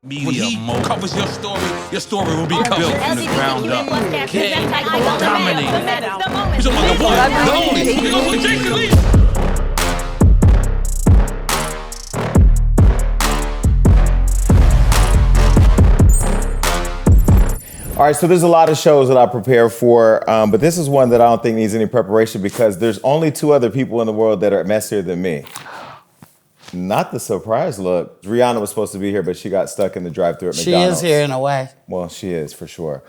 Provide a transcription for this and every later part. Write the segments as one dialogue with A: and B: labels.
A: Media covers your story will be built from the ground up. Okay, dominate. We're talking about the one, the only. We go for Jason Lee.
B: All right, so there's a lot of shows that I prepare for, but this is one that I don't think needs any preparation because there's only two other people in the world that are messier than me. Not the surprise look. Rihanna was supposed to be here, but she got stuck in the drive-thru at McDonald's.
C: She is here in a way.
B: Well, she is, for sure.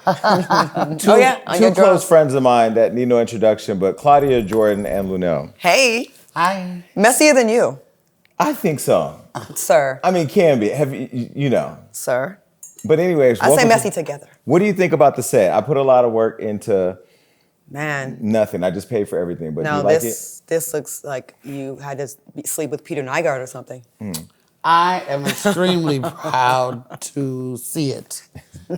D: Two
B: close friends of mine that need no introduction, but Claudia Jordan and Luenell.
D: Hey.
C: Hi.
D: Messier than you.
B: I think so.
D: Sir.
B: I mean, can be. Have you know.
D: Sir.
B: But anyways.
D: I say messy together.
B: What do you think about the set? I put a lot of work into nothing. I just paid for everything. But
D: no,
B: do you like it?
D: This looks like you had to sleep with Peter Nygaard or something.
C: I am extremely proud to see it,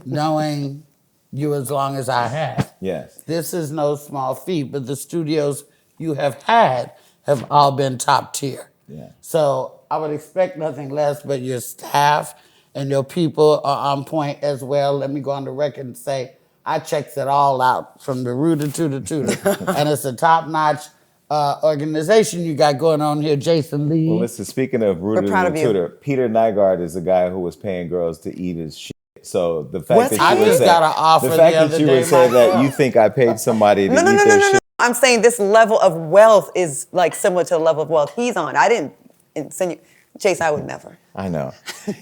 C: knowing you as long as I have.
B: Yes.
C: This is no small feat, but the studios you have had have all been top tier.
B: Yeah.
C: So I would expect nothing less, but your staff and your people are on point as well. Let me go on the record and say, I checked it all out from the rooter to the tutor. And it's a top-notch organization you got going on here, Jason Lee.
B: Well, listen, speaking of rooter to the tutor, Peter Nygaard is the guy who was paying girls to eat his shit. So the fact that you would say that you think I paid somebody to eat their shit.
D: I'm saying this level of wealth is like similar to the level of wealth he's on. I didn't insinuate. Chase, I would never.
B: I know.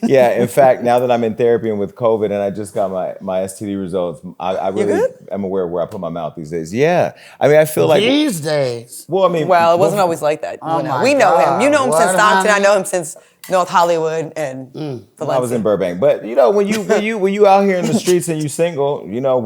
B: Yeah, in fact, now that I'm in therapy and with COVID and I just got my STD results, I really am aware of where I put my mouth these days. Yeah. I mean, I feel like...
C: These days?
B: Well, I mean...
D: Well, it wasn't always like that. We know him. You know him since Stockton. I know him since North Hollywood and Valencia.
B: I was in Burbank. But, you know, when you out here in the streets and you single, you know,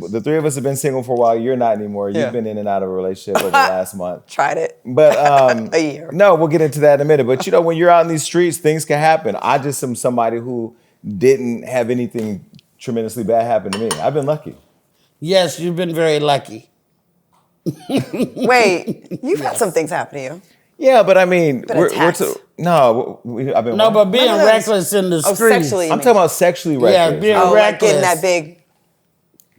B: the three of us have been single for a while. You're not anymore. You've been in and out of a relationship over the last month.
D: Tried it.
B: But
D: a year.
B: No, we'll get into that in a minute. But, you know, when you're out in these streets, things can happen. I just am somebody who didn't have anything tremendously bad happen to me. I've been lucky.
C: Yes, you've been very lucky.
D: Wait, you've had some things happen to you.
B: Yeah, but I mean,
D: I've
B: been.
C: No, but being reckless in the streets.
D: Sexually.
B: I'm talking about sexually reckless.
C: Yeah, being reckless.
D: Like getting that big.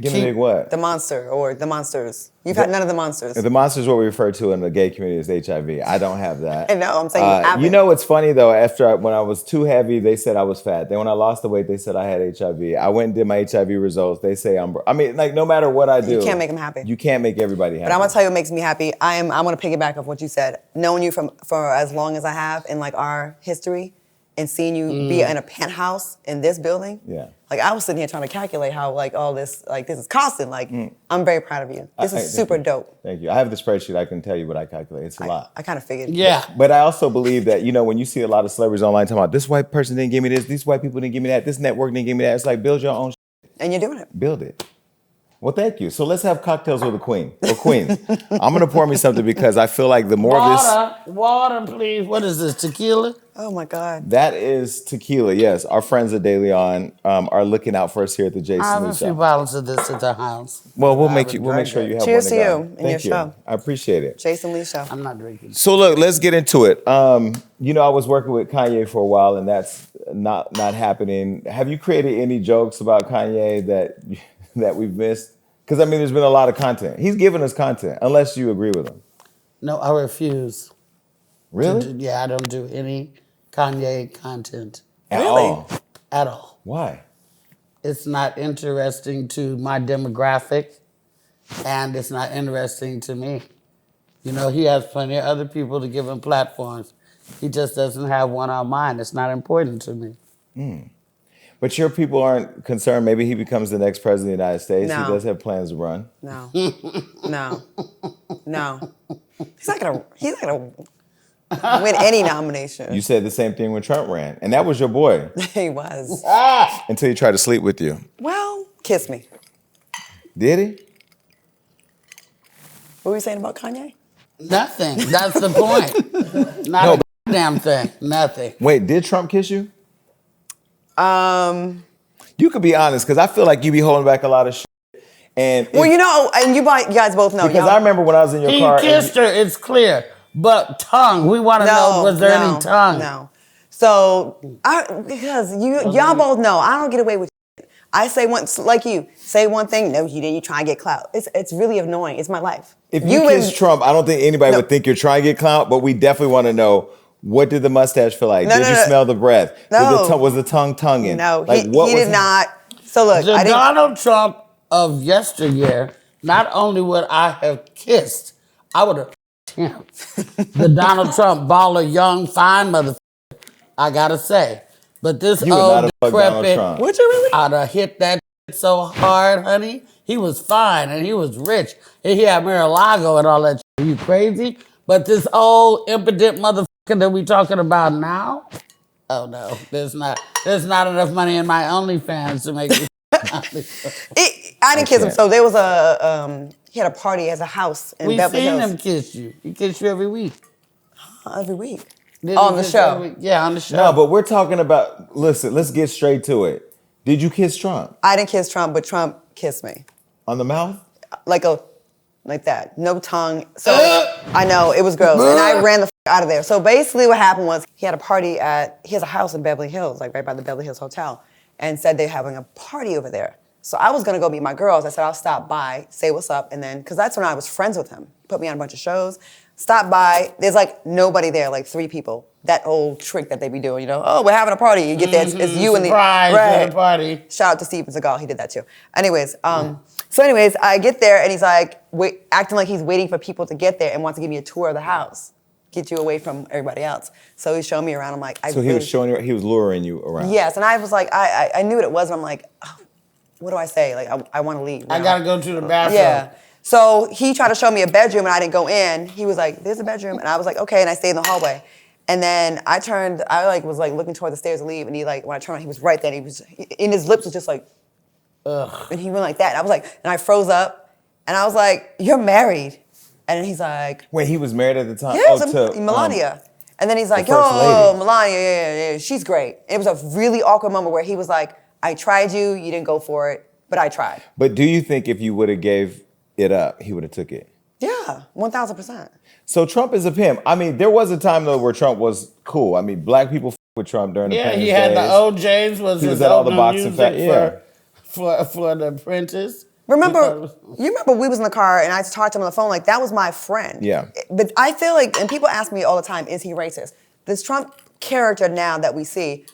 B: Getting big what?
D: The monster or the monsters. You've had none of the monsters.
B: The monster is what we refer to in the gay community as HIV. I don't have that.
D: I know, I'm saying you haven't.
B: You know what's funny though? When I was too heavy, they said I was fat. Then when I lost the weight, they said I had HIV. I went and did my HIV results. They say no matter what I do.
D: You can't make them happy.
B: You can't make everybody happy.
D: But I'm gonna tell you what makes me happy. I'm gonna piggyback off what you said. Knowing you for as long as I have in like our history and seeing you be in a penthouse in this building.
B: Yeah.
D: Like I was sitting here trying to calculate how like all this this is costing. Like I'm very proud of you. This is super dope.
B: Thank you. I have the spreadsheet. I can tell you what I calculate. It's a lot.
D: I kind of figured.
C: Yeah.
B: But I also believe that, you know, when you see a lot of celebrities online talking about this white person didn't give me this, these white people didn't give me that, this network didn't give me that. It's like build your own shit.
D: And you're doing it.
B: Build it. Well, thank you. So let's have cocktails with a queen or queens. I'm going to pour me something because I feel like the more of this...
C: Water, please. What is this, tequila?
D: Oh, my God.
B: That is tequila, yes. Our friends at De Leon are looking out for us here at the Jason Lee
C: I have a few bottles of this at the house.
B: Well, we'll make sure you have
D: Cheers
B: one.
D: Cheers to you and your show.
B: I appreciate it.
D: Jason Lee show.
C: I'm not drinking.
B: So look, let's get into it. You know, I was working with Kanye for a while, and that's not happening. Have you created any jokes about Kanye that we've missed? Because, I mean, there's been a lot of content. He's given us content, unless you agree with him.
C: No, I refuse.
B: Really?
C: I don't do any Kanye content.
B: At all?
C: At all.
B: Why?
C: It's not interesting to my demographic, and it's not interesting to me. You know, he has plenty of other people to give him platforms. He just doesn't have one on mine. It's not important to me.
B: But your people aren't concerned. Maybe he becomes the next president of the United States.
D: No.
B: He does have plans to run.
D: No. No. He's not gonna win any nomination.
B: You said the same thing when Trump ran, and that was your boy.
D: He was.
B: Until he tried to sleep with you.
D: Well, kiss me.
B: Did he?
D: What were you saying about Kanye?
C: Nothing. That's the point. Not a damn thing. Nothing.
B: Wait, did Trump kiss you? You could be honest, because I feel like you be holding back a lot of shit. And
D: you know, and you guys both know.
B: Because I remember when I was in your car.
C: He kissed her, it's clear. But tongue, we want to know, was there any tongue?
D: No. So, because y'all both know, I don't get away with shit. I say say one thing, no, you didn't, you try and get clout. It's really annoying. It's my life.
B: If you kiss Trump, I don't think anybody would think you're trying to get clout, but we definitely want to know, what did the mustache feel like? Did you smell the breath?
D: No.
B: Was the tongue tonguing?
D: No, he did not. So look,
C: the Donald Trump of yesteryear, not only would I have kissed, I would have him. The Donald Trump baller, young, fine motherfucker, I gotta say. But this old decrepit,
D: would you really?
C: I'd have hit that so hard, honey. He was fine and he was rich. And he had Mar-a-Lago and all that shit. Are you crazy? But this old impotent motherfucker that we talking about now, oh no, there's not enough money in my OnlyFans to make me.
D: I didn't kiss him. So there was he had a party as a house in Beverly Hills.
C: We've seen him kiss you. He kiss you every week.
D: Every week.
C: On the show. Yeah, on the show.
B: No, but we're talking about, listen, let's get straight to it. Did you kiss Trump?
D: I didn't kiss Trump, but Trump kissed me.
B: On the mouth?
D: Like that. No tongue. So I know, it was gross. And I ran the out of there. So basically what happened was he had a party he has a house in Beverly Hills, like right by the Beverly Hills Hotel, and said they're having a party over there. So I was gonna go meet my girls. I said, I'll stop by, say what's up, and then, because that's when I was friends with him. Put me on a bunch of shows. Stop by, there's like nobody there, like 3 people. That old trick that they be doing, oh, we're having a party. You get there, it's you and the
C: party.
D: Shout out to Steven Seagal, he did that too. Anyways, I get there and he's like, acting like he's waiting for people to get there and wants to give me a tour of the house, get you away from everybody else. So he's showing me around. I'm like,
B: he was luring you around.
D: Yes, and I was like, I knew what it was. But I'm like, oh, what do I say? Like, I want to leave.
C: I gotta go to the bathroom.
D: Yeah. So he tried to show me a bedroom and I didn't go in. He was like, there's a bedroom. And I was like, okay. And I stayed in the hallway. And then I was looking toward the stairs to leave. And when I turned around, he was right there. And his lips was just like, ugh. And he went like that. And I was like, and I froze up. And I was like, you're married. And then he's like.
B: Wait, he was married at the time?
D: Yeah, to Melania. And then he's like, yo, Melania, yeah, she's great. And it was a really awkward moment where he was like, I tried you didn't go for it, but I tried.
B: But do you think if you would have gave it up, he would have took it?
D: Yeah, 1,000%.
B: So Trump is a pimp. I mean, there was a time though where Trump was cool. I mean, black people with Trump during the Pence
C: he had
B: days.
C: the OJs
B: He was at all the boxing
C: for the Apprentice.
D: You remember we was in the car and I talked to him on the phone like that was my friend.
B: Yeah.
D: But I feel like, and people ask me all the time, is he racist? This Trump character now that we see,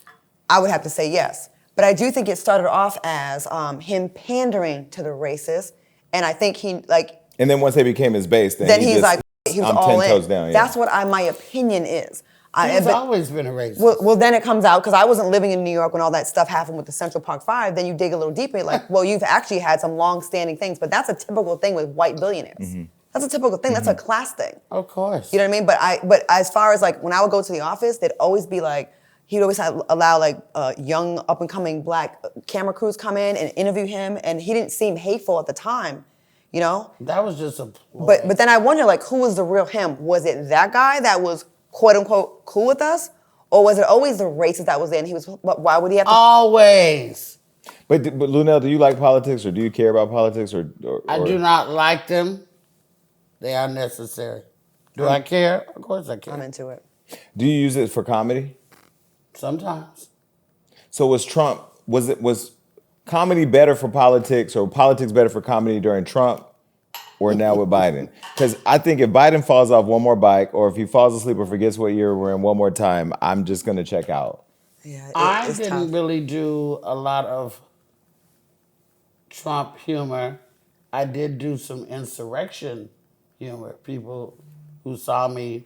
D: I would have to say yes. But I do think it started off as him pandering to the racists, and I think he like. And
B: then once they became his base, then
D: he was
B: I'm
D: all
B: 10 toes down. Yeah.
D: That's what my opinion is.
C: He's always been a racist.
D: Well, then it comes out, because I wasn't living in New York when all that stuff happened with the Central Park Five. Then you dig a little deeper, like, well, you've actually had some long-standing things, but that's a typical thing with white billionaires. Mm-hmm. That's a typical thing. Mm-hmm. That's a class thing.
C: Of course.
D: You know what I mean? But as far as like when I would go to the office, they'd always be like, he'd always allow like young up-and-coming black camera crews come in and interview him, and he didn't seem hateful at the time. You know?
C: That was just a
D: But then I wonder, like, who was the real him? Was it that guy that was quote-unquote cool with us? Or was it always the racist that was in? Why would he have to...
C: Always.
B: But Luenell, do you like politics or do you care about politics? Or
C: I do not like them. They are necessary. Do I care? Of course I care.
D: I'm into it.
B: Do you use it for comedy?
C: Sometimes.
B: So was comedy better for politics or politics better for comedy during Trump or now with Biden? Because I think if Biden falls off one more bike or if he falls asleep or forgets what year we're in one more time, I'm just going to check out.
D: Yeah,
C: I didn't really do a lot of Trump humor. I did do some insurrection humor. People who saw me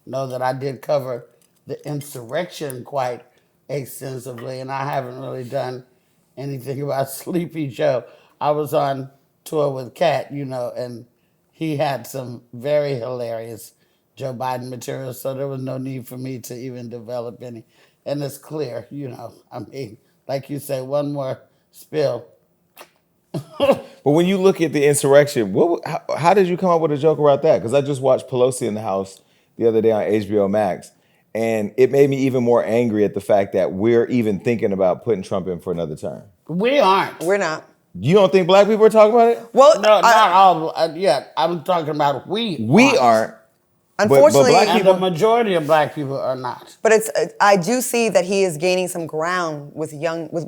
C: know that I did cover the insurrection quite extensively, and I haven't really done anything about Sleepy Joe. I was on tour with Kat, and he had some very hilarious Joe Biden material, so there was no need for me to even develop any. And it's clear, I mean, like you say, one more spill.
B: But when you look at the insurrection, how did you come up with a joke about that? Because I just watched Pelosi in the House the other day on HBO Max, and it made me even more angry at the fact that we're even thinking about putting Trump in for another term.
C: We aren't.
D: We're not.
B: You don't think black people are talking about it?
D: Well,
C: no, not all. Yeah, I'm talking about we.
B: We aren't.
D: Unfortunately,
B: black
C: And
B: people,
C: the majority of black people are not.
D: but I do see that he is gaining some ground with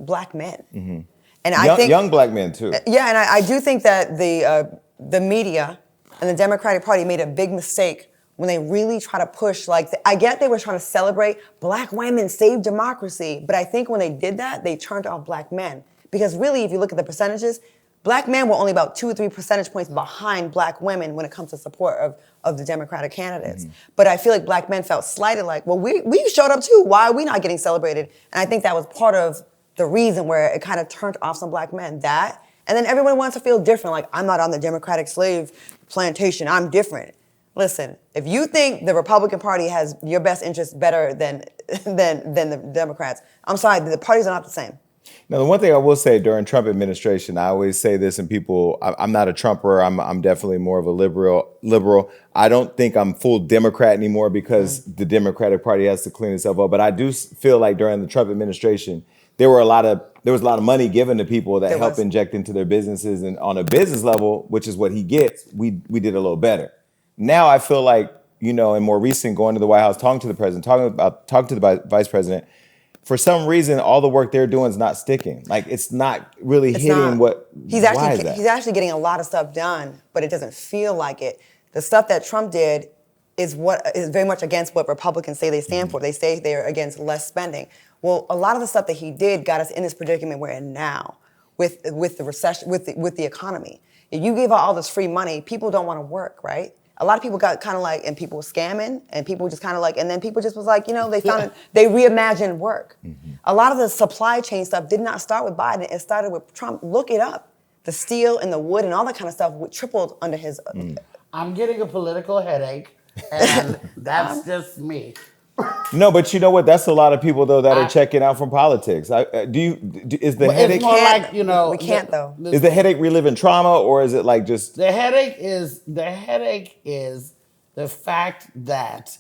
D: black men.
B: Mm-hmm.
D: And I think
B: young black men too.
D: Yeah, and I do think that the media and the Democratic Party made a big mistake when they really try to push, I get they were trying to celebrate black women, save democracy, but I think when they did that, they turned off black men. Because really, if you look at the percentages, black men were only about 2 or 3 percentage points behind black women when it comes to support of the Democratic candidates. Mm-hmm. But I feel like black men felt slighted, like, well, we showed up too. Why are we not getting celebrated? And I think that was part of the reason where it kind of turned off some black men. That, and then everyone wants to feel different, like, I'm not on the Democratic slave plantation, I'm different. Listen, if you think the Republican Party has your best interests better than the Democrats, I'm sorry, the parties are not the same.
B: Now, the one thing I will say during Trump administration, I always say this, and people, I'm not a Trumper. I'm definitely more of a liberal. I don't think I'm full Democrat anymore because the Democratic Party has to clean itself up. But I do feel like during the Trump administration, there was a lot of money given to people that helped inject into their businesses, and on a business level, which is what he gets, we did a little better. Now I feel like, in more recent, going to the White House, talking to the president, talking to the vice president, for some reason, all the work they're doing is not sticking. Like, it's not really hitting what.
D: He's actually getting a lot of stuff done, but it doesn't feel like it. The stuff that Trump did is very much against what Republicans say they stand for. They say they're against less spending. Well, a lot of the stuff that he did got us in this predicament we're in now with the recession, with the economy. If you give out all this free money, people don't want to work, right? A lot of people got kind of like, and people were scamming, and people just kind of like, and then people just was like, they found they reimagined work. Mm-hmm. A lot of the supply chain stuff did not start with Biden. It started with Trump. Look it up. The steel and the wood and all that kind of stuff tripled under his.
C: I'm getting a political headache, and that's just me.
B: No, but you know what? That's a lot of people though that are checking out from politics. Is the headache?
C: It's more like,
D: we can't though.
B: Is the headache reliving trauma, or is it like just
C: the headache is the fact that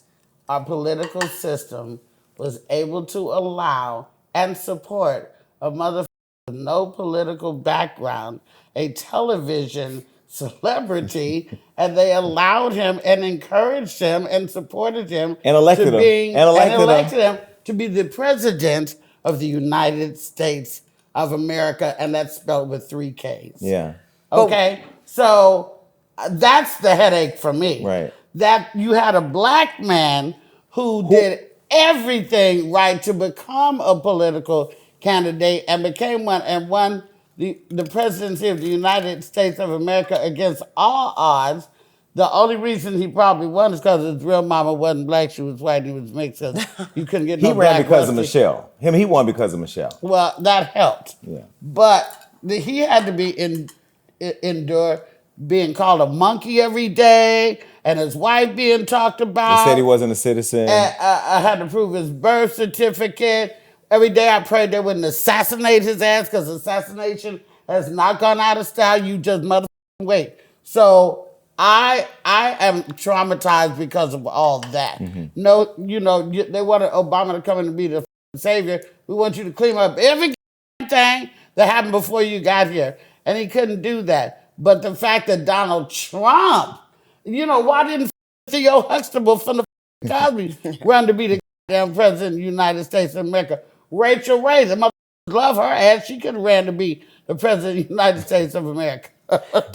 C: our political system was able to allow and support a motherfucker with no political background, a television celebrity, and they allowed him and encouraged him and supported him
B: and elected him
C: to be the president of the United States of America, and that's spelled with 3 Ks.
B: Yeah.
C: Okay, so that's the headache for me.
B: Right.
C: That you had a black man who did everything right to become a political candidate and became one and won the presidency of the United States of America against all odds. The only reason he probably won is because his real mama wasn't black, she was white, he was mixed, so you couldn't get no
B: He
C: black
B: ran because of
C: pussy.
B: Michelle. He won because of Michelle.
C: Well, that helped.
B: Yeah.
C: But he had to be endure being called a monkey every day, and his wife being talked about.
B: They said he wasn't a citizen.
C: And I had to prove his birth certificate. Every day I prayed they wouldn't assassinate his ass, because assassination has not gone out of style. You just motherfucking wait. So I am traumatized because of all that. Mm-hmm. No, they wanted Obama to come in and be the savior. We want you to clean up every thing that happened before you got here. And he couldn't do that. But the fact that Donald Trump, why didn't Theo Huxtable from the Cosby run to be the goddamn president of the United States of America? Rachel Ray, the motherfuckers love her ass. She could have ran to be the president of the United States of America.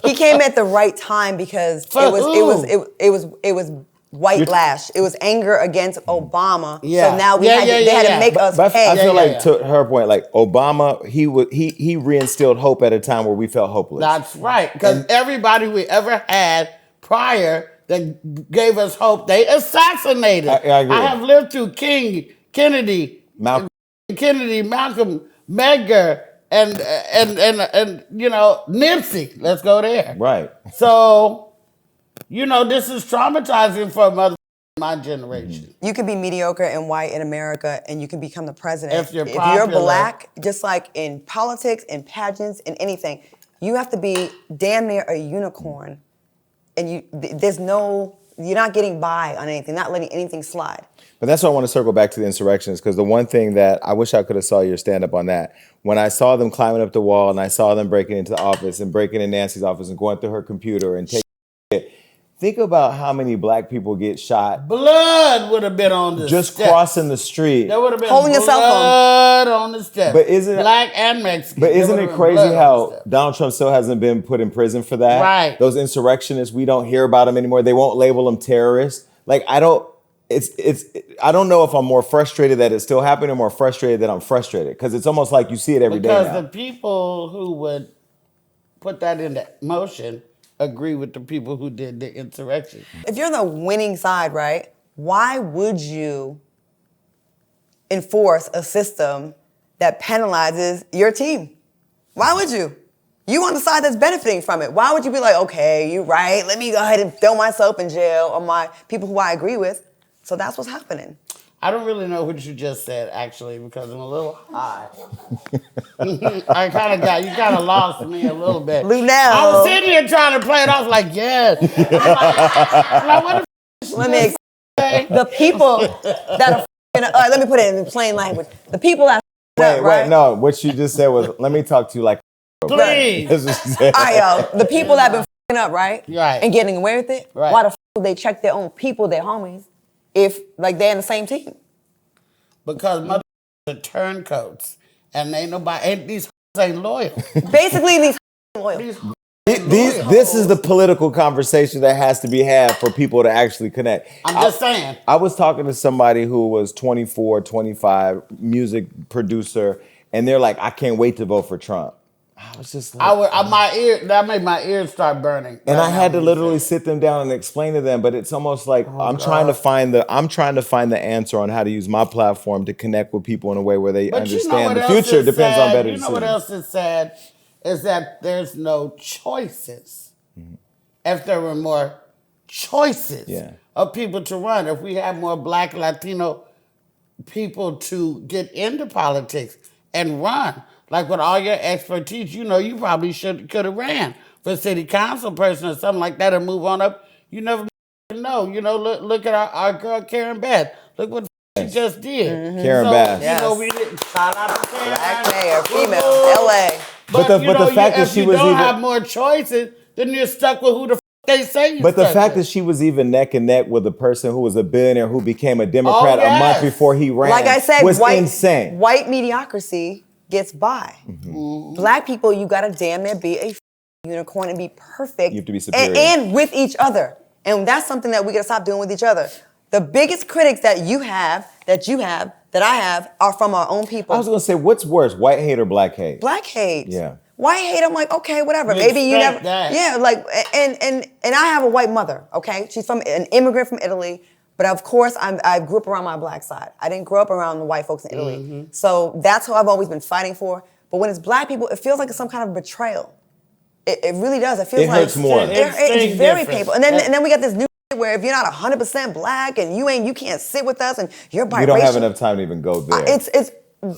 D: He came at the right time because it was white lash. It was anger against Obama.
C: Yeah.
D: So now they had to make us pay.
B: I feel like to her point, like Obama, he reinstilled hope at a time where we felt hopeless.
C: That's right, because everybody we ever had prior that gave us hope, they assassinated.
B: I agree.
C: I have lived through King, Kennedy, Malcolm, Medgar, and Nipsey. Let's go there.
B: Right.
C: So, this is traumatizing for my generation.
D: You can be mediocre and white in America, and you can become the president.
C: If you're
D: black, just like in politics, in pageants, in anything, you have to be damn near a unicorn, and you're not getting by on anything, not letting anything slide.
B: But that's why I want to circle back to the insurrections, because the one thing that I wish I could have saw your stand-up on that, when I saw them climbing up the wall and I saw them breaking into the office and breaking in Nancy's office and going through her computer and taking it, Think about how many black people get shot
C: Blood would have been on the
B: just
C: steps.
B: crossing the street.
C: There would have been
D: Holding a cell phone.
C: blood on the steps.
B: But isn't it-
C: black and Mexican?
B: But
C: There
B: isn't
C: would
B: it
C: have been blood
B: crazy
C: on the
B: how
C: steps.
B: Donald Trump still hasn't been put in prison for that?
C: Right.
B: Those insurrectionists, we don't hear about them anymore. They won't label them terrorists. Like I don't know if I'm more frustrated that it's still happening or more frustrated that I'm frustrated because it's almost like you see it every day
C: Because
B: now.
C: the people who would put that into motion agree with the people who did the insurrection.
D: If you're on the winning side, right, why would you enforce a system that penalizes your team? Why would you? You on the side that's benefiting from it. Why would you be like, okay, you're right, let me go ahead and throw myself in jail or my people who I agree with? So that's what's happening.
C: I don't really know what you just said, actually, because I'm a little high. I kind of you kind of lost me a little bit.
D: Luenell.
C: I was sitting here trying to play it off like, yes. I'm like, what the
D: Let me
C: say?
D: the people that are let me put it in plain language. The people that up, right?
B: Wait, no, what you just said was, let me talk to you like
C: Please.
B: That's what you said.
D: All right, yo, the people that been up, right?
C: Right.
D: And getting away with it,
C: Right.
D: why the would they check their own people, their homies, if like they're in the same team?
C: Because mother are turncoats, and these ain't loyal.
D: Basically, these loyal.
B: This is the political conversation that has to be had for people to actually connect.
C: I'm just saying.
B: I was talking to somebody who was 24, 25, music producer, and they're like, I can't wait to vote for Trump. I was just like,
C: That made my ears start burning.
B: and I had to literally sit them down and explain to them, but it's almost like I'm trying to find the answer on how to use my platform to connect with people in a way where they
C: But
B: understand the
C: you know what else
B: future
C: is
B: depends
C: sad?
B: on better
C: You know
B: decisions.
C: what else is sad? Is that there's no choices.
B: Mm-hmm.
C: If there were more choices
B: Yeah.
C: of people to run, if we had more Black, Latino people to get into politics and run, like with all your expertise, you probably could have ran for city council person or something like that and move on up. You never know. Look at our girl Karen Bass. Look what she just did.
B: Mm-hmm. Karen Bass.
D: Yes.
C: We didn't shout out to Karen.
D: Black mayor, female, LA.
B: But the fact that she was
C: if you don't
B: even-
C: have more choices, then you're stuck with who the they say you're
B: But the
C: stuck
B: fact
C: with.
B: that she was even neck and neck with a person who was a billionaire who became a Democrat
C: Oh,
B: a month
C: yes.
B: before he ran
D: Like I said,
B: was
D: white
B: insane.
D: White mediocrity gets by. Black people, you gotta damn near be a unicorn and be perfect.
B: You have to be superior.
D: And with each other. And that's something that we gotta stop doing with each other. The biggest critics that I have, are from our own people.
B: I was gonna say, what's worse, white hate or black hate?
D: Black hate.
B: Yeah.
D: White hate, I'm like, okay, whatever.
C: You
D: Maybe you never.
C: expect that.
D: Yeah, like, and I have a white mother, okay? She's from an immigrant from Italy, but of course, I grew up around my black side. I didn't grow up around the white folks in Italy.
C: Mm-hmm.
D: So that's who I've always been fighting for. But when it's black people, it feels like it's some kind of betrayal. It really does. It feels
B: It
D: like
B: hurts more.
D: It's very
C: different.
D: painful. And then we got this new shit where if you're not 100% black and you can't sit with us and you're biracial.
B: We don't have enough time to even go there.
D: It's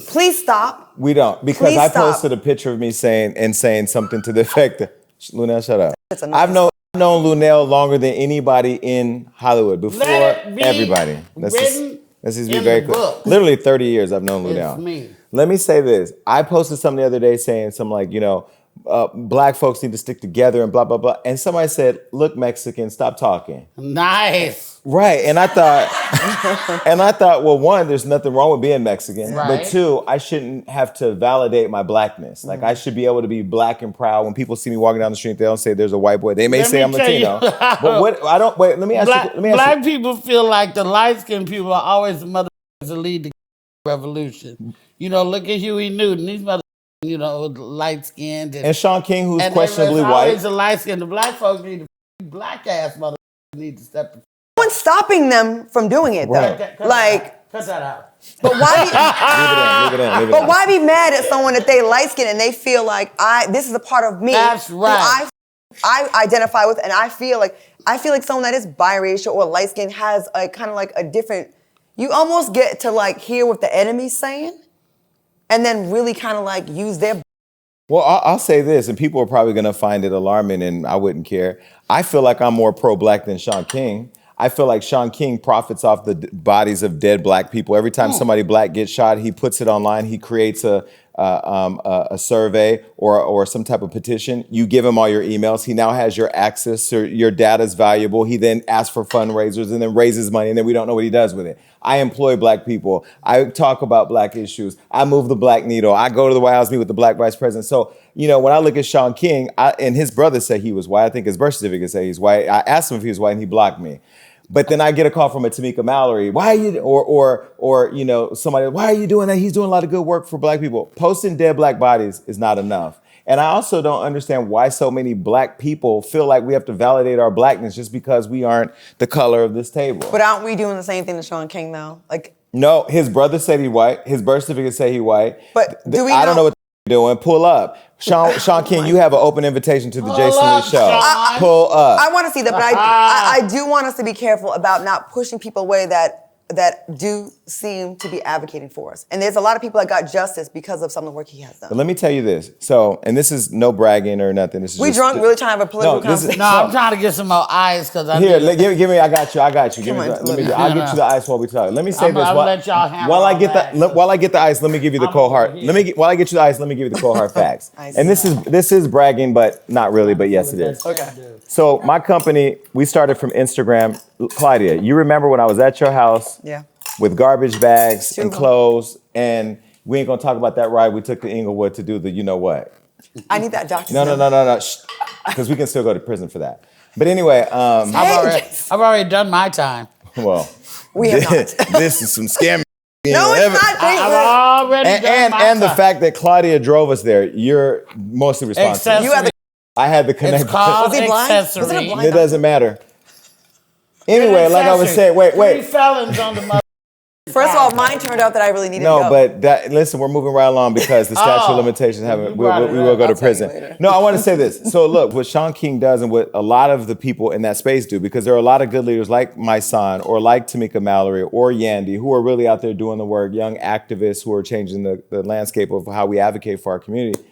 D: please stop.
B: We don't, because
D: Please
B: I
D: stop.
B: posted a picture of me saying something to the effect that Luenell, shut up.
D: It's a
B: I've known Luenell longer than anybody in Hollywood before
C: Let it be
B: everybody. Let's just
C: written
B: be
C: in
B: very
C: the
B: clear.
C: book.
B: Literally 30 years I've known Luenell.
C: It's me.
B: Let me say this. I posted something the other day saying something like, black folks need to stick together and blah, blah, blah. And somebody said, look, Mexican, stop talking.
C: Nice.
B: Right. And I thought, well, one, there's nothing wrong with being Mexican.
C: Right.
B: But two, I shouldn't have to validate my blackness. Like I should be able to be black and proud. When people see me walking down the street, they don't say there's a white boy. They may
C: Let
B: say
C: me
B: I'm
C: tell you-
B: Latino. But what I don't wait, let me ask you.
C: Black people feel like the light-skinned people are always the motherfuckers that lead the revolution. Look at Huey Newton. These motherfuckers, light-skinned.
B: And Sean King, who's
C: and
B: questionably
C: there's always
B: white.
C: the light-skinned. The black folks need to black-ass motherfuckers need to step the
D: No one's stopping them from doing it, though.
B: Right.
C: cut that out.
D: But why?
B: Leave it in.
D: But why be mad at someone that they light skin and they feel like this is a part of me
C: That's right.
D: who I identify with, and I feel like someone that is biracial or light skinned has a kind of like a different. You almost get to like hear what the enemy's saying, and then really kind of like use their.
B: Well, I'll say this, and people are probably going to find it alarming, and I wouldn't care. I feel like I'm more pro-black than Sean King. I feel like Sean King profits off the bodies of dead black people. Every time somebody black gets shot, he puts it online. He creates a a survey or some type of petition, you give him all your emails. He now has your access, so your data is valuable. He then asks for fundraisers and then raises money, and then we don't know what he does with it. I employ black people. I talk about black issues. I move the black needle. I go to the White House, meet with the black vice president. So, when I look at Sean King, and his brother said he was white. I think his birth certificate said he's white. I asked him if he was white, and he blocked me. But then I get a call from a Tamika Mallory. Why are you, or somebody, why are you doing that? He's doing a lot of good work for black people. Posting dead black bodies is not enough. And I also don't understand why so many black people feel like we have to validate our blackness just because we aren't the color of this table.
D: But aren't we doing the same thing to Sean King though? Like,
B: no, his brother said he white. His birth certificate say he white.
D: But do we
B: I don't know what they're doing. Pull up. Sean King, you have an open invitation to the Jason Lee show. Pull up.
D: I want to see that, but I do want us to be careful about not pushing people away that do seem to be advocating for us. And there's a lot of people that got justice because of some of the work he has done.
B: But let me tell you this. So, and this is no bragging or nothing. This is
D: we drunk, really trying to have a political conversation.
C: I'm trying to get some more ice because I
B: Here, give me. I got you. I'll get you the ice while we talk. Let me say this. While I get the ice, let me give you the cold hard. While I get you the ice, let me give you the cold hard facts. And this is bragging, but not really. But yes, it is.
D: Okay.
B: So my company, we started from Instagram. Claudia, you remember when I was at your house?
D: Yeah.
B: With garbage bags and clothes, and we ain't gonna talk about that ride we took to Inglewood to do the you know what.
D: I need that doctor.
B: No, because we can still go to prison for that. But anyway,
C: I've already done my time.
B: Well,
D: we have not.
B: This is some scam.
D: No, it's not.
C: I've already done my time.
B: And the fact that Claudia drove us there, you're mostly responsible.
D: You have the.
B: I had the connection.
C: It's called
D: Was he blind?
C: accessory.
D: Was it a blind
B: It doesn't matter. Anyway, like I was saying, wait.
C: 3 felons on the mother.
D: First of all, mine turned out that I really needed to go.
B: But listen, we're moving right along because the statute of limitations haven't. We will go to prison. No, I want to say this. So look, what Sean King does and what a lot of the people in that space do, because there are a lot of good leaders like my son or like Tamika Mallory or Yandy who are really out there doing the work, young activists who are changing the landscape of how we advocate for our community.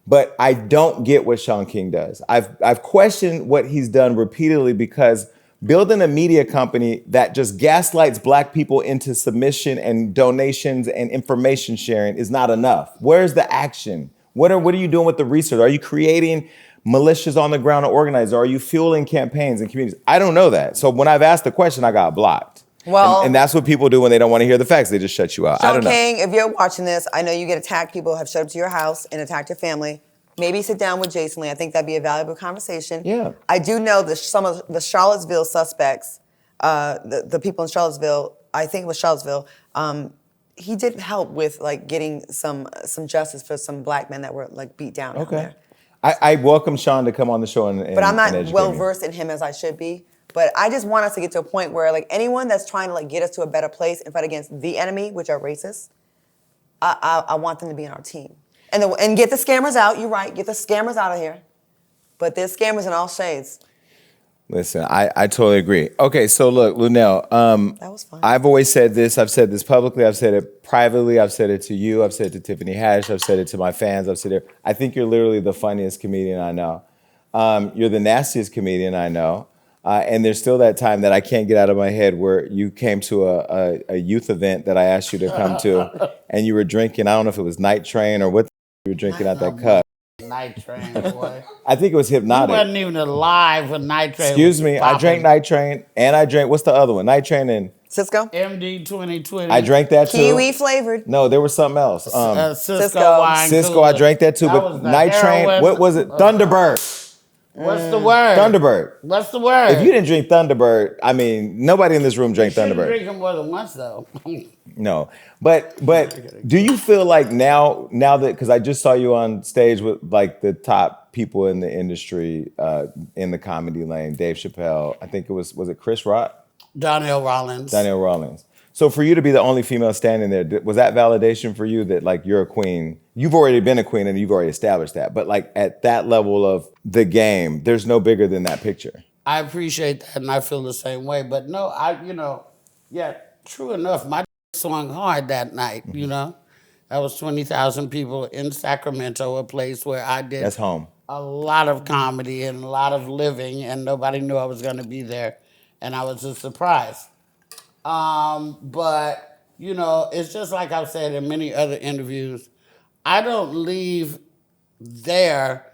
B: But I don't get what Sean King does. I've questioned what he's done repeatedly because building a media company that just gaslights black people into submission and donations and information sharing is not enough. Where's the action? What are you doing with the research? Are you creating militias on the ground to organize? Or are you fueling campaigns and communities? I don't know that. So when I've asked the question, I got blocked.
D: Well,
B: and that's what people do when they don't want to hear the facts. They just shut you out. I don't know.
D: Sean King, if you're watching this, I know you get attacked. People have showed up to your house and attacked your family. Maybe sit down with Jason Lee. I think that'd be a valuable conversation.
B: Yeah.
D: I do know that some of the Charlottesville suspects, the people in Charlottesville, I think it was Charlottesville, he did help with like getting some justice for some black men that were like beat down.
B: Okay. I welcome Sean to come on the show and
D: but I'm not
B: educate
D: well
B: me.
D: versed in him as I should be. But I just want us to get to a point where like anyone that's trying to like get us to a better place and fight against the enemy, which are racists, I want them to be on our team. And get the scammers out. You're right. Get the scammers out of here. But there's scammers in all shades.
B: Listen, I totally agree. Okay, so look, Luenell,
D: That was fun.
B: I've always said this. I've said this publicly. I've said it privately. I've said it to you. I've said it to Tiffany Haddish. I've said it to my fans. I've said it. I think you're literally the funniest comedian I know. You're the nastiest comedian I know. And there's still that time that I can't get out of my head where you came to a youth event that I asked you to come to, and you were drinking, I don't know if it was Night Train or what you were drinking out that cup.
C: Night Train, boy.
B: I think it was Hypnotic.
C: You wasn't even alive when Night Train
B: Excuse
C: was
B: me,
C: popping.
B: I drank Night Train, and I drank, what's the other one? Night Train and...
D: Cisco?
C: MD 2020.
B: I drank that too.
D: Kiwi flavored.
B: No, there was something else.
C: Cisco wine
B: Cisco,
C: cooler.
B: I drank that too,
C: That
B: but
C: was the
B: Night Train,
C: heroin.
B: what was it? Thunderbird.
C: What's the word?
B: Thunderbird.
C: What's the word?
B: If you didn't drink Thunderbird, I mean, nobody in this room drank
C: Shouldn't
B: Thunderbird.
C: drink them more than once, though.
B: No, but do you feel like now that, because I just saw you on stage with like the top people in the industry in the comedy lane, Dave Chappelle, I think it was it Chris Rock?
C: Donnell Rollins.
B: Donnell Rollins. So for you to be the only female standing there, was that validation for you that like you're a queen? You've already been a queen and you've already established that, but like at that level of the game, there's no bigger than that picture.
C: I appreciate that, and I feel the same way. But no, true enough, my swung hard that night, That was 20,000 people in Sacramento, a place where I did
B: That's home.
C: a lot of comedy and a lot of living, and nobody knew I was going to be there, and I was a surprise. But, it's just like I've said in many other interviews, I don't leave there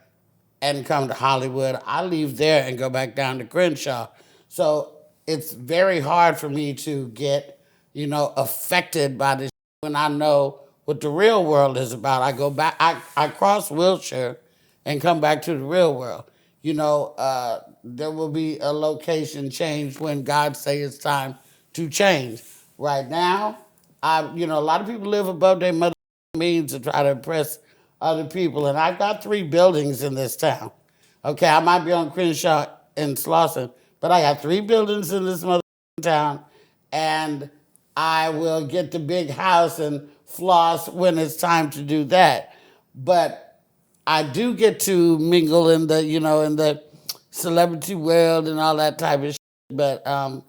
C: and come to Hollywood. I leave there and go back down to Crenshaw. So it's very hard for me to get, affected by this when I know what the real world is about. I go back, I cross Wilshire and come back to the real world. There will be a location change when God say it's time to change. Right now, a lot of people live above their mother means to try to impress other people, and I've got 3 buildings in this town. Okay, I might be on Crenshaw and Slauson, but I got 3 buildings in this mother town, and I will get the big house and floss when it's time to do that. But I do get to mingle in the, in the celebrity world and all that type of shit. But, I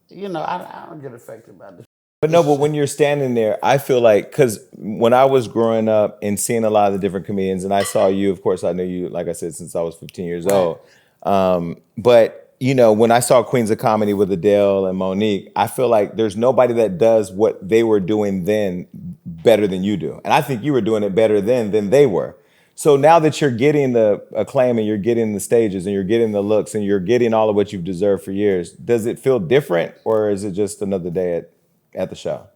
C: don't get affected by this.
B: But no, but when you're standing there, I feel like, because when I was growing up and seeing a lot of the different comedians, and I saw you, of course, I knew you, like I said, since I was 15 years old. But, when I saw Queens of Comedy with Adele and Monique, I feel like there's nobody that does what they were doing then better than you do. And I think you were doing it better then than they were. So now that you're getting the acclaim and you're getting the stages and you're getting the looks and you're getting all of what you've deserved for years, does it feel different, or is it just another day at the show?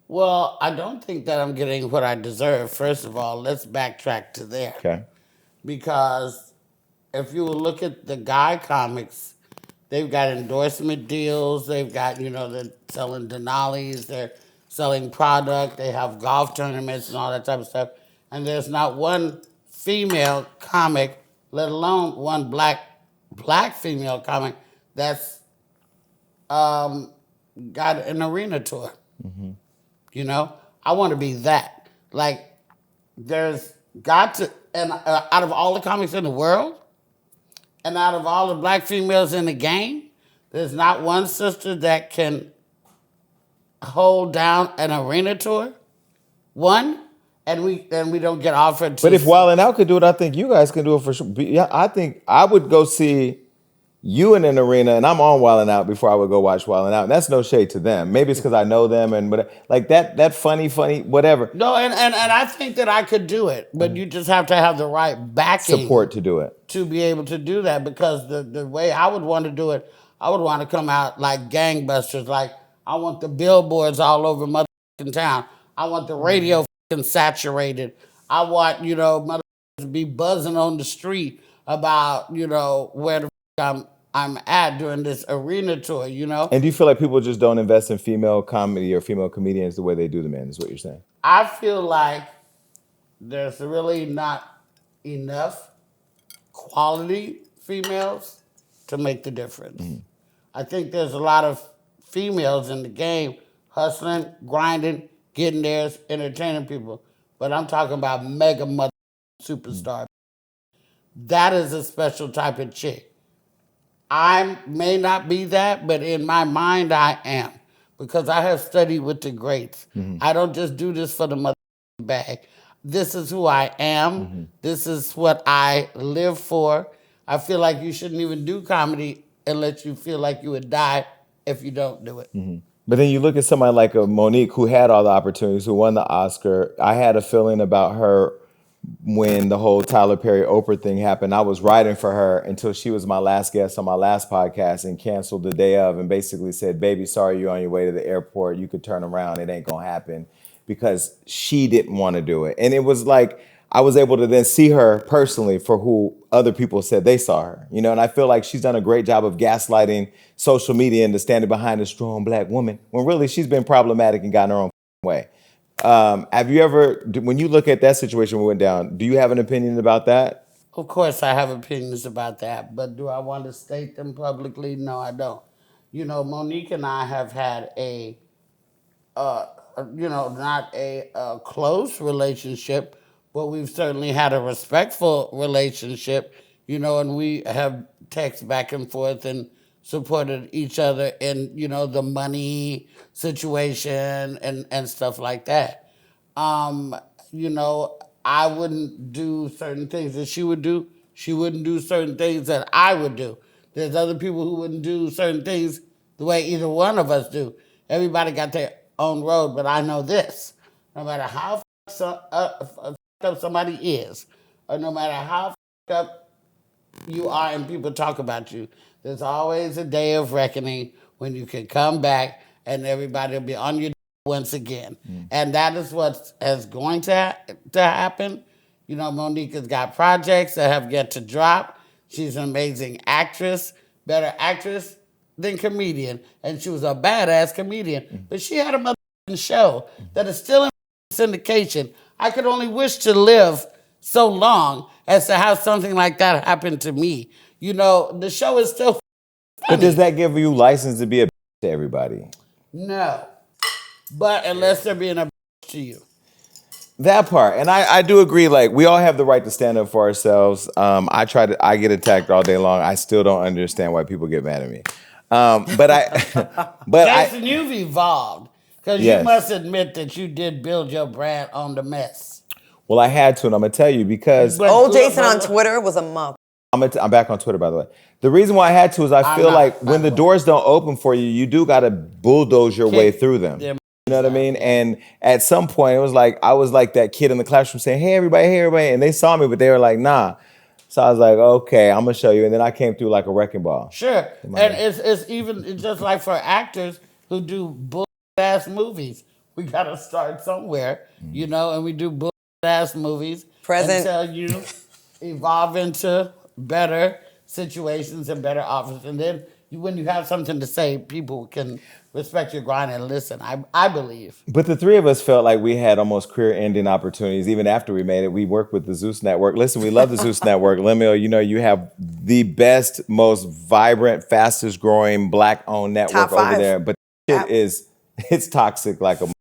C: Well, I don't think that I'm getting what I deserve. First of all, let's backtrack to there.
B: Okay.
C: Because if you look at the guy comics, they've got endorsement deals. They've got, they're selling Denali's. They're selling product. They have golf tournaments and all that type of stuff. And there's not one female comic, let alone one black female comic that's got an arena tour. I want to be that. Like, there's got to, and out of all the comics in the world, and out of all the black females in the game, there's not one sister that can hold down an arena tour. One, and we don't get offered to.
B: But if Wild 'N Out could do it, I think you guys can do it for sure. Yeah, I think I would go see you in an arena, and I'm on Wild 'N Out before I would go watch Wild 'N Out. And that's no shade to them. Maybe it's because I know them, and but like that funny, whatever.
C: No, and I think that I could do it, but you just have to have the right backing,
B: support to do it,
C: to be able to do that. Because the way I would want to do it, I would want to come out like gangbusters. Like, I want the billboards all over motherfucking town. I want the radio fucking saturated. I want, motherfuckers to be buzzing on the street about, where the I'm at during this arena tour,
B: And do you feel like people just don't invest in female comedy or female comedians the way they do the men, is what you're saying?
C: I feel like there's really not enough quality females to make the difference. I think there's a lot of females in the game hustling, grinding, getting theirs, entertaining people. But I'm talking about mega mother superstar. That is a special type of chick. I may not be that, but in my mind I am, because I have studied with the greats. I don't just do this for the mother bag. This is who I am. This is what I live for. I feel like you shouldn't even do comedy unless you feel like you would die if you don't do it.
B: But then you look at somebody like a Monique, who had all the opportunities, who won the Oscar. I had a feeling about her when the whole Tyler Perry Oprah thing happened. I was writing for her until she was my last guest on my last podcast and canceled the day of and basically said, baby, sorry, you're on your way to the airport. You could turn around. It ain't gonna happen, because she didn't want to do it. And it was like, I was able to then see her personally for who other people said they saw her, and I feel like she's done a great job of gaslighting social media into standing behind a strong black woman, when really she's been problematic and gotten her own way. Have you ever, when you look at that situation we went down, do you have an opinion about that?
C: Of course I have opinions about that, but do I want to state them publicly? No, I don't. Monique and I have had not a close relationship, but we've certainly had a respectful relationship, and we have texted back and forth and supported each other in, the money situation and stuff like that. I wouldn't do certain things that she would do. She wouldn't do certain things that I would do. There's other people who wouldn't do certain things the way either one of us do. Everybody got their own road, but I know this. No matter how up somebody is, or no matter how up you are and people talk about you, there's always a day of reckoning when you can come back and everybody will be on your once again. And that is what is going to happen. You know, Monique has got projects that have yet to drop. She's an amazing actress, better actress than comedian. And she was a badass comedian. But she had a motherfucking show that is still in syndication. I could only wish to live so long as to have something like that happen to me. You know, the show is still funny.
B: But does that give you license to be a to everybody?
C: No. But unless they're being a to you.
B: That part, and I do agree. Like, we all have the right to stand up for ourselves. I get attacked all day long. I still don't understand why people get mad at me.
C: Jason, you've evolved because
B: Yes.
C: you must admit that you did build your brand on the mess.
B: Well, I had to, and I'm gonna tell you because
D: Old Jason on Twitter was a muff.
B: I'm back on Twitter, by the way. The reason why I had to is I feel like when the doors don't open for you, you do gotta bulldoze your way through them. You know what I mean? And at some point, it was like I was like that kid in the classroom saying, hey, everybody, and they saw me, but they were like, nah. So I was like, okay, I'm gonna show you. And then I came through like a wrecking ball.
C: Sure. And it's just like for actors who do bull-ass movies. We gotta start somewhere, you know, and we do bull-ass movies until you evolve into better situations and better offers. And then when you have something to say, people can respect your grind and listen, I believe.
B: But the three of us felt like we had almost career-ending opportunities even after we made it. We worked with the Zeus Network. Listen, we love the Zeus Network. Lemuel, you know, you have the best, most vibrant, fastest-growing Black-owned network over there. But it's toxic like a...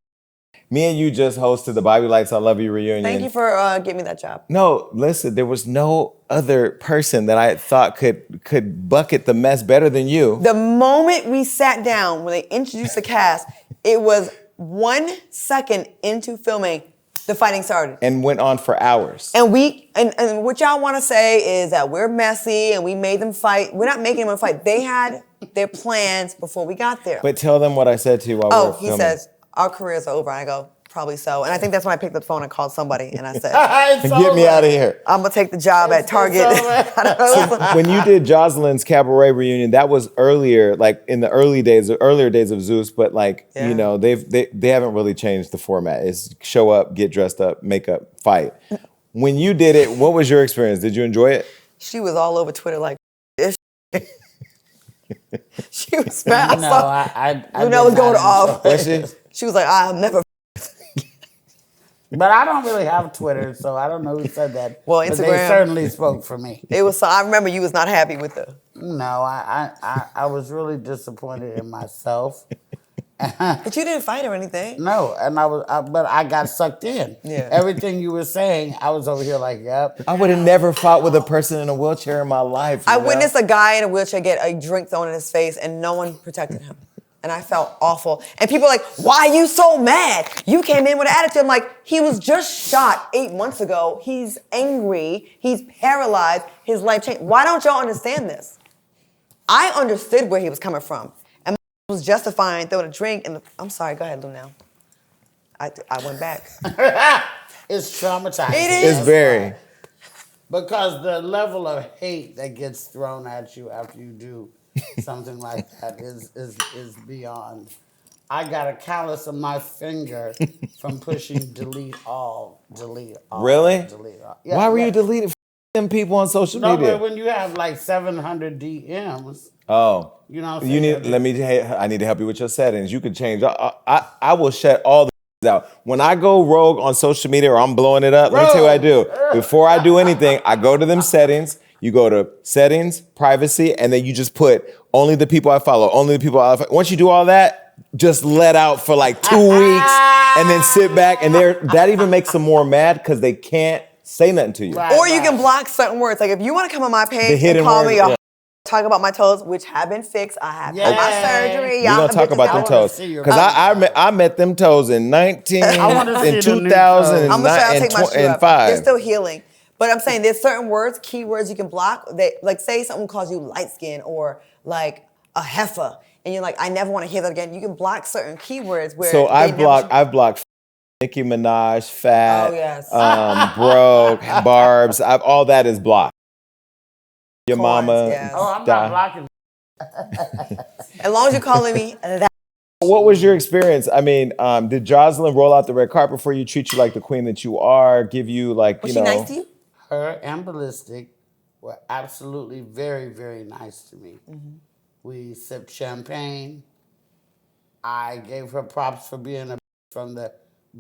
B: Me and you just hosted the Bobby Lights I Love You reunion.
D: Thank you for giving me that job.
B: No, listen, there was no other person that I thought could bucket the mess better than you.
D: The moment we sat down, when they introduced the cast, it was 1 second into filming, the fighting started.
B: And went on for hours.
D: And what y'all want to say is that we're messy and we made them fight. We're not making them fight. They had their plans before we got there.
B: But tell them what I said to you while we were filming.
D: He says, our careers are over. I go, probably so. And I think that's when I picked up the phone and called somebody and I said,
B: get me out of here.
D: I'm going to take the job at Target.
B: So when you did Jocelyn's cabaret reunion, that was earlier, like in the earlier days of Zeus, but like, you know, they haven't really changed the format. It's show up, get dressed up, makeup, fight. When you did it, what was your experience? Did you enjoy it?
D: She was all over Twitter like, this. She was fast.
C: No, I
D: Luenell was going off.
B: Was she?
D: She was like, I'll never.
C: But I don't really have Twitter, so I don't know who said that.
D: Well,
C: Instagram.
D: Instagram.
C: But they certainly spoke for me.
D: It was. I remember you was not happy with the.
C: No, I was really disappointed in myself.
D: But you didn't fight or anything.
C: No, and but I got sucked in.
D: Yeah.
C: Everything you were saying, I was over here like, yep.
B: I would have never fought with a person in a wheelchair in my life.
D: I witnessed a guy in a wheelchair get a drink thrown in his face, and no one protected him. And I felt awful. And people are like, why are you so mad? You came in with an attitude. I'm like, he was just shot 8 months ago. He's angry. He's paralyzed. His life changed. Why don't y'all understand this? I understood where he was coming from. And was justifying throwing a drink. I'm sorry, go ahead, Luenell. I went back.
C: It's traumatizing.
D: It is.
B: It's very.
C: Because the level of hate that gets thrown at you after you do something like that is beyond. I got a callus on my finger from pushing delete all.
B: Really?
C: Delete all. Yeah,
B: Why were you deleting them people on social media?
C: No, but when you have like 700 DMs.
B: Oh.
C: You know what I'm
B: saying? I need to help you with your settings. You can change. I will shut all the out. When I go rogue on social media or I'm blowing it up, let me tell you what I do. Before I do anything, I go to them settings. You go to settings, privacy, and then you just put only the people I follow, only the people I follow. Once you do all that, just let out for like 2 weeks and then sit back. And that even makes them more mad because they can't say nothing to you.
D: Right, or you can block certain words. Like if you want to come on my page and call me a talk about my toes, which have been fixed. I have had my surgery.
B: We're going to talk about them toes. Because I met them toes in 2005.
D: I'm going to try to take my shoe up. They're still healing. But I'm saying there's certain words, keywords you can block. That, like say something calls you light skin or like a heifer. And you're like, I never want to hear that again. You can block certain keywords where
B: I've blocked Nicki Minaj, Fat,
D: Oh, yes.
B: Broke, Barbs. All that is blocked. Your
D: Corns,
B: mama.
D: yes.
C: Oh, I'm
B: die.
C: not blocking.
D: As long as you're calling me that.
B: What was your experience? I mean, did Jocelyn roll out the red carpet for you, treat you like the queen that you are, give you like,
D: Was
B: you
D: she
B: know?
D: nice to you?
C: Her and Ballistic were absolutely very, very nice to me. We sipped champagne. I gave her props for being a from the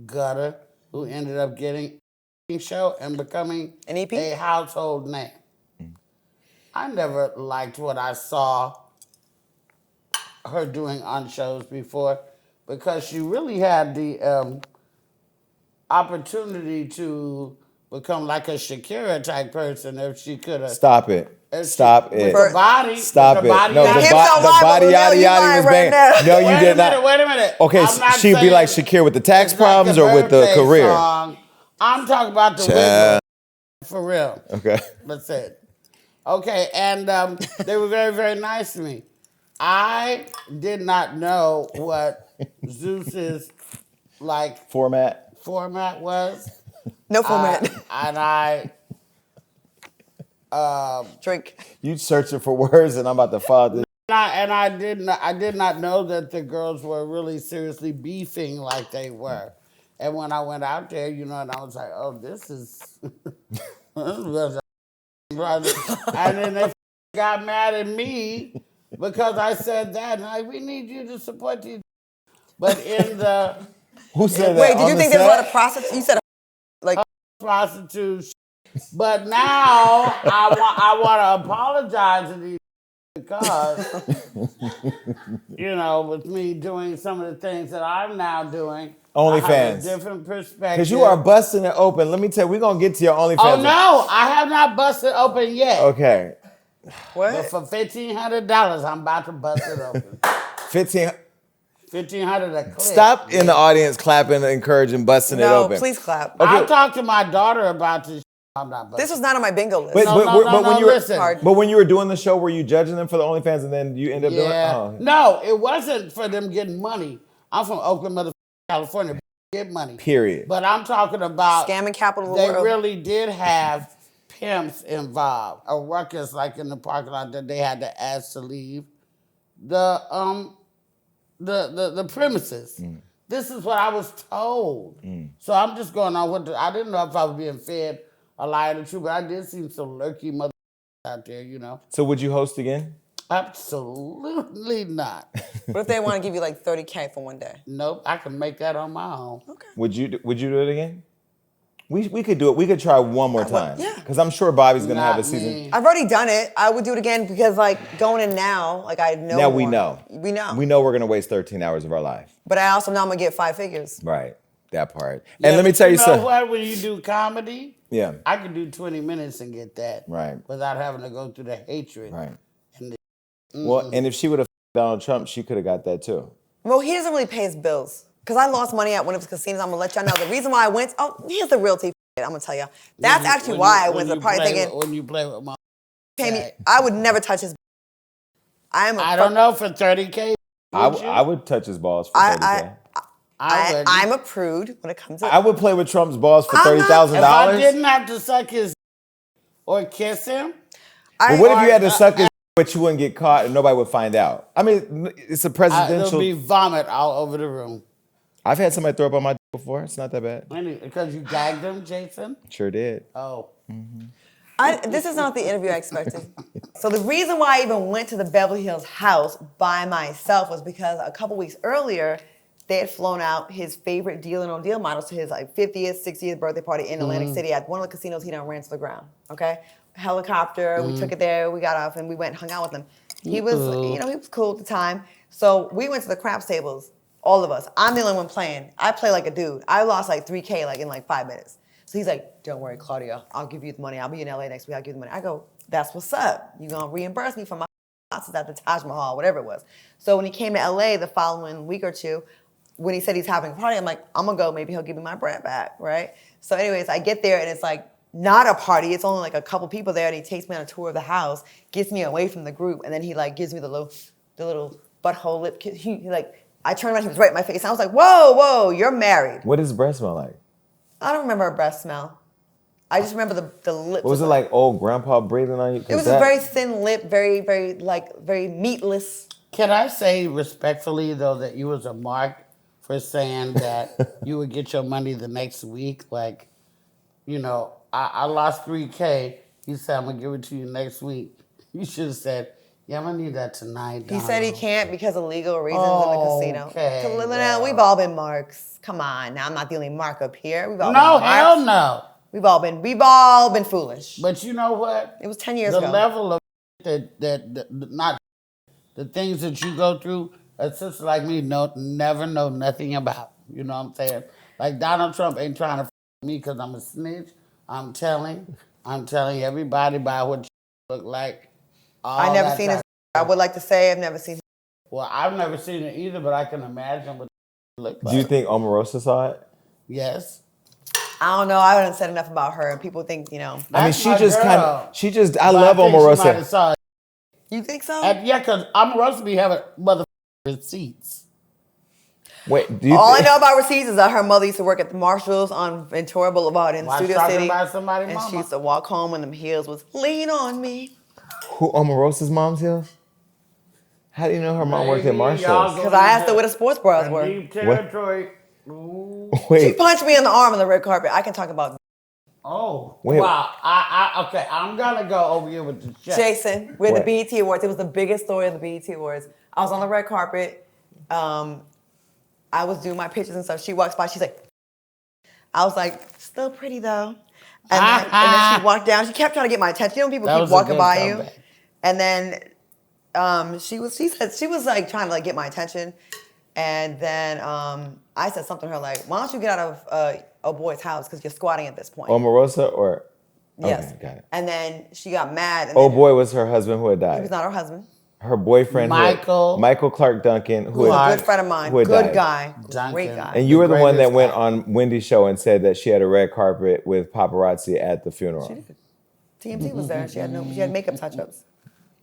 C: gutter who ended up getting a show and becoming
D: An EP?
C: a household name. I never liked what I saw her doing on shows before because she really had the opportunity to become like a Shakira type person if she could have.
B: Stop it. Stop it.
C: With the body.
B: Stop
C: with
B: it.
C: the body
B: No, the,
D: Hips
B: bo-
D: don't
B: the
D: lie, but
B: body
D: Luenell,
B: yada
D: you
B: yada
D: lying
B: was
D: right
B: banging.
D: now.
B: No, you
C: Wait
B: did
C: a minute,
B: not.
C: wait a minute.
B: Okay,
C: I'm not
B: she'd be
C: saying
B: like Shakira with the tax
C: it's like
B: problems
C: a
B: or with the
C: birthday
B: career?
C: song. I'm talking about the
B: Child.
C: wiggle. For real.
B: Okay.
C: That's it. Okay, and they were very, very nice to me. I did not know what Zeus's like
B: Format.
C: format was.
D: No format. Drink.
B: You searching for words and I'm about to follow this.
C: I did not know that the girls were really seriously beefing like they were. And when I went out there, you know, and I was like, oh, this is and then they got mad at me because I said that. And like, we need you to support these. But in the
B: Who said that?
D: Wait, did
B: on
D: you
B: the
D: think there was a lot
B: set?
D: of prostitutes? You said like
C: prostitutes, but now I want to apologize to these because you know, with me doing some of the things that I'm now doing, I have
B: OnlyFans.
C: a different perspective.
B: Because you are busting it open. Let me tell you, we're going to get to your OnlyFans.
C: Oh no, I have not busted open yet.
B: Okay.
C: But
D: what?
C: for $1,500, I'm about to bust it open.
B: 15.
C: $1,500 a clip.
B: Stop in the audience clapping, encouraging, busting it
D: No,
B: open.
D: please clap.
B: Okay.
C: I'll talk to my daughter about this. I'm not busting.
D: This was not on my bingo list.
B: But,
C: No,
B: but when you were,
C: listen.
B: but when you were doing the show, were you judging them for the OnlyFans and then you end up doing
C: Yeah.
B: oh.
C: No, it wasn't for them getting money. I'm from Oakland, California. Get money.
B: Period.
C: But I'm talking about
D: Scamming capital of the
C: they
D: world.
C: really did have pimps involved. A ruckus like in the parking lot that they had to ask to leave the premises. This is what I was told. So I'm just going on what I didn't know if I was being fed a lie or the truth, but I did see some lurky mother out there, you know.
B: So would you host again?
C: Absolutely not.
D: What if they want to give you like $30K for one day?
C: Nope, I can make that on my own.
D: Okay.
B: Would you do it again? We could do it. We could try one more time.
D: yeah.
B: Because I'm sure Bobby's gonna have a
C: Not
B: season.
C: me.
D: I've already done it. I would do it again because like going in now, like I know
B: Now
D: more.
B: we know.
D: We know.
B: We know we're gonna waste 13 hours of our life.
D: But I also know I'm gonna get 5 figures.
B: Right. That part.
C: Yeah,
B: And let me
C: but
B: tell you
C: know
B: something.
C: what? When you do comedy,
B: Yeah.
C: I can do 20 minutes and get that.
B: Right.
C: Without having to go through the hatred.
B: Right.
C: And
B: Well, and if she would have Donald Trump, she could have got that too.
D: Well, he doesn't really pay his bills. Because I lost money at one of his casinos. I'm gonna let y'all know. The reason why I went, here's the real tea I'm gonna tell y'all. That's actually why I went to the party thinking,
C: when you play with my
D: pay me, I would never touch his
C: I don't know, for 30K.
B: I would touch his balls for 30K.
D: I'm a prude when it comes to
B: I would play with Trump's balls for
D: I'm not-
B: $30,000.
C: If I didn't have to suck his or kiss him,
B: But what if you had to suck his but you wouldn't get caught and nobody would find out? I mean, it's a
C: there'll
B: presidential.
C: be vomit all over the room.
B: I've had somebody throw up on my before. It's not that bad.
C: Because you gagged him, Jason?
B: Sure did.
C: Oh.
D: This is not the interview I expected. So the reason why I even went to the Beverly Hills house by myself was because a couple weeks earlier, they had flown out his favorite Deal or No Deal models to his like 50th, 60th birthday party in Atlantic City at one of the casinos he done ran to the ground. Okay, helicopter. We took it there. We got off and we went and hung out with him. He was, he was cool at the time. So we went to the craps tables, all of us. I'm the only one playing. I play like a dude. I lost like 3K like in like 5 minutes. So he's like, "Don't worry, Claudia. I'll give you the money. I'll be in LA next week. I'll give you the money." I go, "That's what's up. You're gonna reimburse me for my houses at the Taj Mahal, whatever it was." So when he came to LA the following week or two, when he said he's having a party, I'm like, "I'm gonna go. Maybe he'll give me my bread back, right?" So anyways, I get there and it's like not a party. It's only like a couple people there, and he takes me on a tour of the house, gets me away from the group, and then he like gives me the little butthole lip kiss. He like I turned around, he was right in my face. And I was like, whoa, you're married.
B: What does breath smell like?
D: I don't remember her breath smell. I just remember the lips.
B: Was it like old grandpa breathing on you?
D: It was a very thin lip, very, very meatless.
C: Can I say respectfully, though, that you was a mark for saying that you would get your money the next week? Like, you know, I lost $3K. He said, I'm going to give it to you next week. You should have said, yeah, I'm going to need that tonight.
D: He said he can't because of legal reasons in the casino.
C: Okay,
D: So, Luenell,
C: well.
D: we've all been marks. Come on. Now, I'm not the only mark up here. We've all
C: No,
D: been
C: hell
D: marks.
C: no.
D: We've all been foolish.
C: But you know what?
D: It was 10 years
C: the
D: ago.
C: The level of not the things that you go through, a sister like me never know nothing about. You know what I'm saying? Like Donald Trump ain't trying to me because I'm a snitch. I'm telling everybody by what you look like.
D: I never seen it. I would like to say I've never seen it.
C: Well, I've never seen it either, but I can imagine what it looked like.
B: Do you think Omarosa saw it?
C: Yes.
D: I don't know. I haven't said enough about her, and people think, you know.
B: I mean,
C: That's my girl.
B: I love
C: I think she might
B: Omarosa.
C: have saw it.
D: You think so?
C: Yeah, because Omarosa be having motherfucking receipts.
B: Wait, do you
D: All I know about receipts is that her mother used to work at the Marshalls on Ventura Boulevard in Studio City.
C: By somebody
D: And
C: mama.
D: she used to walk home when them heels was lean on me.
B: Who, Omarosa's mom's heels? How do you know her mom worked at Marshall's?
D: Because I asked her where the sports bras were.
C: Deep territory. Ooh.
D: She
B: Wait,
D: punched me in the arm on the red carpet. I can talk about
C: Oh,
B: Wait.
C: wow. Okay, I'm going to go over here with the check.
D: Jason. We're at the
B: What?
D: BET Awards. It was the biggest story of the BET Awards. I was on the red carpet. I was doing my pictures and stuff. She walks by. She's like, I was like, still pretty though. And then she walked down. She kept trying to get my attention. You know when people
C: That
D: keep
C: was a
D: walking
C: good
D: by you?
C: comeback.
D: And then she said she was like trying to like get my attention. And then I said something to her like, why don't you get out of a boy's house because you're squatting at this point.
B: Omarosa or?
D: Yes.
B: Okay, got it.
D: And then she got mad. And
B: Oh
D: then
B: boy was her husband who had
D: He
B: died.
D: was not her husband.
B: Her boyfriend,
C: Michael
B: Clark Duncan,
D: Who was a good friend of mine.
B: who had
D: Good
B: died.
D: guy.
C: Duncan.
D: Great guy.
B: And you were the one that
C: greatest
B: went
C: guy.
B: on Wendy's show and said that she had a red carpet with paparazzi at the funeral.
D: TMZ was there. She had makeup touch-ups.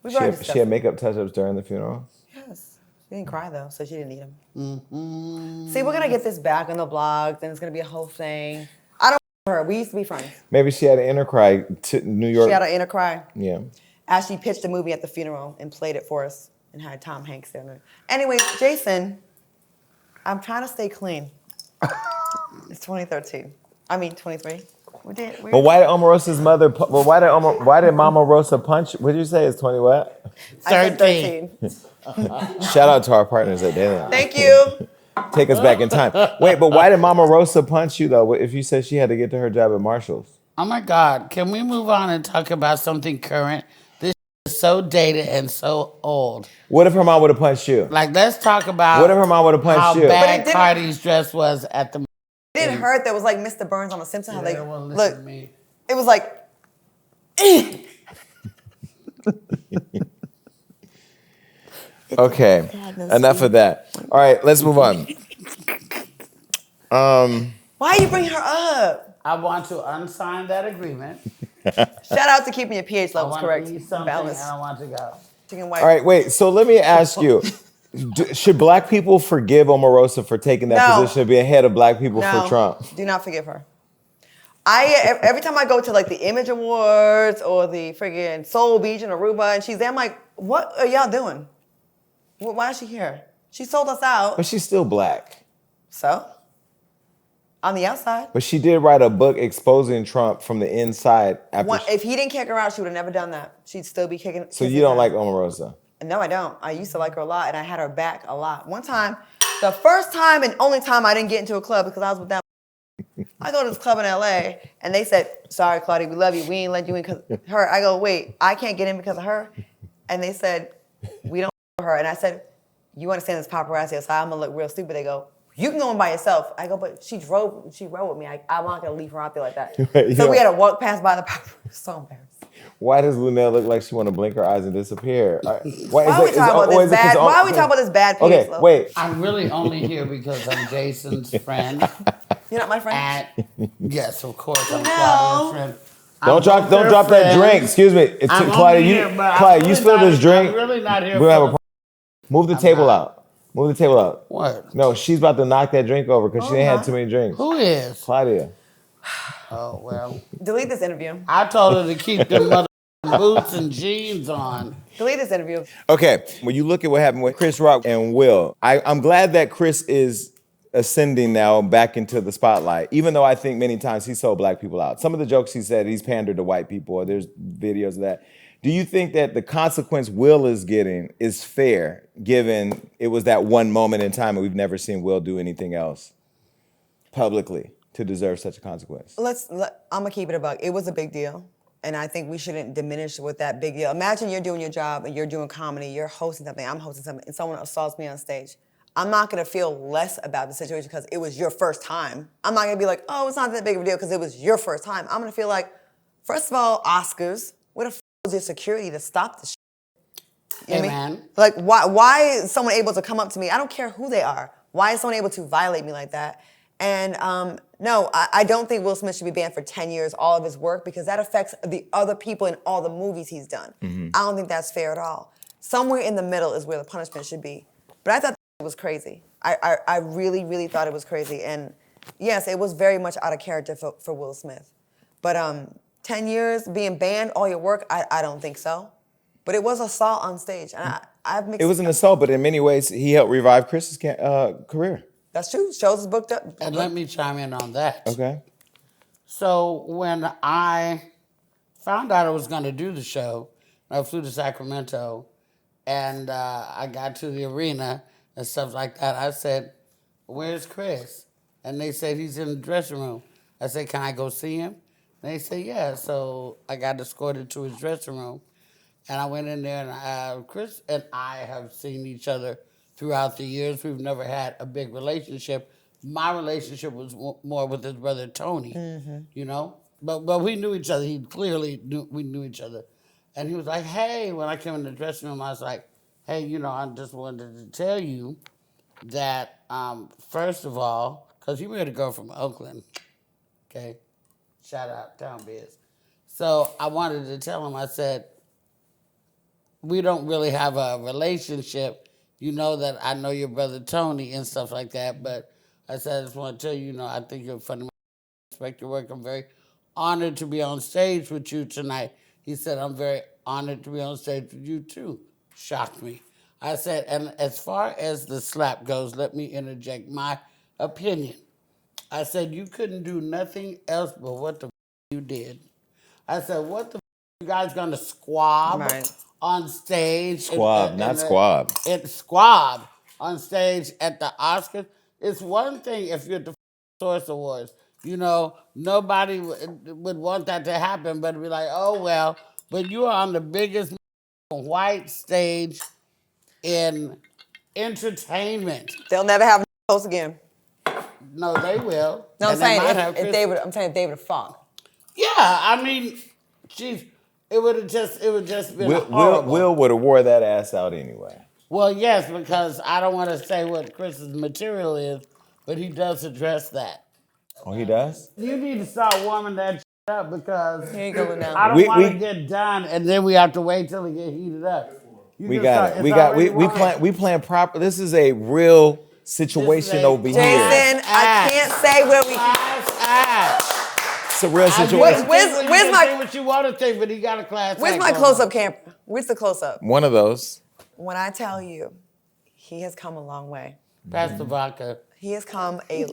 D: We've already discussed
B: She had
D: it.
B: makeup touch-ups during the funeral.
D: Yes. She didn't cry though, so she didn't need them. See, we're gonna get this back on the blogs, and it's gonna be a whole thing. I don't her. We used to be friends.
B: Maybe she had an inner cry to New York.
D: She had an inner cry.
B: Yeah.
D: As she pitched a movie at the funeral and played it for us and had Tom Hanks there. Anyways, Jason, I'm trying to stay clean. It's 2013. I mean 23.
B: But why did Omarosa's mother? Why did Mama Rosa punch? What did you say? It's 20 what?
D: I said 13.
B: Shout out to our partners at Dayland.
D: Thank you.
B: Take us back in time. Wait, but why did Mama Rosa punch you though? If you said she had to get to her job at Marshall's.
C: Oh my God, can we move on and talk about something current? This is so dated and so old.
B: What if her mom would have punched you?
C: Like, let's talk about
B: What if her mom would have punched
C: how
B: you?
D: But
C: bad
D: it didn't-
C: Cardi's dress was at the.
D: It didn't hurt. That was like Mr. Burns on The Simpsons. How
C: They
D: they
C: don't wanna listen
D: look.
C: to me.
D: It was like.
B: Okay, enough of that. All right, let's move on.
D: Why are you bringing her up?
C: I want to unsign that agreement.
D: Shout out to keeping your pH
C: I
D: levels
C: want
D: correct.
C: to eat something
D: Balanced.
C: and I want to go.
D: Chicken white.
B: All right, wait. So let me ask you: should Black people forgive Omarosa for taking that
D: No.
B: position of being head of Black people
D: No,
B: for Trump?
D: do not forgive her. Every time I go to like the Image Awards or the friggin' Soul Beach in Aruba and she's there, I'm like, what are y'all doing? Why is she here? She sold us out.
B: But she's still Black.
D: So? On the outside.
B: But she did write a book exposing Trump from the inside.
D: If he didn't kick her out, she would have never done that. She'd still be kicking.
B: So you don't like Omarosa?
D: No, I don't. I used to like her a lot, and I had her back a lot. One time, the first time and only time I didn't get into a club because I was with that. I go to this club in LA, and they said, "Sorry, Claudia, we love you. We ain't let you in because her." I go, "Wait, I can't get in because of her," and they said, "We don't her." And I said, "You understand this paparazzi outside? I'm gonna look real stupid." They go, "You can go in by yourself." I go, "But she rode with me. I'm not gonna leave her out there like that." So we had to walk past by the paparazzi. It was so embarrassing.
B: Why does Luenell look like she want to blink her eyes and disappear? Why
D: Why are we talking about this bad? Why are we talking about this bad pH?
B: Okay, wait.
C: I'm really only here because I'm Jason's friend.
D: You're not my friend.
C: And yes, of course, I'm
D: No.
C: Claudia's friend.
B: Don't drop that drink. Excuse me.
C: I'm
B: Claudia,
C: only here, but I'm
B: Claudia, you
C: really
B: spilled
C: not-
B: this drink.
C: I'm really not here
B: We're gonna have a
C: for
B: Move the table out. Move the table up.
C: What?
B: No, she's about to knock that drink over because she ain't had too many drinks.
C: Who is?
B: Claudia.
C: Oh, well.
D: Delete this interview.
C: I told her to keep them mother boots and jeans on.
D: Delete this interview.
B: Okay, when you look at what happened with Chris Rock and Will, I'm glad that Chris is ascending now back into the spotlight, even though I think many times he sold black people out. Some of the jokes he said, he's pandered to white people. There's videos of that. Do you think that the consequence Will is getting is fair, given it was that one moment in time and we've never seen Will do anything else publicly to deserve such a consequence?
D: I'm gonna keep it a buck. It was a big deal. And I think we shouldn't diminish with that big deal. Imagine you're doing your job and you're doing comedy, you're hosting something, I'm hosting something, and someone assaults me on stage. I'm not gonna feel less about the situation because it was your first time. I'm not gonna be like, oh, it's not that big of a deal because it was your first time. I'm gonna feel like, first of all, Oscars, where the was your security to stop this shit? You know what I mean? Like, why is someone able to come up to me? I don't care who they are. Why is someone able to violate me like that? And no, I don't think Will Smith should be banned for 10 years, all of his work, because that affects the other people in all the movies he's done. I don't think that's fair at all. Somewhere in the middle is where the punishment should be. But I thought it was crazy. I really, really thought it was crazy. And yes, it was very much out of character for Will Smith. But 10 years being banned, all your work, I don't think so. But it was assault on stage. And I've mixed.
B: It was an assault, but in many ways, he helped revive Chris's career.
D: That's true. Shows is booked up.
C: And let me chime in on that.
B: Okay.
C: So when I found out I was going to do the show, I flew to Sacramento, and I got to the arena and stuff like that. I said, "Where's Chris?" And they said, "He's in the dressing room." I said, "Can I go see him?" And they said, "Yeah." So I got escorted to his dressing room, and I went in there, and Chris and I have seen each other throughout the years. We've never had a big relationship. My relationship was more with his brother Tony, you know? But we knew each other. He clearly knew we knew each other. And he was like, "Hey," when I came in the dressing room, I was like, "Hey, you know, I just wanted to tell you that, first of all," because he married a girl from Oakland, okay? Shout out, Town Biz. So I wanted to tell him, I said, "We don't really have a relationship. You know that I know your brother Tony and stuff like that, but I said, I just want to tell you, you know, I think you're funny. I respect your work. I'm very honored to be on stage with you tonight." He said, "I'm very honored to be on stage with you too." Shocked me. I said, and as far as the slap goes, let me interject my opinion. I said, "You couldn't do nothing else but what the you did." I said, "What the you guys gonna squab?"
D: Right.
C: On stage.
B: Squab, not squab.
C: It's squab on stage at the Oscars. It's one thing if you're at the Source Awards. You know, nobody would want that to happen, but it'd be like, oh, well. But you are on the biggest white stage in entertainment.
D: They'll never have host again.
C: No, they will.
D: No, I'm
C: And
D: saying
C: might have
D: if
C: Chris-
D: David, I'm saying if David Funk.
C: Yeah, I mean, geez, it would just been horrible.
B: Will would have wore that ass out anyway.
C: Well, yes, because I don't want to say what Chris's material is, but he does address that.
B: Oh, he does?
C: You need to start warming that shit up because
D: Here you go, Luenell.
C: I don't
B: We-
C: want to
B: we-
C: get done and then we have to wait till it get heated up. You
B: We
C: just
B: got
C: start-
B: it.
C: it's
B: We got
C: already warm.
B: we plan proper. This is a real situation
C: This is a-
B: over here.
D: Jason, I can't say where we.
C: Class act.
B: It's a real
C: I
B: situation.
C: get to
D: Where's
C: think
D: my-
C: you can think what you want to think, but he got a class
D: Where's
C: act
D: my
C: going
D: close-up
C: on.
D: camera? Where's the close-up?
B: One of those.
D: When I tell you, he has come a long way.
C: Pass the vodka.
D: He has come a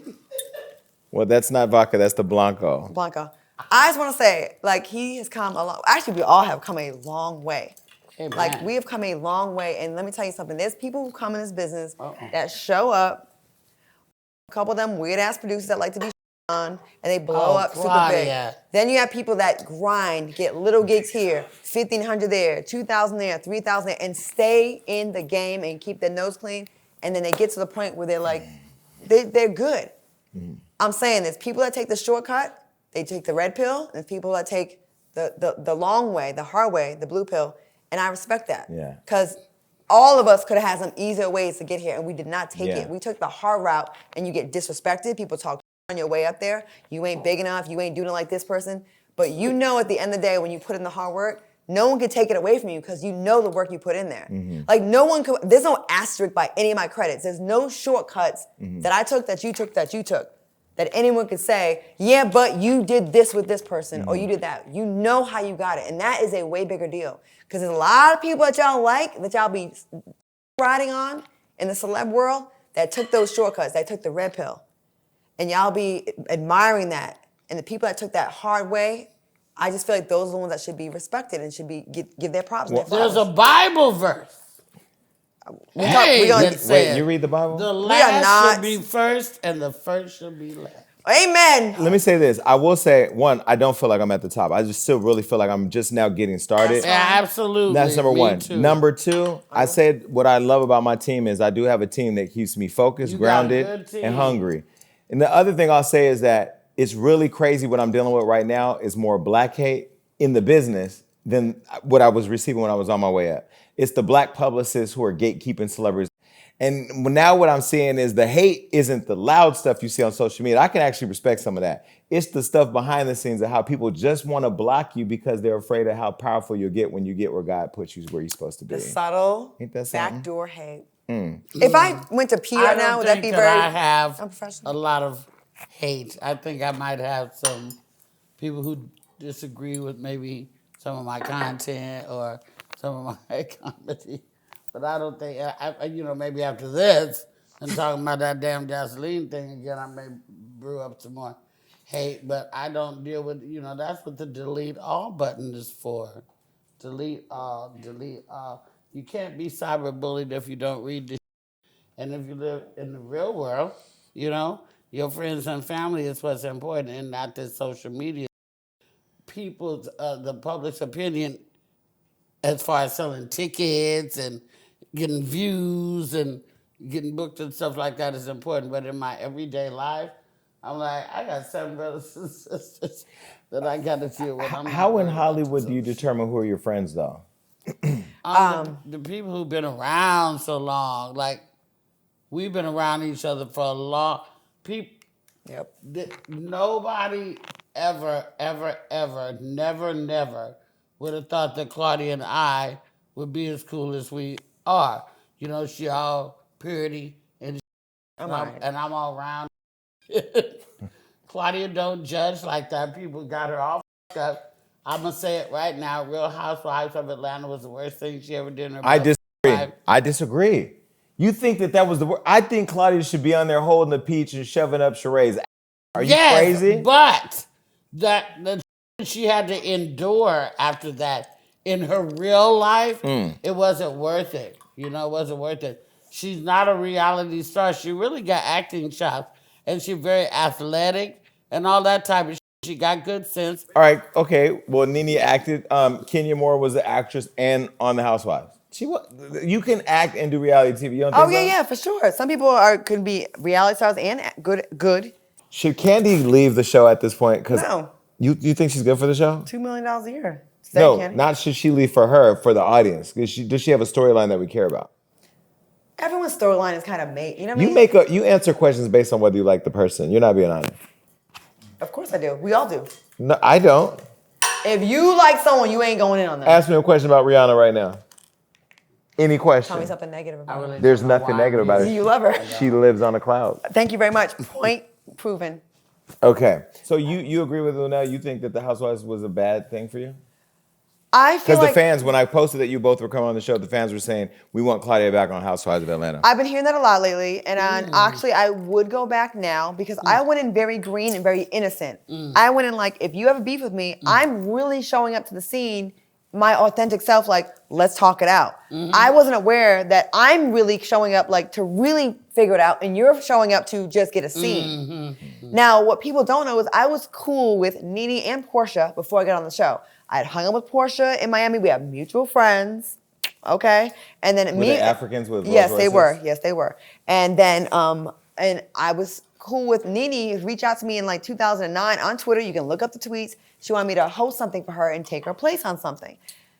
B: Well, that's not vodka. That's the Blanco.
D: Blanca. I just want to say, like, he has come a long. Actually, we all have come a long way.
C: Amen.
D: Like, we have come a long way. And let me tell you something. There's people who come in this business that show up. A couple of them weird ass producers that like to be on, and they blow up super
C: Claudia.
D: big. Then you have people that grind, get little gigs here, 1,500 there, 2,000 there, 3,000 there, and stay in the game and keep their nose clean. And then they get to the point where they're like, they're good. I'm saying there's people that take the shortcut, they take the red pill, and there's people that take the long way, the hard way, the blue pill, and I respect that.
B: Yeah.
D: Because all of us could have had some easier ways to get here, and we did not take
B: Yeah.
D: it. We took the hard route, and you get disrespected. People talk on your way up there. You ain't big enough. You ain't doing it like this person. But you know at the end of the day, when you put in the hard work, no one can take it away from you because you know the work you put in there. Like no one could, there's no asterisk by any of my credits. There's no shortcuts that I took, that you took, that anyone could say, yeah, but you did this with this person or you did that. You know how you got it. And that is a way bigger deal. Because there's a lot of people that y'all like, that y'all be riding on in the celeb world that took those shortcuts, that took the red pill. And y'all be admiring that. And the people that took that hard way, I just feel like those are the ones that should be respected and should be give their props.
C: Well, there's a Bible verse.
B: Wait, you read the Bible?
C: The last should be first and the first should be last.
D: Amen.
B: Let me say this. I will say, one, I don't feel like I'm at the top. I just still really feel like I'm just now getting started.
C: Yeah, absolutely.
B: That's number one.
C: Too.
B: Number two, I said what I love about my team is I do have a team that keeps me focused, grounded, and hungry. And the other thing I'll say is that it's really crazy what I'm dealing with right now is more black hate in the business than what I was receiving when I was on my way up. It's the black publicists who are gatekeeping celebrities. And now what I'm seeing is the hate isn't the loud stuff you see on social media. I can actually respect some of that. It's the stuff behind the scenes of how people just want to block you because they're afraid of how powerful you'll get when you get where God puts you where you're supposed to be.
D: The subtle
B: Ain't that something?
D: backdoor hate. If I went to pee right now, would that be very
C: I have
D: unprofessional?
C: a lot of hate. I think I might have some people who disagree with maybe some of my content or some of my comedy. But I don't think, maybe after this and talking about that damn gasoline thing again, I may brew up some more hate. But I don't deal with, that's what the delete all button is for. Delete all, delete all. You can't be cyberbullied if you don't read this. And if you live in the real world, your friends and family is what's important and not this social media. People's, the public's opinion as far as selling tickets and getting views and getting booked and stuff like that is important. But in my everyday life, I'm like, I got 7 brothers and sisters that I got to deal with.
B: How in Hollywood do you determine who are your friends, though?
C: The people who've been around so long, like we've been around each other for a long. Nobody ever, never would have thought that Claudia and I would be as cool as we are. She all purity and I'm all around. Claudia don't judge like that. People got her all up. I'm going to say it right now. Real Housewives of Atlanta was the worst thing she ever did in her life.
B: I disagree. You think that was the worst? I think Claudia should be on there holding the peach and shoving up Sheree's. Are you crazy?
C: But that she had to endure after that in her real life, it wasn't worth it. It wasn't worth it. She's not a reality star. She really got acting chops, and she's very athletic and all that type of shit. She got good sense.
B: All right, okay. Well, Nene acted. Kenya Moore was the actress and on The Housewives. You can act and do reality TV. You don't think so?
D: Yeah, for sure. Some people could be reality stars and good.
B: Should Candy leave the show at this point?
D: No.
B: You think she's good for the show?
D: $2 million a year.
B: No, not should she leave for her, for the audience. Does she have a storyline that we care about?
D: Everyone's storyline is kind of made. You know what I mean?
B: You answer questions based on whether you like the person. You're not being honest.
D: Of course I do. We all do.
B: No, I don't.
D: If you like someone, you ain't going in on them.
B: Ask me a question about Rihanna right now. Any question?
D: Tell me something negative about her.
B: There's nothing negative about her.
D: You love her.
B: She lives on a cloud.
D: Thank you very much. Point proven.
B: Okay. So you agree with Luenell? You think that The Housewives was a bad thing for you?
D: I feel
B: Because the fans, when I posted that you both were coming on the show, the fans were saying, we want Claudia back on Housewives of Atlanta.
D: I've been hearing that a lot lately, and actually I would go back now because I went in very green and very innocent. I went in like, if you have a beef with me, I'm really showing up to the scene, my authentic self, like, let's talk it out. I wasn't aware that I'm really showing up like to really figure it out, and you're showing up to just get a scene. Now, what people don't know is I was cool with Nene and Portia before I got on the show. I had hung out with Portia in Miami. We have mutual friends, okay? And then
B: Were they Africans with Rolls
D: Yes, they
B: Royces?
D: were. Yes, they were. And then, and I was cool with Nene. Reach out to me in like 2009 on Twitter. You can look up the tweets. She wanted me to host something for her and take her place on something.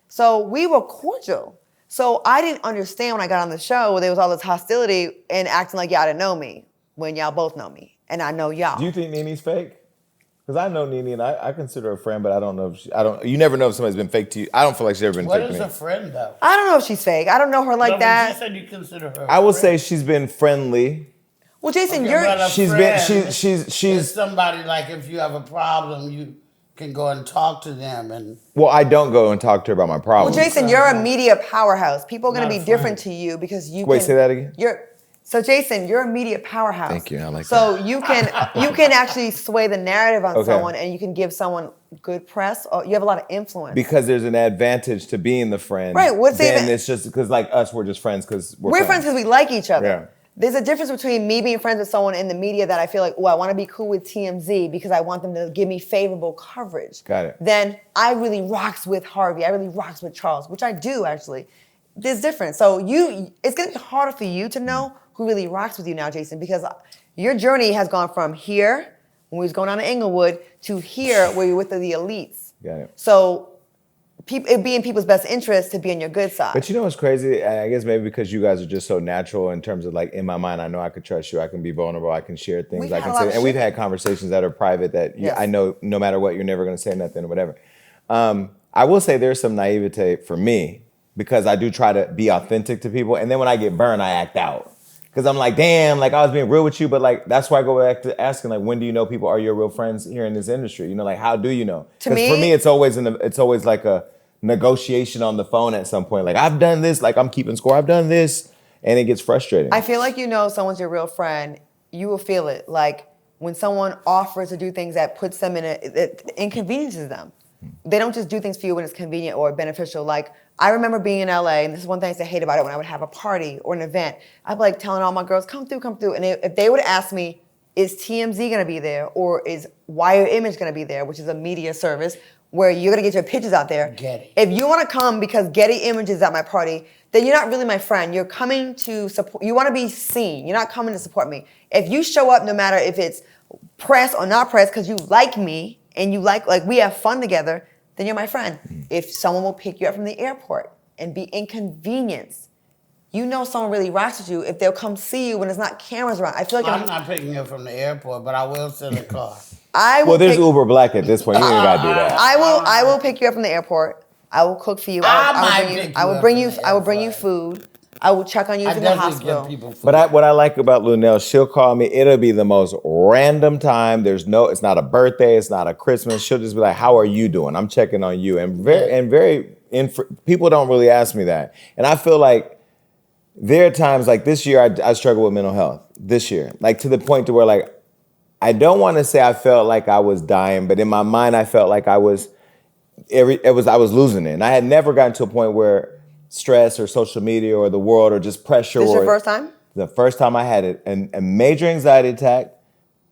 D: So we were cordial. So I didn't understand when I got on the show, there was all this hostility and acting like y'all didn't know me when y'all both know me. And I know y'all.
B: Do you think Nene's fake? Because I know Nene, and I consider her a friend, but I don't know if you never know if somebody's been fake to you. I don't feel like she's ever been
C: What
B: fake to
C: is
B: me.
C: a friend, though?
D: I don't know if she's fake. I don't know her like
C: No, but
D: that.
C: you said you consider her a
B: I will
C: friend.
B: say she's been friendly.
D: Well, Jason,
C: Okay,
D: you're.
C: but a
B: She's
C: friend
B: been
C: is
B: she's
C: somebody like if you have a problem, you can go and talk to them and.
B: well, I don't go and talk to her about my
D: Well,
B: problems.
D: Jason, you're a media powerhouse. People are going
C: Not
D: to
C: a
D: be different
C: friend.
D: to you because you.
B: Wait,
D: can,
B: say that again?
D: So, Jason, you're a media powerhouse.
B: Thank you, I like
D: so you can actually sway the narrative on
B: Okay.
D: someone, and you can give someone good press. Or you have a lot of influence.
B: Because there's an advantage to being the friend.
D: Right, what's the
B: then
D: advan-
B: it's just because like us, we're just friends because
D: We're friends because we like each other.
B: Yeah.
D: There's a difference between me being friends with someone in the media that I feel like, oh, I want to be cool with TMZ because I want them to give me favorable coverage.
B: Got it.
D: Then I really rocks with Harvey. I really rocks with Charles, which I do actually. There's difference. So it's going to be harder for you to know who really rocks with you now, Jason, because your journey has gone from here, when we was going down to Inglewood, to here, where you're with the elites.
B: Got it.
D: So it'd be in people's best interest to be on your good side.
B: But you know what's crazy? I guess maybe because you guys are just so natural in terms of like in my mind, I know I could trust you. I can be vulnerable. I can share things.
D: We've
B: I
D: had
B: can
D: a lot
B: say,
D: of
B: and we've
D: shit.
B: had conversations that are private that
D: Yes.
B: I know no matter what, you're never going to say nothing or whatever. I will say there's some naivete for me because I do try to be authentic to people. And then when I get burned, I act out. Because I'm like, damn, like I was being real with you, but like that's why I go back to asking, like, when do you know people are your real friends here in this industry? You know, like how do you know?
D: To
B: Because
D: me-
B: for me, it's always like a negotiation on the phone at some point. Like I've done this, like I'm keeping score. I've done this, and it gets frustrating.
D: I feel like you know someone's your real friend. You will feel it. Like when someone offers to do things that puts them it inconveniences them. They don't just do things for you when it's convenient or beneficial. Like I remember being in LA, and this is one thing I used to hate about it when I would have a party or an event. I'd be like telling all my girls, come through. And if they would ask me, is TMZ gonna be there or is Wire Image gonna be there, which is a media service where you're gonna get your pictures out there.
C: Getty.
D: If you wanna come because Getty Images is at my party, then you're not really my friend. You're coming to support, you wanna be seen. You're not coming to support me. If you show up no matter if it's press or not press because you like me and you like we have fun together, then you're my friend. If someone will pick you up from the airport and be inconvenienced, you know someone really rocks with you if they'll come see you when there's not cameras around. I feel like
C: I'm not picking you from the airport, but I will send a car.
D: I will
B: well, there's
D: pick,
B: Uber Black at this point. You ain't gotta do that.
D: I will pick you up from the airport. I will cook for you. I will bring you food. I will check on you
C: I
D: from the
C: definitely
D: hospital.
C: give people food.
B: But what I like about Luenell, she'll call me. It'll be the most random time. It's not a birthday. It's not a Christmas. She'll just be like, "How are you doing? I'm checking on you." And people don't really ask me that. And I feel like there are times like this year I struggle with mental health. This year, like to the point to where like I don't want to say I felt like I was dying, but in my mind I felt like I was losing it. And I had never gotten to a point where stress or social media or the world or just pressure.
D: This your first time?
B: The first time I had it, a major anxiety attack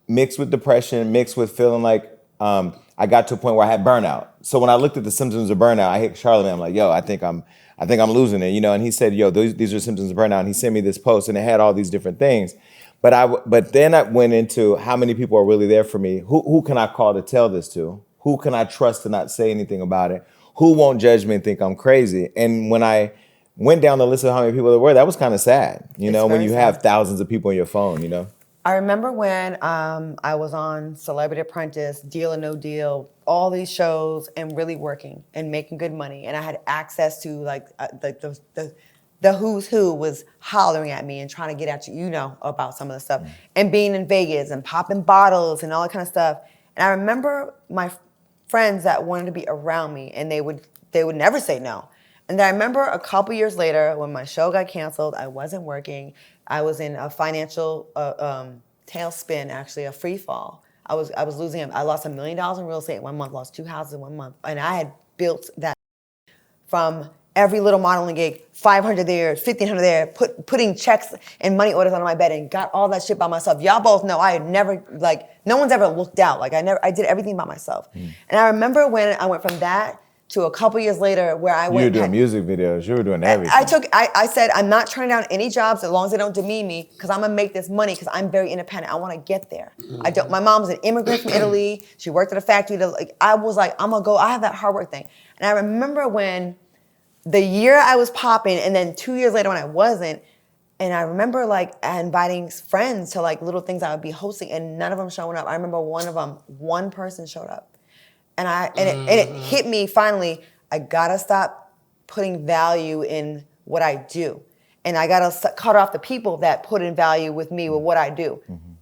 B: mixed with depression, mixed with feeling like I got to a point where I had burnout. So when I looked at the symptoms of burnout, I hit Charlamagne. I'm like, yo, I think I'm losing it, you know. And he said, yo, these are symptoms of burnout. And he sent me this post, and it had all these different things. But then I went into how many people are really there for me. Who can I call to tell this to? Who can I trust to not say anything about it? Who won't judge me and think I'm crazy? And when I went down the list of how many people there were, that was kind of sad, you know, when you have thousands of people on your phone, you know?
D: I remember when I was on Celebrity Apprentice, Deal or No Deal, all these shows, and really working and making good money. And I had access to the who's who was hollering at me and trying to get at you, you know, about some of the stuff. And being in Vegas and popping bottles and all that kind of stuff. And I remember my friends that wanted to be around me, and they would never say no. And then I remember a couple years later when my show got canceled, I wasn't working. I was in a financial tailspin, actually, a free fall. I was losing. I lost $1 million in real estate in 1 month, lost 2 houses in 1 month. And I had built that from every little modeling gig, 500 there, 1,500 there, putting checks and money orders on my bed and got all that shit by myself. Y'all both know I had never, no one's ever looked out. I did everything by myself. And I remember when I went from that to a couple years later where I went.
B: You were doing music videos. You were doing everything.
D: I said, I'm not turning down any jobs as long as they don't demean me because I'm going to make this money because I'm very independent. I want to get there. My mom's an immigrant from Italy. She worked at a factory. I was like, I'm going to go. I have that hard work thing. And I remember when the year I was popping and then 2 years later when I wasn't, And I remember like inviting friends to like little things I would be hosting, and none of them showing up. I remember one of them, one person showed up, and it hit me finally. I gotta stop putting value in what I do, and I gotta cut off the people that put in value with me with what I do.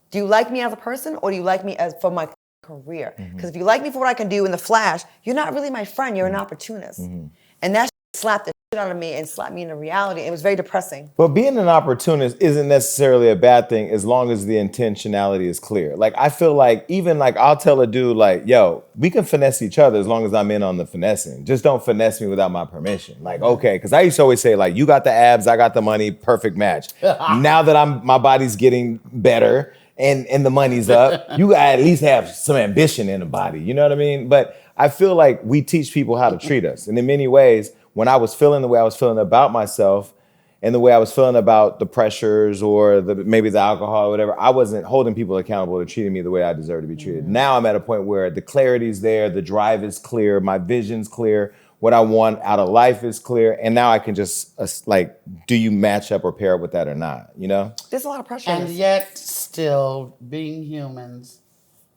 D: Do you like me as a person, or do you like me as for my career? Because if you like me for what I can do in the flash, you're not really my friend. You're an opportunist, and that slapped the shit out of me and slapped me into reality. It was very depressing.
B: But being an opportunist isn't necessarily a bad thing as long as the intentionality is clear. Like, I feel like even like I'll tell a dude like, yo, we can finesse each other as long as I'm in on the finessing. Just don't finesse me without my permission. Like, okay, because I used to always say like, you got the abs, I got the money, perfect match. Now that my body's getting better and the money's up, you gotta at least have some ambition in the body. You know what I mean? But I feel like we teach people how to treat us. And in many ways, when I was feeling the way I was feeling about myself and the way I was feeling about the pressures or maybe the alcohol or whatever, I wasn't holding people accountable to treating me the way I deserve to be treated. Now I'm at a point where the clarity's there, the drive is clear, my vision's clear, what I want out of life is clear, and now I can just like, do you match up or pair up with that or not, you know?
D: There's a lot of pressure.
C: And yet, still, being humans,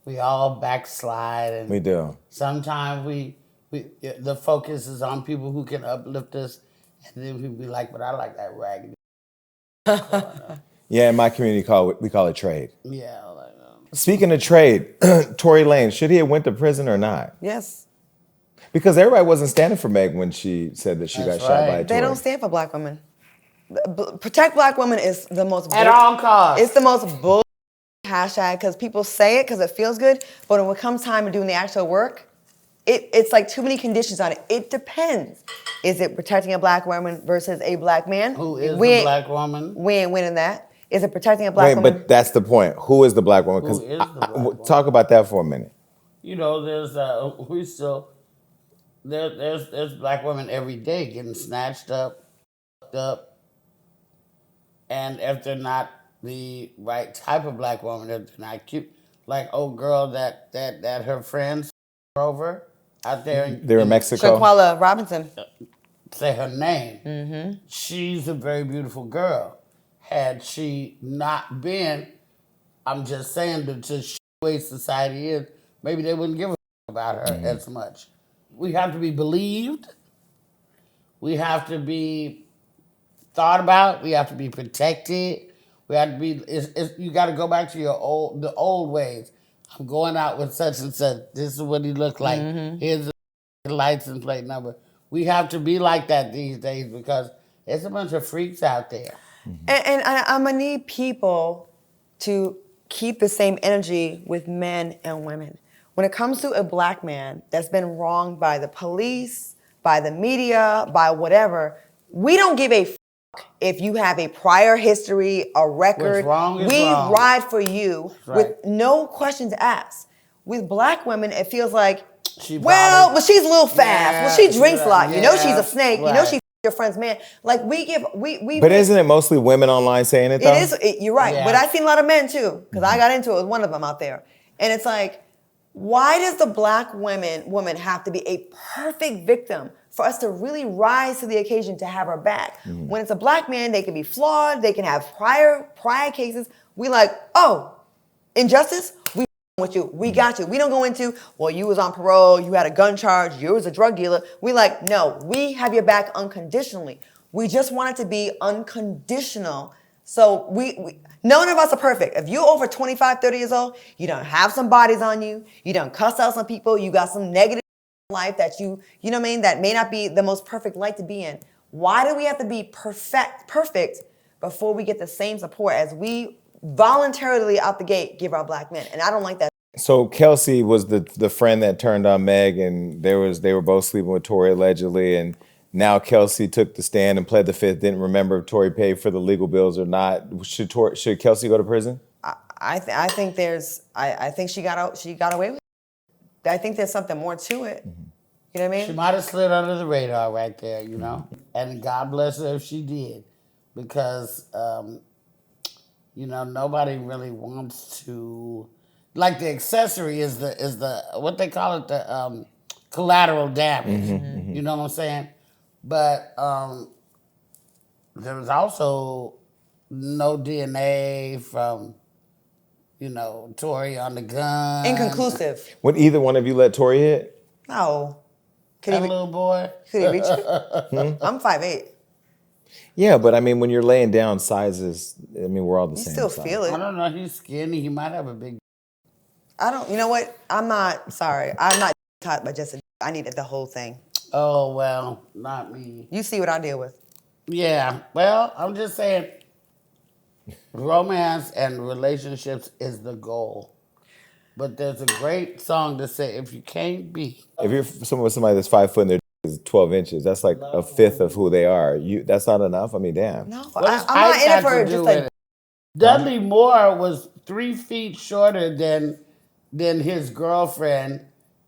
C: we all backslide. And
B: We do.
C: sometimes the focus is on people who can uplift us, and then we be like, but I like that raggedy.
B: Yeah, in my community, we call it trade.
C: Yeah, like,
B: Speaking of trade, Tory Lanez, should he have went to prison or not?
D: Yes.
B: Because everybody wasn't standing for Meg when she said that she got
C: That's
B: shot by a
C: right.
D: They
B: Tory.
D: don't stand for black women. Protect black women is the most
C: at all costs.
D: It's the most bull hashtag because people say it because it feels good, but when it comes time to doing the actual work, it's like too many conditions on it. It depends. Is it protecting a black woman versus a black man?
C: Who is the black woman?
D: We ain't winning that. Is it protecting a black woman?
B: But that's the point. Who is the black woman?
C: Who is the black woman?
B: Talk about that for a minute.
C: You know, there's black women every day getting snatched up, and if they're not the right type of black woman, if they're not cute, like old girl that her friends over out there.
B: They're in Mexico.
D: Shaqualla Robinson.
C: Say her name. She's a very beautiful girl. Had she not been, I'm just saying, the way society is, maybe they wouldn't give a about her as much. We have to be believed. We have to be thought about. We have to be protected. We have to be. You got to go back to the old ways. I'm going out with such and such. This is what he looked like. Here's the license plate number. We have to be like that these days because there's a bunch of freaks out there.
D: And I'm gonna need people to keep the same energy with men and women. When it comes to a black man that's been wronged by the police, by the media, by whatever, we don't give a fuck if you have a prior history, a record.
C: What's wrong is
D: we
C: wrong.
D: ride for you with no questions asked. With black women, it feels like, but she's a little fast. Well, she drinks a lot. You know she's a snake. You know she's your friend's man. Like we.
B: But isn't it mostly women online saying it though?
D: It is. You're right.
C: Yeah.
D: But I've seen a lot of men too, because I got into it with one of them out there, and it's like, why does the black woman have to be a perfect victim for us to really rise to the occasion to have her back? When it's a black man, they can be flawed. They can have prior cases. We like, oh, injustice. We with you. We got you. We don't go into, well, you was on parole. You had a gun charge. You was a drug dealer. We like, no, we have your back unconditionally. We just want it to be unconditional. So we none of us are perfect. If you're over 25, 30 years old, you don't have some bodies on you, you don't cuss out some people, you got some negative life that you know what I mean, that may not be the most perfect life to be in. Why do we have to be perfect before we get the same support as we voluntarily out the gate give our black men? And I don't like that.
B: So Kelsey was the friend that turned on Meg, and they were both sleeping with Tory allegedly, and now Kelsey took the stand and pled the fifth. Didn't remember if Tory paid for the legal bills or not. Should Kelsey go to prison?
D: I think she got away with it. I think there's something more to it. You know what I mean?
C: She might have slid under the radar right there, you know. And God bless her if she did, because nobody really wants to. Like the accessory is the what they call it, the collateral damage. You know what I'm saying? But there was also no DNA from, Tory on the gun.
D: Inconclusive.
B: Would either one of you let Tori hit?
D: No.
C: That little boy.
D: Could he reach you? I'm 5'8".
B: Yeah, but I mean, when you're laying down sizes, I mean, we're all the
D: You
B: same
D: still
B: size.
D: feel it.
C: I don't know. He's skinny. He might have a big.
D: You know what? I'm not taught by just I needed the whole thing.
C: Oh, well, not me.
D: You see what I deal with.
C: Yeah. Well, I'm just saying romance and relationships is the goal. But there's a great song to say, if you can't be.
B: If you're somebody that's 5 foot and their is 12 inches, that's like a fifth of who they are. That's not enough? I mean, damn.
D: No,
C: What does
D: I'm not
C: height
D: in it
C: got
D: for
C: to
D: just
C: do
D: like.
C: with it? Dudley Moore was 3 feet shorter than his girlfriend,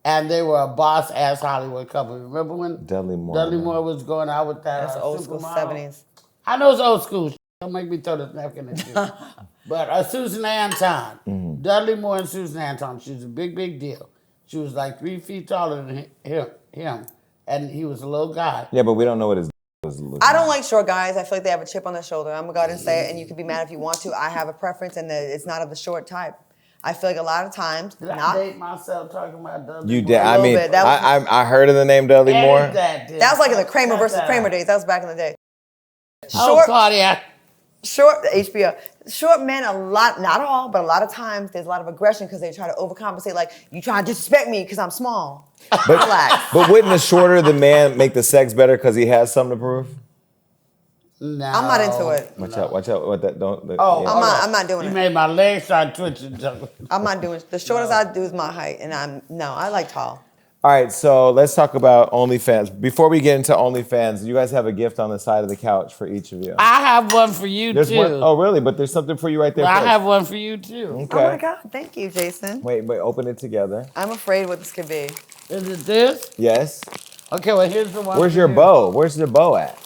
C: and they were a boss-ass Hollywood couple. Remember when
B: Dudley Moore,
C: Dudley
B: man.
C: Moore was going out with that
D: That's old school
C: supermodel?
D: 70s.
C: I know it's old school. Don't make me throw this napkin at you. But Susan Anton.
B: Mm-hmm.
C: Dudley Moore and Susan Anton. She was a big, big deal. She was like 3 feet taller than him. And he was a little guy.
B: Yeah, but we don't know what his was looking
D: I don't like short guys. I feel like they have a chip on their shoulder. I'm gonna go ahead and say it, and you can be mad if you want to. I have a preference, and it's not of the short type. I feel like a lot of times,
C: Did I date myself talking about Dudley
B: You
C: Moore?
B: did. I
D: little
B: mean,
D: bit. That
B: I heard of the name Dudley Moore.
D: That was like in the Kramer versus Kramer days. That was back in the day.
C: Oh, Claudia.
D: Short HBO. Short men, not all, but a lot of times there's a lot of aggression because they try to overcompensate. Like, you trying to disrespect me because I'm small. Relax.
B: But wouldn't the shorter the man make the sex better because he has something to prove?
C: No.
D: I'm not into it.
B: Watch out. What that don't.
C: Oh,
B: yeah.
D: I'm not doing
C: You
D: it.
C: made my legs start twitching.
D: I'm not doing it. The shortest I do is my height, and I like tall.
B: All right, so let's talk about OnlyFans. Before we get into OnlyFans, you guys have a gift on the side of the couch for each of you.
C: I have one for you,
B: There's
C: too.
B: one, oh, really? But there's something for you right there.
C: Well, I
B: first.
C: have one for you, too.
B: Okay.
D: Oh my God! Thank you, Jason.
B: Wait, open it together.
D: I'm afraid what this could be.
C: Is it this?
B: Yes.
C: Okay, well, here's the one.
B: Where's
C: for
B: your
C: you.
B: bow? Where's the bow at?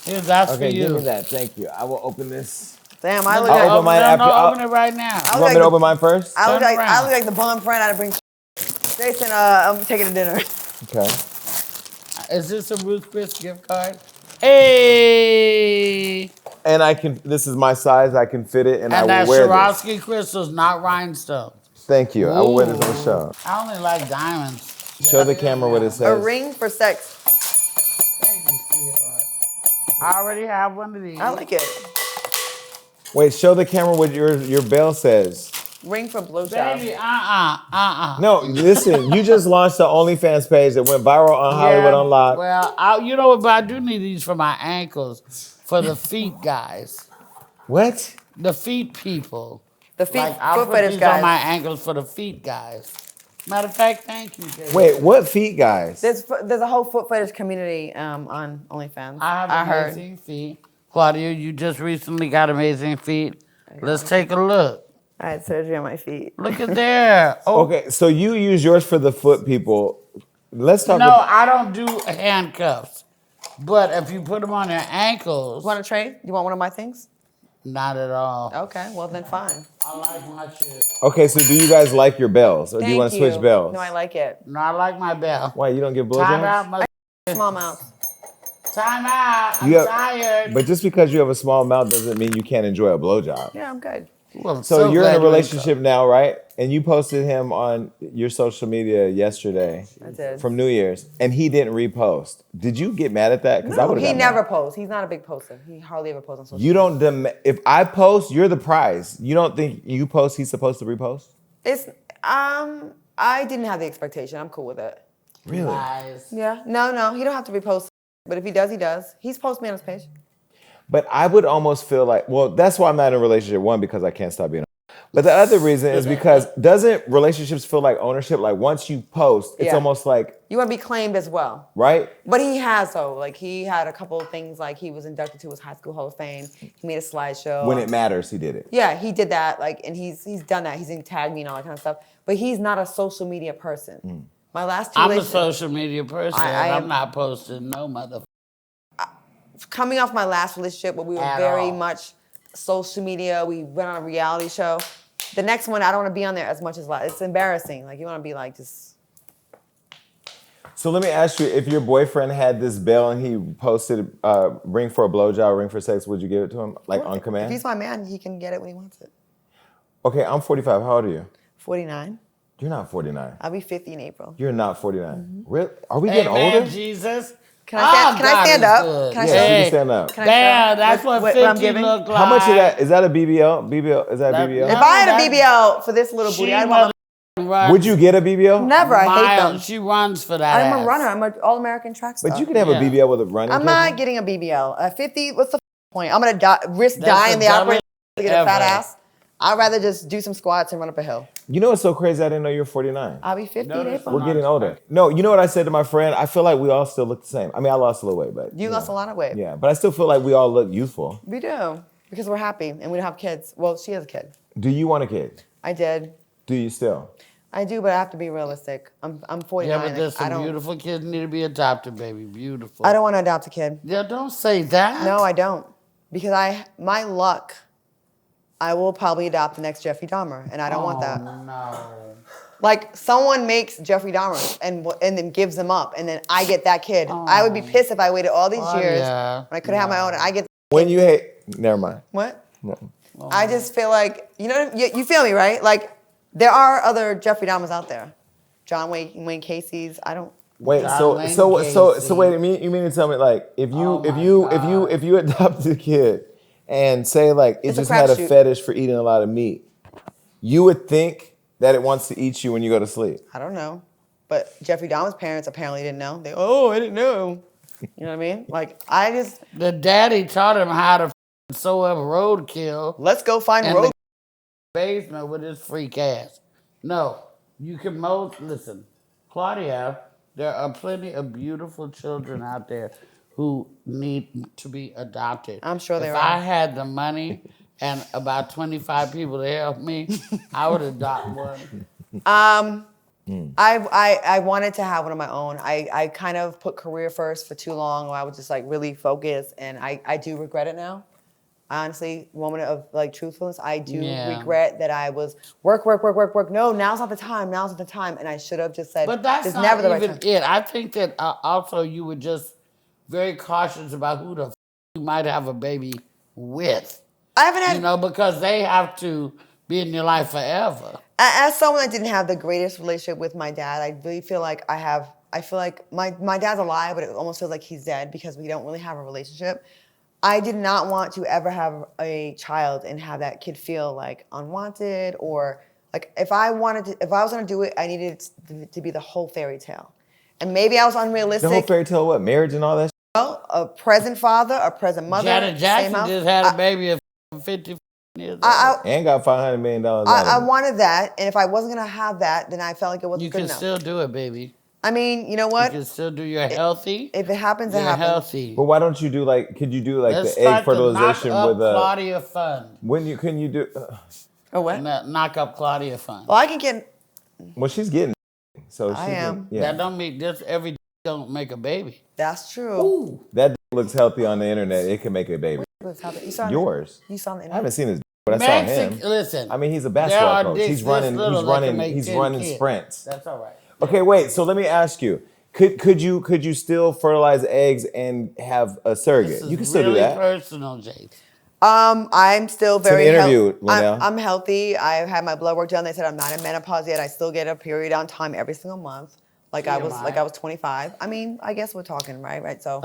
C: That's
B: Okay,
C: for you.
B: give me that. Thank you. I will open this.
D: Damn, I look
B: I'll
D: like
B: open mine after.
C: Open it right now.
B: You want me to open mine first?
D: I look
C: Turn
D: like
C: around.
D: the bum friend I had to bring. Jason, I'm taking to dinner.
B: Okay.
C: Is this a Ruth Chris gift card? Hey!
B: And this is my size. I can fit it, and I
C: And
B: will
C: that's
B: wear this.
C: Swarovski crystals, not rhinestones.
B: Thank you. I will wear this on the show.
C: I only like diamonds.
B: Show the camera what it
D: A
B: says.
D: ring for sex.
C: Thank you, sweetheart. I already have one of these.
D: I like it.
B: Wait, show the camera what your bell says.
D: Ring for blowjob.
C: Baby,
B: No, listen. You just launched the OnlyFans page that went viral on Hollywood Unlocked.
C: Well, you know what? But I do need these for my ankles, for the feet guys,
B: What?
C: the feet people.
D: The feet,
C: Like, I'll
D: foot
C: put
D: fetish
C: these on my
D: guys.
C: ankles for the feet guys. Matter of fact, thank you, Jason.
B: Wait, what feet, guys?
D: There's a whole foot fetish community on OnlyFans.
C: I have
D: heard.
C: amazing feet. Claudia, you just recently got amazing feet. Let's take a look.
D: I had surgery on my feet.
C: Look at there. Oh,
B: Okay, so you use yours for the foot people. Let's talk
C: no,
B: about.
C: I don't do handcuffs. But if you put them on your ankles,
D: You want to trade? You want one of my things?
C: not at all.
D: Okay, well then fine.
C: I like my shit.
B: Okay, so do you guys like your bells, or do you want to switch bells?
D: No, I like it.
C: No, I like my bell.
B: Why you don't give
C: Time out,
B: blowjobs?
C: my
D: Small mouth.
C: time out. I'm
B: You have-
C: tired.
B: But just because you have a small mouth doesn't mean you can't enjoy a blowjob.
D: Yeah, I'm good.
C: Well, I'm
B: So you're in
C: glad
B: a
C: you
B: relationship now, right? And you posted him on your social media yesterday
D: I did.
B: from New Year's, and he didn't repost. Did you get mad at that? Because I
D: No,
B: would
D: he
B: have.
D: never posts. He's not a big poster. He hardly ever posts on social
B: You don't. If I post, you're the prize. You don't think you post, he's supposed to repost?
D: It's I didn't have the expectation. I'm cool with it.
B: Really?
C: Lies.
D: Yeah. No, he don't have to repost. But if he does, he does. He's posted me on his page.
B: But I would almost feel like, well, that's why I'm not in a relationship. One, because I can't stop being. But the other reason is because doesn't relationships feel like ownership? Like once you post, it's
D: Yeah.
B: almost like,
D: You want to be claimed as well.
B: right?
D: But he has though. Like he had a couple of things. Like he was inducted to his high school Hall of Fame. He made a slideshow.
B: When it matters, he did it.
D: Yeah, he did that. Like, and he's done that. He's tagged me and all that kind of stuff. But he's not a social media person. My last two
C: I'm a
D: relationships,
C: social media person.
D: I
C: I'm
D: am-
C: not posting no mother.
D: coming off my last relationship where we were
C: At
D: very
C: all.
D: much social media. We went on a reality show. The next one, I don't want to be on there as much as it's embarrassing. Like you want to be like just.
B: So let me ask you, if your boyfriend had this bell and he posted ring for a blowjob, ring for sex, would you give it to him, like on command?
D: If he's my man, he can get it when he wants it.
B: Okay, I'm 45. How old are you?
D: 49.
B: You're not 49.
D: I'll be 50 in April.
B: You're not 49. Really? Are we getting older?
C: Jesus.
D: Can I stand up? Can I
B: Yes,
D: stand
B: you
D: up?
B: can stand up.
C: Damn, that's what 50
D: I'm giving?
C: look like.
B: How much of that, is that a BBL? BBL, is that a BBL?
D: If I had a BBL for this little booty, I'd want
B: Would you get a BBL?
D: never. I hate them.
C: She runs for that
D: I'm
C: ass.
D: a runner. I'm an all-American track star.
B: But you can have a BBL with a running
D: I'm
B: kick.
D: not getting a BBL. 50, what's the point? I'm going to risk
C: That's
D: dying
C: the
D: the operating
C: dumbest
D: to get a fat
C: ever.
D: ass. I'd rather just do some squats and run up a hill.
B: You know what's so crazy? I didn't know you're 49.
D: I'll be 50 in April.
B: We're getting older. No, you know what I said to my friend? I feel like we all still look the same. I mean, I lost a little weight, but
D: You lost a lot of weight.
B: yeah, but I still feel like we all look youthful.
D: We do. Because we're happy and we don't have kids. Well, she has a kid.
B: Do you want a kid?
D: I did.
B: Do you still?
D: I do, but I have to be realistic. I'm 49.
C: Yeah, but there's
D: I
C: some
D: don't,
C: beautiful kids need to be adopted, baby. Beautiful.
D: I don't want to adopt a kid.
C: Yeah, don't say that.
D: No, I don't. Because my luck, I will probably adopt the next Jeffrey Dahmer, and I don't want that.
C: No.
D: Like, someone makes Jeffrey Dahmer and then gives them up, and then I get that kid. I would be pissed if I waited all these years when I could have had my own, and I get
B: When you hate, never mind.
D: what?
B: No.
D: I just feel like, you feel me, right? Like, there are other Jeffrey Dahmers out there. John Wayne Casey's, I don't.
B: Wait,
C: John
B: so
C: Wayne
B: wait,
C: Casey.
B: you mean to tell me like if
C: Oh
B: you adopted a kid and say like it
D: It's a
B: just had a
D: crapshoot.
B: fetish for eating a lot of meat, you would think that it wants to eat you when you go to sleep.
D: I don't know. But Jeffrey Dahmer's parents apparently didn't know. I didn't know. You know what I mean? Like, I just,
C: The daddy taught him how to sew up roadkill
D: let's go find
C: in
D: road.
C: the basement with his freak ass. No, you can listen, Claudia, there are plenty of beautiful children out there who need to be adopted.
D: I'm sure there
C: If
D: are.
C: I had the money and about 25 people to help me, I would adopt one.
D: I wanted to have one of my own. I kind of put career first for too long, or I was just like really focused, and I do regret it now. Honestly, woman of like truthfulness, I do regret that I was work. No, now's not the time. Now's not the time, and I should have just said.
C: But that's
D: it's
C: not
D: never the right
C: even
D: time.
C: it. I think that also you were just very cautious about who the you might have a baby with.
D: I haven't had.
C: You know, because they have to be in your life forever.
D: As someone that didn't have the greatest relationship with my dad, I really feel like I feel like my dad's alive, but it almost feels like he's dead because we don't really have a relationship. I did not want to ever have a child and have that kid feel like unwanted or like if I was gonna do it, I needed it to be the whole fairy tale. And maybe I was unrealistic.
B: The whole fairy tale, what? Marriage and all that.
D: Well, a present father, a present mother.
C: Janet Jackson
D: same house.
C: just had a baby at 50 years old.
B: And got $500 million.
D: I wanted that, and if I wasn't gonna have that, then I felt like it wasn't
C: You
D: good
C: can
D: enough.
C: still do it, baby.
D: I mean, you know
C: You
D: what?
C: can still do your healthy.
D: If it happens, it
C: You're
D: happens.
C: healthy.
B: But why don't you do like? Could you do like
C: Let's
B: the egg
C: start
B: fertilization
C: to knock
B: with
C: up
B: a?
C: Claudia Fund.
B: Can you do?
D: Or what?
C: Knock up Claudia Fund.
D: Well, I can get.
B: Well, she's getting. So
D: I
B: she
D: am.
B: Yeah.
C: That don't make this every don't make a baby.
D: That's true.
C: Ooh.
B: That looks healthy on the internet. It can make a baby.
D: You saw
B: Yours.
D: You saw the
B: I
D: internet.
B: haven't seen his, but I saw him.
C: Listen.
B: I mean, he's a
C: there
B: basketball
C: are
B: coach.
C: dicks
B: He's
C: this
B: running.
C: little
B: He's
C: that can
B: running.
C: make
B: He's
C: 10
B: running
C: kids.
B: sprints.
C: That's all right.
B: Okay, wait. So let me ask you: Could you still fertilize eggs and have a surrogate?
C: This
B: You can
C: is
B: still
C: really
B: do that.
C: personal, Jay.
D: I'm still very
B: interview, Luenell.
D: I'm healthy. I've had my blood work done. They said I'm not in menopause yet. I still get a period on time every single month. Like I was 25. I mean, I guess we're talking, right? So,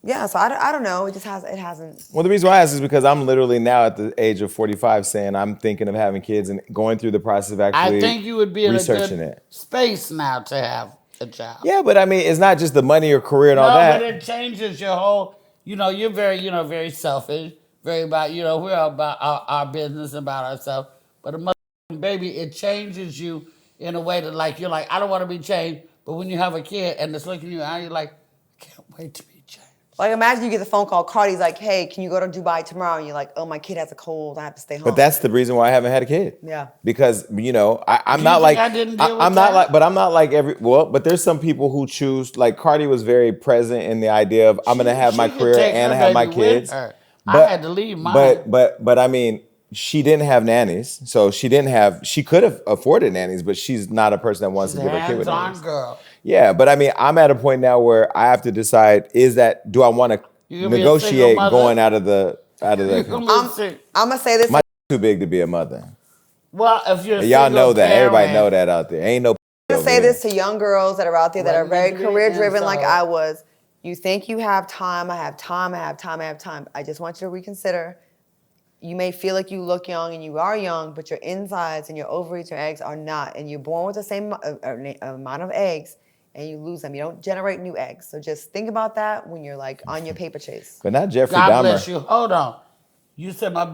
D: yeah. So I don't know. It hasn't.
B: Well, the reason why I ask is because I'm literally now at the age of 45 saying I'm thinking of having kids and going through the process of actually
C: I think you would be in a
B: researching
C: good
B: it.
C: space now to have a child.
B: Yeah, but I mean, it's not just the money or career and all
C: No,
B: that.
C: but it changes your whole. You're very, very selfish. Very about, we're about our business, about ourselves. But a motherfucking baby, it changes you in a way that, like, you're like, I don't want to be changed. But when you have a kid and it's looking you out, you're like, I can't wait to be changed.
D: Like imagine you get the phone call. Cardi's like, "Hey, can you go to Dubai tomorrow?" And you're like, "Oh, my kid has a cold. I have to stay home."
B: But that's the reason why I haven't had a kid.
D: Yeah.
B: Because I'm
C: You
B: not
C: think
B: like
C: I didn't deal with
B: I'm not
C: that?
B: like, but I'm not like but there's some people who choose. Like Cardi was very present in the idea of I'm gonna have my
C: She could
B: career
C: take
B: and
C: her
B: have my
C: baby with
B: kids.
C: her. I had to leave mine.
B: But I mean, she didn't have nannies, so she could have afforded nannies, but she's not a person that wants to give her kid with
C: Hands-on
B: nannies.
C: girl.
B: Yeah, but I mean, I'm at a point now where I have to decide: do I want to
C: You gonna be a
B: negotiate
C: single mother?
B: going out of the?
D: I'm gonna say this.
B: My too big to be a mother.
C: Well, if you're a
B: Y'all
C: single
B: know that.
C: parent,
B: Everybody know that out there. Ain't no.
D: I'm gonna say this to young girls that are out there that are very career driven, like I was. You think you have time? I have time. I have time. I have time. I just want you to reconsider. You may feel like you look young, and you are young, but your insides and your ovaries, your eggs are not. And you're born with the same amount of eggs, and you lose them. You don't generate new eggs. So just think about that when you're like on your paper chase.
B: But not Jeffrey
C: God
B: Dahmer.
C: bless you. Hold on. You said my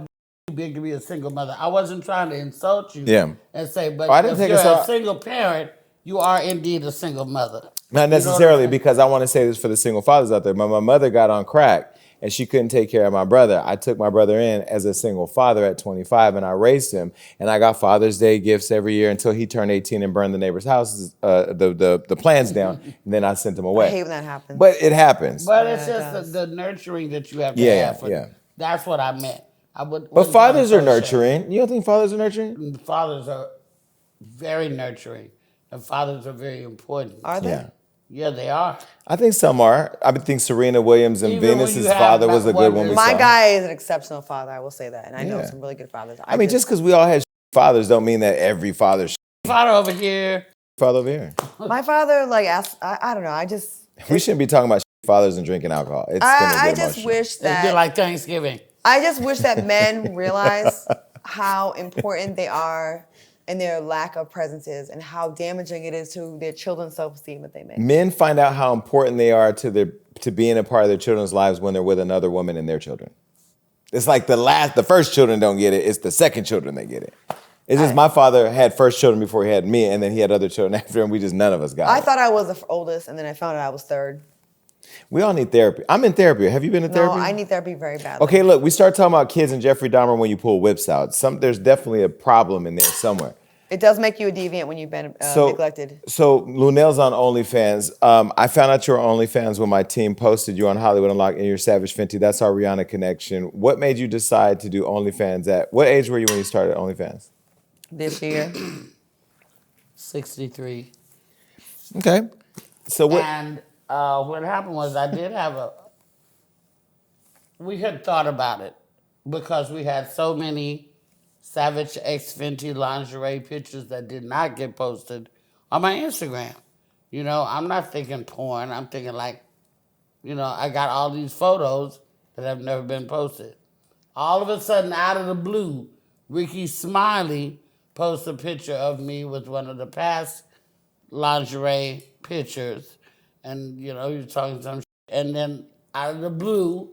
C: too big to be a single mother. I wasn't trying to insult you.
B: Yeah.
C: And say, but
B: I didn't
C: if
B: think
C: you're
B: it's all-
C: a single parent, you are indeed a single mother.
B: Not necessarily, because I want to say this for the single fathers out there. My mother got on crack and she couldn't take care of my brother. I took my brother in as a single father at 25 and I raised him. And I got Father's Day gifts every year until he turned 18 and burned the neighbor's houses, the plans down. And then I sent him away.
D: I hate when that happens.
B: But it happens.
C: But it's just the nurturing that you have to have. That's what I meant.
B: But fathers are nurturing. You don't think fathers are nurturing?
C: Fathers are very nurturing. And fathers are very important.
D: Are they?
B: Yeah.
C: Yeah, they are.
B: I think some are. I think Serena Williams and
C: Even when
B: Venus's
C: you have
B: father was a good one. we
D: My
B: saw.
D: guy is an exceptional father, I will say that. And I know
B: Yeah.
D: some really good fathers.
B: I mean, just because we all had fathers don't mean that every father's
C: Father over here.
B: father over here.
D: my father, like, asked, I don't know, I just...
B: We shouldn't be talking about fathers and drinking alcohol. It's gonna
D: I
B: get
D: just
B: emotional.
D: wish
C: It'd be
D: that...
C: like Thanksgiving.
D: I just wish that men realize how important they are and their lack of presence is and how damaging it is to their children's self-esteem that they make.
B: Men find out how important they are to being a part of their children's lives when they're with another woman and their children. It's like the first children don't get it. It's the second children that get it. It's just my father had first children before he had me, and then he had other children after, and none of us got it.
D: I thought I was the oldest, and then I found out I was third.
B: We all need therapy. I'm in therapy. Have you been in therapy?
D: No, I need therapy very badly.
B: Okay, look, we start talking about kids and Jeffrey Dahmer when you pull whips out. There's definitely a problem in there somewhere.
D: It does make you a deviant when you've been neglected.
B: So Luenell's on OnlyFans. I found out you were on OnlyFans when my team posted you on Hollywood Unlocked and your Savage Fenty. That's our Rihanna connection. What made you decide to do OnlyFans at? What age were you when you started OnlyFans?
D: This year.
C: 63.
B: Okay. So what?
C: And what happened was we had thought about it because we had so many Savage X Fenty lingerie pictures that did not get posted on my Instagram. You know, I'm not thinking porn. I'm thinking like, you know, I got all these photos that have never been posted. All of a sudden, out of the blue, Ricky Smiley posts a picture of me with one of the past lingerie pictures. And, you know, you're talking some shit. And then out of the blue,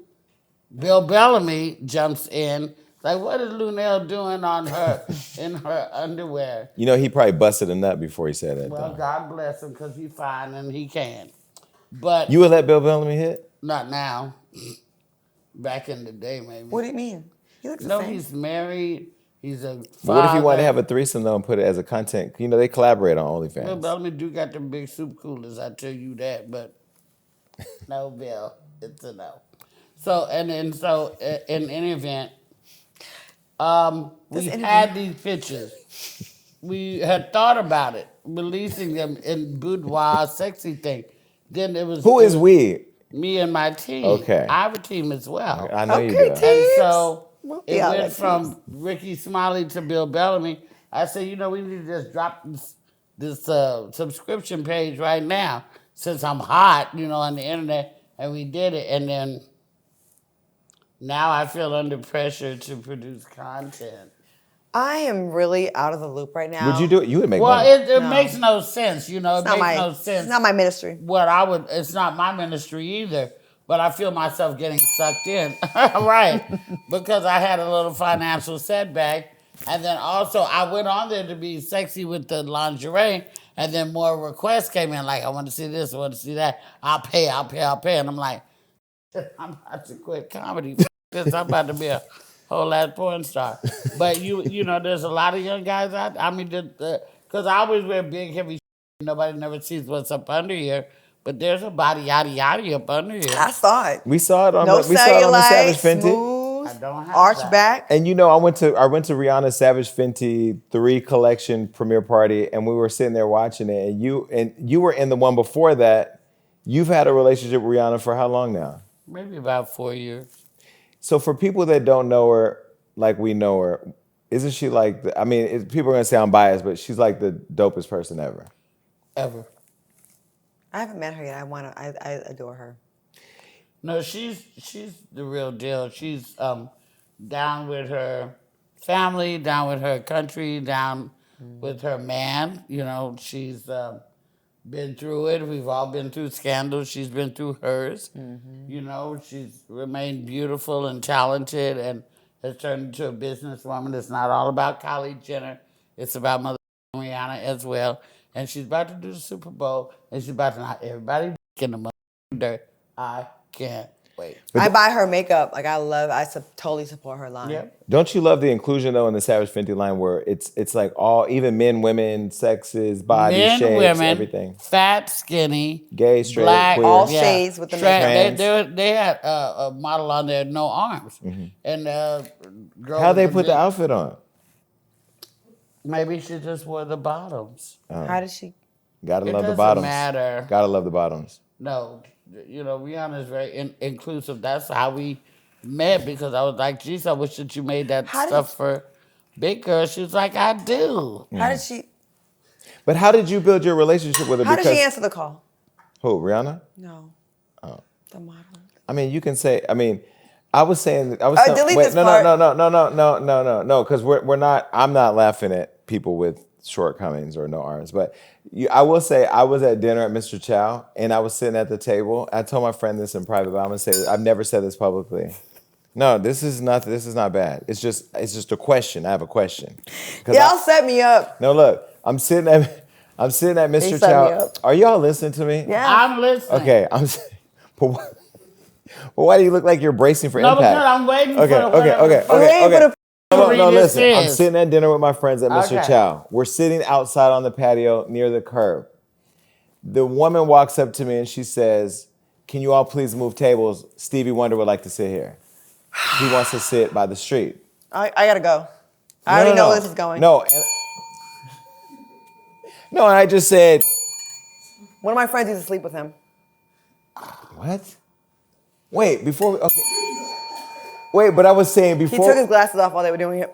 C: Bill Bellamy jumps in. Like, what is Luenell doing on her, in her underwear?
B: You know, he probably busted a nut before he said that.
C: Well,
B: though.
C: God bless him, because he's fine and he can. But
B: You would let Bill Bellamy hit?
C: not now. Back in the day, maybe.
D: What do you mean? He looks the
C: No,
D: same.
C: he's married. He's a father.
B: But what if you wanted to have a threesome though and put it as a content? You know, they collaborate on OnlyFans.
C: Bill Bellamy do got them big soup coolers, I tell you that. But no, Bill, it's a no. So, in any event, we had these pictures. We had thought about it, releasing them in boudoir, sexy thing. Then it was
B: Who is we?
C: Me and my team.
B: Okay.
C: I have a team as well.
B: I know you do.
C: And so it
D: Yeah,
C: went
D: that's
C: from Ricky Smiley to Bill Bellamy. I said, you know, we need to just drop this subscription page right now since I'm hot, you know, on the internet. And we did it. And then now I feel under pressure to produce content.
D: I am really out of the loop right now.
B: Would you do it? You would make
C: Well,
B: money.
C: it makes no sense, you know. It makes no sense.
D: It's not my ministry.
C: It's not my ministry either, but I feel myself getting sucked in. Right. Because I had a little financial setback. And then also I went on there to be sexy with the lingerie. And then more requests came in, like, I want to see this, I want to see that. I'll pay. And I'm like, I'm about to quit comedy because I'm about to be a whole ass porn star. But you know, there's a lot of young guys out. I mean, because I always wear big, heavy shit. Nobody never sees what's up under here. But there's a body yaddy up under here.
D: I saw it.
B: We saw it on
D: No
B: the Savage
D: cellulite,
B: Fenty.
D: smooth.
C: I don't have
D: arch
C: that.
D: back.
B: And you know, I went to Rihanna's Savage Fenty 3 collection premiere party, and we were sitting there watching it. And you were in the one before that. You've had a relationship with Rihanna for how long now?
C: Maybe about 4 years.
B: So for people that don't know her like we know her, isn't she like? People are gonna say I'm biased, but she's like the dopest person ever.
C: Ever.
D: I haven't met her yet. I adore her.
C: No, she's the real deal. She's down with her family, down with her country, down with her man. You know, she's been through it. We've all been through scandals. She's been through hers. You know, she's remained beautiful and talented and has turned into a businesswoman. It's not all about Kylie Jenner. It's about Mother Rihanna as well. And she's about to do the Super Bowl, and she's about to knock everybody in the dirt. I can't wait.
D: I buy her makeup. Like totally support her line.
C: Yep.
B: Don't you love the inclusion though in the Savage Fenty line where it's like all even men, women, sexes, body
C: Men,
B: shapes,
C: women,
B: everything.
C: Fat, skinny,
B: Gay, straight,
C: black,
B: queer.
D: all shades with the
C: Trans.
D: makeup.
C: They had a model on there, no arms, and girl
B: How they
C: with
B: put the
C: big-
B: outfit on?
C: Maybe she just wore the bottoms.
D: How did she?
B: Gotta
C: It
B: love the
C: doesn't
B: bottoms.
C: matter.
B: Gotta love the bottoms.
C: No, you know, Rihanna is very inclusive. That's how we met because I was like, geez, I wish that you made that stuff for big girls. She was like, I do.
D: How did she?
B: But how did you build your relationship with her?
D: How did she answer the call?
B: Who, Rihanna?
D: No.
B: Oh.
D: The model.
B: I mean, you can say. I mean, I was saying.
D: Delete this part.
B: No, because we're not. I'm not laughing at people with shortcomings or no arms, but I will say I was at dinner at Mr. Chow and I was sitting at the table. I told my friend this in private, but I'm gonna say I've never said this publicly. No, this is not bad. It's just a question. I have a question.
D: Y'all set me up.
B: No, look, I'm sitting at Mr.
D: set me
B: Chow.
D: up.
B: Are y'all listening to me?
D: Yeah.
C: I'm listening.
B: Okay, well, why do you look like you're bracing for
C: No,
B: impact?
C: because I'm waiting for
B: Okay. No, listen.
C: is.
B: I'm sitting at dinner with my friends at Mr.
C: Okay.
B: Chow. We're sitting outside on the patio near the curb. The woman walks up to me and she says, "Can you all please move tables? Stevie Wonder would like to sit here. He wants to sit by the street."
D: I gotta go. I already know where this is going.
B: No, and I just said,
D: One of my friends used to sleep with him.
B: what? Wait, okay. Wait, but I was saying
D: He
B: before.
D: took his glasses off while they were doing it.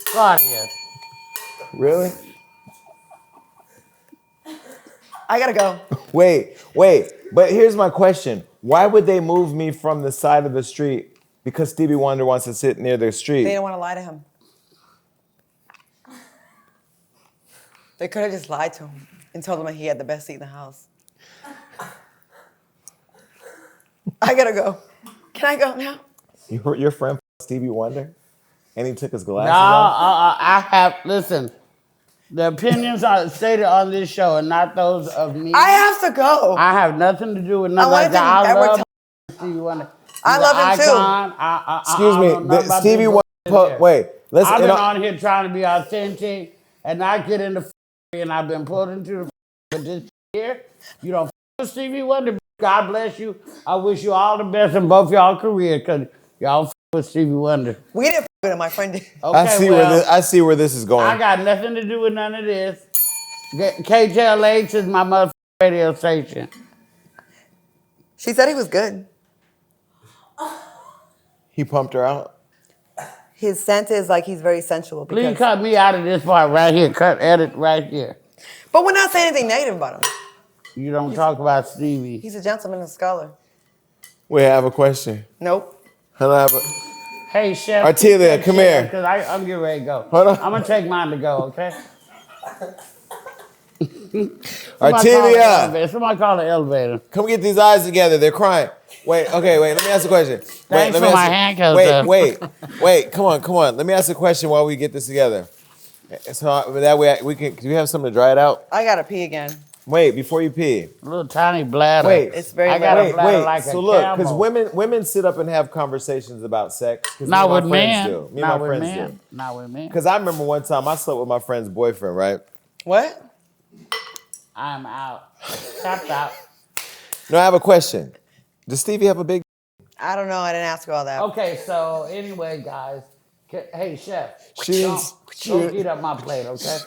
C: Claudia.
B: Really?
D: I gotta go.
B: Wait. But here's my question. Why would they move me from the side of the street because Stevie Wonder wants to sit near the street?
D: They didn't want to lie to him. They could have just lied to him and told him that he had the best seat in the house. I gotta go. Can I go now?
B: Your friend Stevie Wonder? And he took his glasses
C: No,
B: off?
C: I have, listen, the opinions are stated on this show and not those of me.
D: I have to go.
C: I have nothing to do with nothing
D: wanted
C: like that.
D: to-
C: I
D: we're
C: love
D: t-
C: Stevie Wonder.
D: I
C: He's
D: love
C: an
D: him too.
C: icon.
B: Excuse
C: I
B: me,
C: don't know about
B: Stevie
C: this
B: Wonder.
C: bullshit
B: Wait, let's.
C: I've been on here trying to be authentic and not get into and I've been pulled into the but this year, you don't with Stevie Wonder. God bless you. I wish you all the best in both y'all careers because y'all with Stevie Wonder.
D: We didn't with him, my friend did.
C: Okay,
B: I see where this is going.
C: I got nothing to do with none of this. KJLH is my motherfucking radio station.
D: She said he was good.
B: He pumped her out.
D: His scent is like he's very sensual.
C: Please
D: Because,
C: cut me out of this part right here. Edit right here.
D: but we're not saying anything negative about him.
C: You don't talk about Stevie.
D: He's a gentleman and a scholar.
B: Wait, I have a question.
D: Nope.
B: Hello.
C: Hey, Chef.
B: Artelia, come here.
C: Because I'm getting ready to go.
B: Hold on.
C: I'm going to take mine to go, okay?
B: Artelia,
C: Somebody call the elevator.
B: come get these eyes together. They're crying. Wait, let me ask a question.
C: Thanks for my handcuffs.
B: Wait, come on. Let me ask a question while we get this together. So that way we can, do you have something to dry it out?
D: I gotta pee again.
B: Wait, before you pee.
C: A little tiny bladder.
B: Wait.
D: It's very
C: I got a
D: loud.
C: bladder like
B: So
C: a
B: look,
C: camel.
B: because women sit up and have conversations about sex. 'Cause
C: Not
B: me
C: with
B: and my friends
C: men.
B: do. Me
C: Not
B: and my
C: with
B: friends
C: men.
B: do.
C: Not with men.
B: Because I remember one time I slept with my friend's boyfriend, right?
D: What?
C: I'm out. Tapped out.
B: No, I have a question. Does Stevie have a big?
D: I don't know. I didn't ask her all that.
C: Okay, so anyway, guys. Hey, chef.
B: She
C: Don't heat up my plate, okay?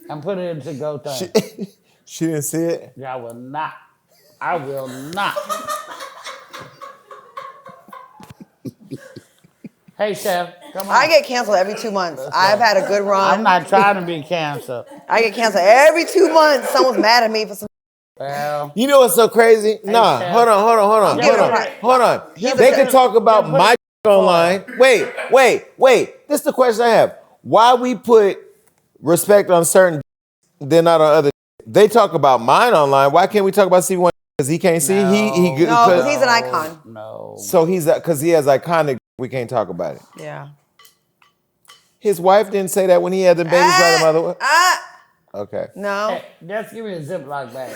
C: And put it into go thing.
B: She didn't see it?
C: Yeah, I will not. I will not. Hey, chef, come on.
D: I get canceled every 2 months. I've had a good run.
C: I'm not trying to be canceled.
D: I get canceled every 2 months. Someone's mad at me for some.
C: Well,
B: You know what's so crazy? Nah,
C: Chef.
B: hold on. They can talk about my online. Wait. This is the question I have. Why we put respect on certain then not on other? They talk about mine online. Why can't we talk about C1? Because he can't see? He good.
D: No, because he's an icon.
C: no.
B: So because he has iconic, we can't talk about it.
D: Yeah.
B: His wife didn't say that when he had the babies by the mother. Okay.
D: No.
C: Hey, just give me a Ziploc bag.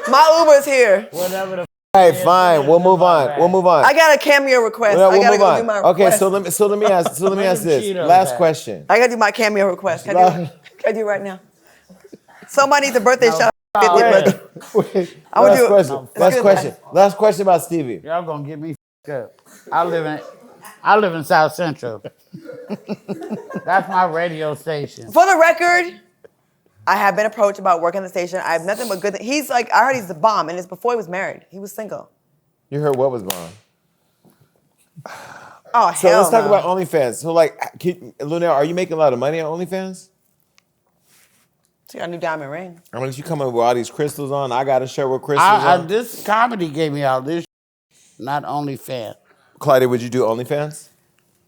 D: My Uber's here.
C: Whatever the
B: All right, fine. We'll move on.
D: I got a cameo request.
B: We'll
D: I gotta
B: move
D: go
B: on.
D: do my
B: Okay,
D: request.
B: so let me ask this.
C: Cheetos
B: Last
C: back.
B: question.
D: I gotta do my cameo request. Can I do it right now? Somebody needs a birthday shout out. 50th birthday. I would do it.
B: Last question about Stevie.
C: Y'all gonna get me up. I live in South Central. That's my radio station.
D: For the record, I have been approached about working the station. I have nothing but good things. He's like, I heard he's the bomb, and it's before he was married. He was single.
B: You heard what was wrong.
D: Oh,
B: So
D: hell
B: let's talk
D: no.
B: about OnlyFans. So Luenell, are you making a lot of money on OnlyFans?
D: She got a new diamond ring.
B: I mean, you come up with all these crystals on. I got a shirt with crystals on.
C: This comedy gave me all this, not OnlyFans.
B: Claudia, would you do OnlyFans?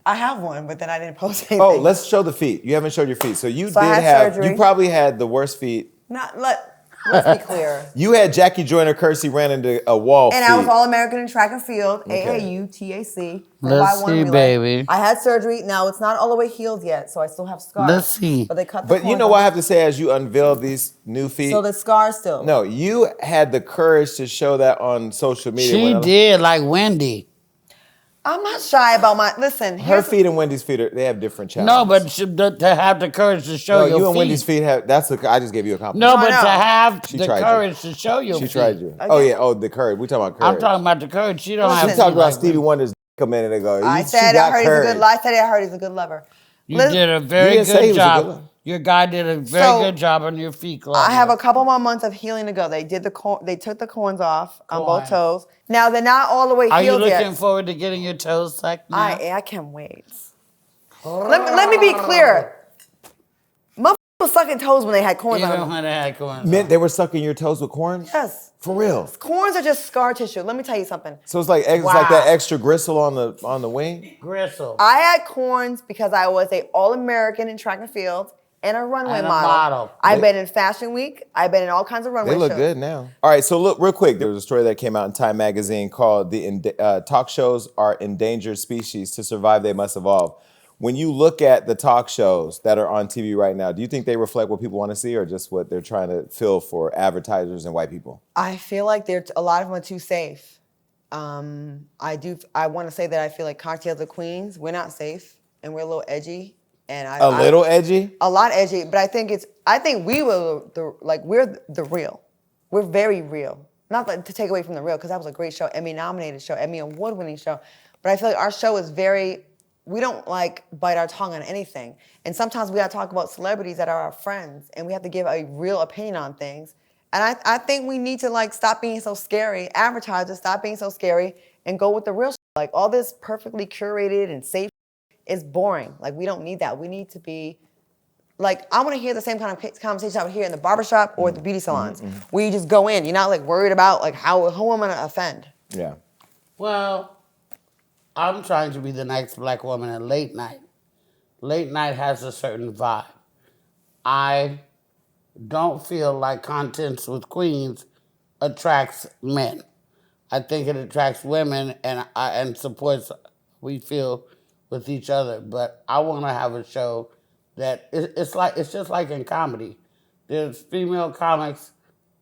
D: I have one, but then I didn't post anything.
B: Oh, let's show the feet. You haven't showed your feet. So you
D: So I
B: did
D: had
B: have,
D: surgery.
B: you probably had the worst feet.
D: Let's be clear.
B: You had Jackie Joyner Kersey ran into a wall
D: And
B: feet.
D: I was All-American in track and field,
B: Okay.
D: AAU, TAC.
C: Let's
D: 4x1
C: see,
D: relay.
C: baby.
D: I had surgery. Now, it's not all the way healed yet, so I still have scars.
C: Let's see.
D: But they cut the
B: But you
D: corners
B: know what I
D: off.
B: have to say as you unveil these new feet?
D: So the scars still.
B: No, you had the courage to show that on social media.
C: She did, like Wendy.
D: I'm not shy about my. Listen,
B: Her
D: here's
B: feet and Wendy's feet, they have different challenges.
C: No, but to have the courage to show
B: No,
C: your
B: you and
C: feet.
B: Wendy's feet have, I just gave you a compliment.
C: No,
D: No, I
C: but to
D: know.
C: have
B: She
C: the
B: tried you.
C: courage to show your
B: She
C: feet.
B: tried you. Oh yeah, the courage. We talking about courage.
C: I'm talking about the courage. She don't have
B: She
C: feet
B: talked about
C: like
B: Stevie
C: me.
B: Wonder's a minute ago.
D: I
B: She
D: said I
B: got
D: heard he's a
B: courage.
D: good. I said I heard he's a good lover.
C: You
D: Listen,
C: did a
B: You
C: very
B: didn't say he
C: good
B: was a good
C: job.
B: one.
C: Your guy did a very
D: So,
C: good job on your feet, Claudia.
D: I have a couple more months of healing to go. They did they took the corns off on both
C: Corns.
D: toes. Now they're not all the way
C: Are you
D: healed
C: looking
D: yet.
C: forward to getting your toes sucked now?
D: I can't wait. Let me be clear. Motherfuckers was sucking toes when they had corns on
C: Even
D: them.
C: when they had corns.
B: Meant they were sucking your toes with corn?
D: Yes.
B: For real.
D: Corns are just scar tissue. Let me tell you something.
B: So it's like it's like that extra gristle on the wing?
C: Gristle.
D: I had corns because I was a All-American in track and field and a runway
C: And a
D: model.
C: model.
D: I've been in Fashion Week. I've been in all kinds of runway
B: They look
D: shows.
B: good now. All right, so look real quick. There was a story that came out in Time magazine called "The Talk Shows Are Endangered Species. To Survive, They Must Evolve." When you look at the talk shows that are on TV right now, do you think they reflect what people want to see or just what they're trying to fill for advertisers and white people?
D: I feel like a lot of them are too safe. I want to say that I feel like Cocktails of Queens, we're not safe and we're a little edgy. And
B: A little edgy?
D: A lot edgy, but I think we're the real. We're very real. Not like, to take away from the real, because that was a great show, Emmy nominated show, Emmy award-winning show. But I feel like our show is we don't like bite our tongue on anything. And sometimes we gotta talk about celebrities that are our friends, and we have to give a real opinion on things. And I think we need to like stop being so scary. Advertisers, stop being so scary and go with the real shit. Like all this perfectly curated and safe is boring. Like we don't need that. We need to be like, I want to hear the same kind of conversation out here in the barbershop or the beauty salons, where you just go in. You're not like worried about like who am I gonna offend?
B: Yeah.
C: Well, I'm trying to be the next black woman in late night. Late night has a certain vibe. I don't feel like Contents with Queens attracts men. I think it attracts women and supports we feel with each other. But I want to have a show that it's just like in comedy. There's female comics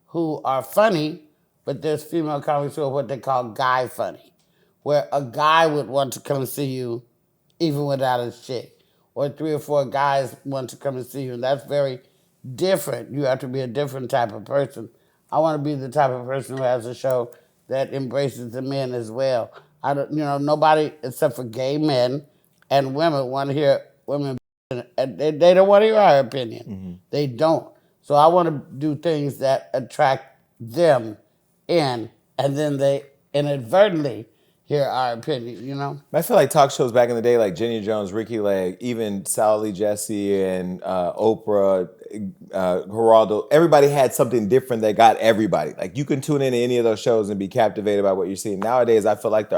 C: who are funny, but there's female comics who are what they call guy funny, where a guy would want to come and see you even without his chick, or 3 or 4 guys want to come and see you, and that's very different. You have to be a different type of person. I want to be the type of person who has a show that embraces the men as well. I don't, nobody except for gay men and women want to hear women, and they don't want to hear our opinion. They don't. So I want to do things that attract them in, and then they inadvertently hear our opinion.
B: I feel like talk shows back in the day, like Jenny Jones, Ricky Lake, even Sally Jesse and Oprah, Geraldo, everybody had something different that got everybody. Like you can tune into any of those shows and be captivated by what you're seeing. Nowadays, I feel like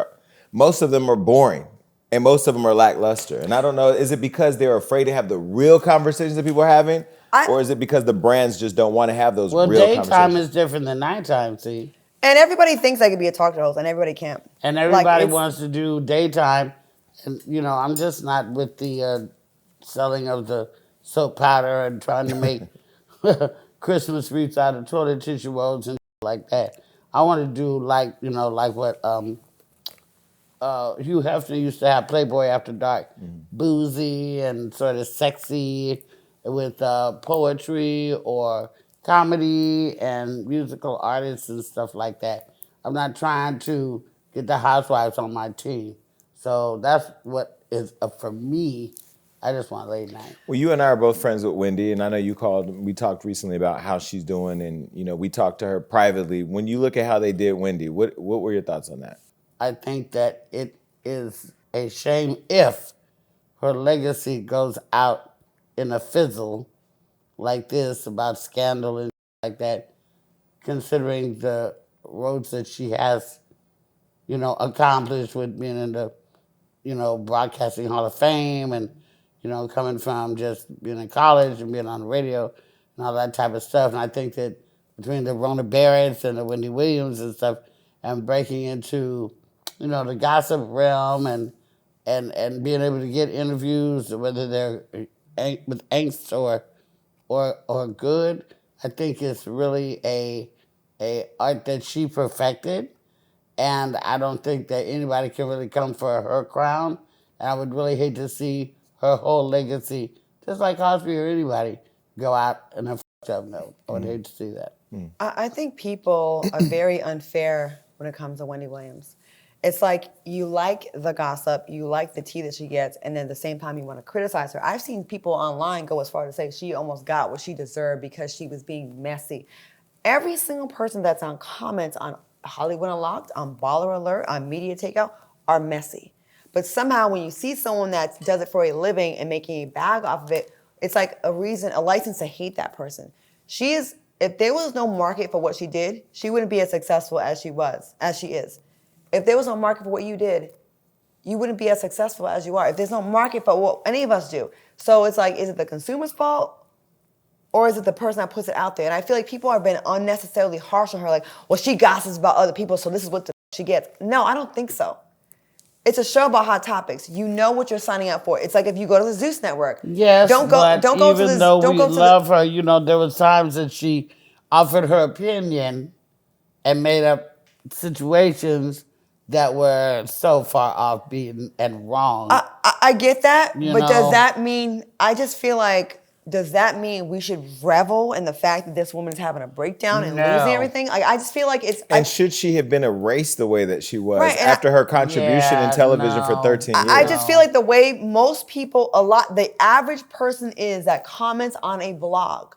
B: most of them are boring and most of them are lackluster. And I don't know, is it because they're afraid to have the real conversations that people are having? Or is it because the brands just don't want to have those real conversations?
C: Well, daytime is different than nighttime, see?
D: And everybody thinks they could be a talk show host, and everybody can't.
C: And everybody wants to do daytime. And, I'm just not with the selling of the soap powder and trying to make Christmas wreaths out of toilet tissue rolls and like that. I want to do like what Hugh Hefner used to have, Playboy After Dark. Boozy and sort of sexy with poetry or comedy and musical artists and stuff like that. I'm not trying to get the housewives on my team. So that's what is for me. I just want late night.
B: Well, you and I are both friends with Wendy, and I know you called. We talked recently about how she's doing, and we talked to her privately. When you look at how they did Wendy, what were your thoughts on that?
C: I think that it is a shame if her legacy goes out in a fizzle like this about scandal and like that, considering the roads that she has, accomplished with being in the, Broadcasting Hall of Fame and, coming from just being in college and being on the radio and all that type of stuff. And I think that between the Rona Barretts and the Wendy Williams and stuff and breaking into, the gossip realm and being able to get interviews, whether they're with angst or good, I think it's really a art that she perfected, and I don't think that anybody can really come for her crown. And I would really hate to see her whole legacy, just like Cosby or anybody, go out in a f***ed up note. I would hate to see that.
D: I think people are very unfair when it comes to Wendy Williams. It's like you like the gossip, you like the tea that she gets, and then at the same time you want to criticize her. I've seen people online go as far as to say she almost got what she deserved because she was being messy. Every single person that's on comments on Hollywood Unlocked, on Baller Alert, on Media Takeout are messy. But somehow when you see someone that does it for a living and making a bag off of it, it's like a license to hate that person. If there was no market for what she did, she wouldn't be as successful as she is. If there was no market for what you did, you wouldn't be as successful as you are. If there's no market for what any of us do. So it's like, is it the consumer's fault or is it the person that puts it out there? And I feel like people have been unnecessarily harsh on her, like, well, she gossips about other people, so this is what she gets. No, I don't think so. It's a show about hot topics. You know what you're signing up for. It's like if you go to the Zeus Network.
C: Yes,
D: don't go
C: but
D: to
C: even
D: the,
C: though
D: don't
C: we
D: go to
C: love her, there was times that she offered her opinion and made up situations that were so far off beaten and wrong.
D: I get that, but does that mean, I just feel like, does that mean we should revel in the fact that this woman's having a breakdown and losing everything? Like, I just feel like it's...
B: And should she have been erased the way that she was after her contribution in television for 13 years?
D: I just feel like the way most people, the average person that comments on a blog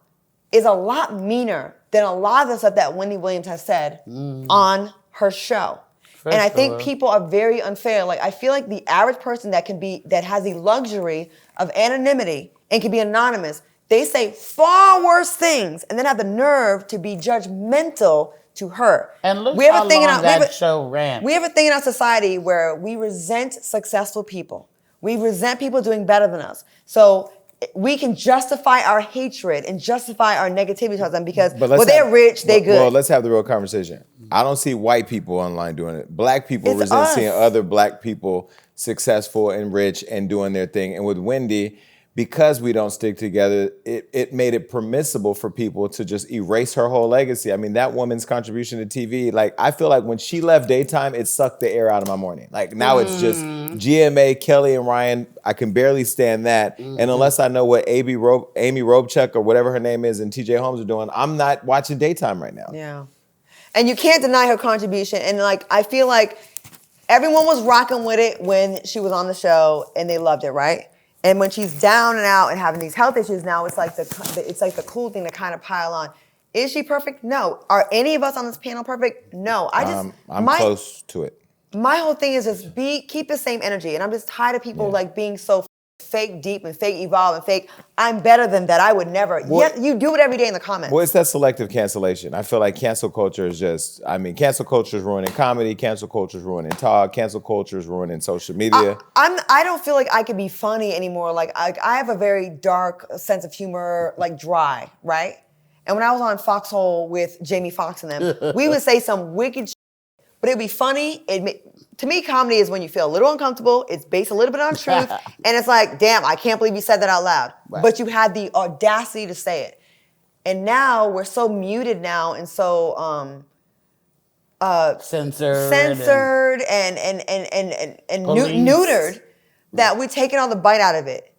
D: is a lot meaner than a lot of the stuff that Wendy Williams has said on her show. And I think people are very unfair. Like, I feel like the average person that has the luxury of anonymity and can be anonymous, they say far worse things and then have the nerve to be judgmental to her.
C: And look how long that show ran.
D: We have a thing in our society where we resent successful people. We resent people doing better than us. So we can justify our hatred and justify our negativity towards them because, they're rich, they're good.
B: Well, let's have the real conversation. I don't see white people online doing it. Black people resent seeing other black people successful and rich and doing their thing. And with Wendy, because we don't stick together, it made it permissible for people to just erase her whole legacy. I mean, that woman's contribution to TV, like, I feel like when she left daytime, it sucked the air out of my morning. Like, now it's just GMA, Kelly and Ryan. I can barely stand that. And unless I know what Amy Robchuk or whatever her name is and TJ Holmes are doing, I'm not watching daytime right now.
D: Yeah. And you can't deny her contribution. And like, I feel like everyone was rocking with it when she was on the show and they loved it, right? And when she's down and out and having these health issues now, it's like the cool thing to kind of pile on. Is she perfect? No. Are any of us on this panel perfect? No.
B: I'm close to it.
D: My whole thing is just keep the same energy. And I'm just tired of people like being so fake deep and fake evolve and fake, I'm better than that. I would never. Yet you do it every day in the comments.
B: Well, it's that selective cancellation. I feel like cancel culture is cancel culture is ruining comedy, cancel culture is ruining talk, cancel culture is ruining social media.
D: I don't feel like I can be funny anymore. Like I have a very dark sense of humor, like dry, right? And when I was on Foxhole with Jamie Foxx and them, we would say some wicked shit, but it'd be funny. To me, comedy is when you feel a little uncomfortable, it's based a little bit on truth, and it's like, damn, I can't believe you said that out loud. Right. But you had the audacity to say it. And now we're so muted now and so censored and neutered that we're taking all the bite out of it.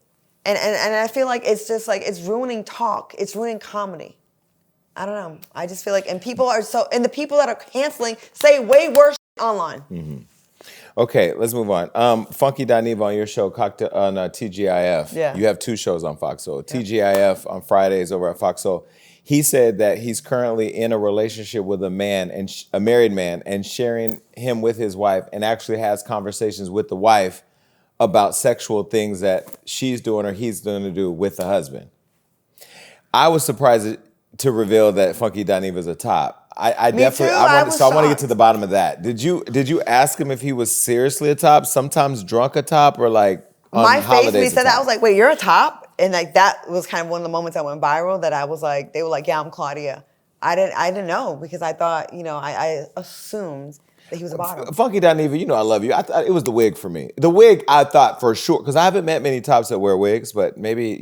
D: And I feel like it's just like, it's ruining talk, it's ruining comedy. I don't know. I just feel like, and the people that are canceling say way worse online.
B: Mm-hmm. Okay, let's move on. Funky Dineva on your show, on TGIF.
D: Yeah.
B: You have 2 shows on Foxhole. Yeah. TGIF on Fridays over at Foxhole. He said that he's currently in a relationship with a man, and a married man, and sharing him with his wife, and actually has conversations with the wife about sexual things that she's doing or he's going to do with the husband. I was surprised to reveal that Funky Dineva is a top. I definitely want to get to the bottom of that. Did you ask him if he was seriously a top? Sometimes drunk a top, or like on
D: my
B: holidays
D: face when he said that, I was like, wait, you're a top? And like that was kind of one of the moments that went viral. That I was like, they were like, yeah, I'm Claudia. I didn't know because I thought, I assumed that he was a bottom.
B: Funky Dineva, I love you. I thought it was the wig for me. The wig, I thought for sure, because I haven't met many tops that wear wigs, but maybe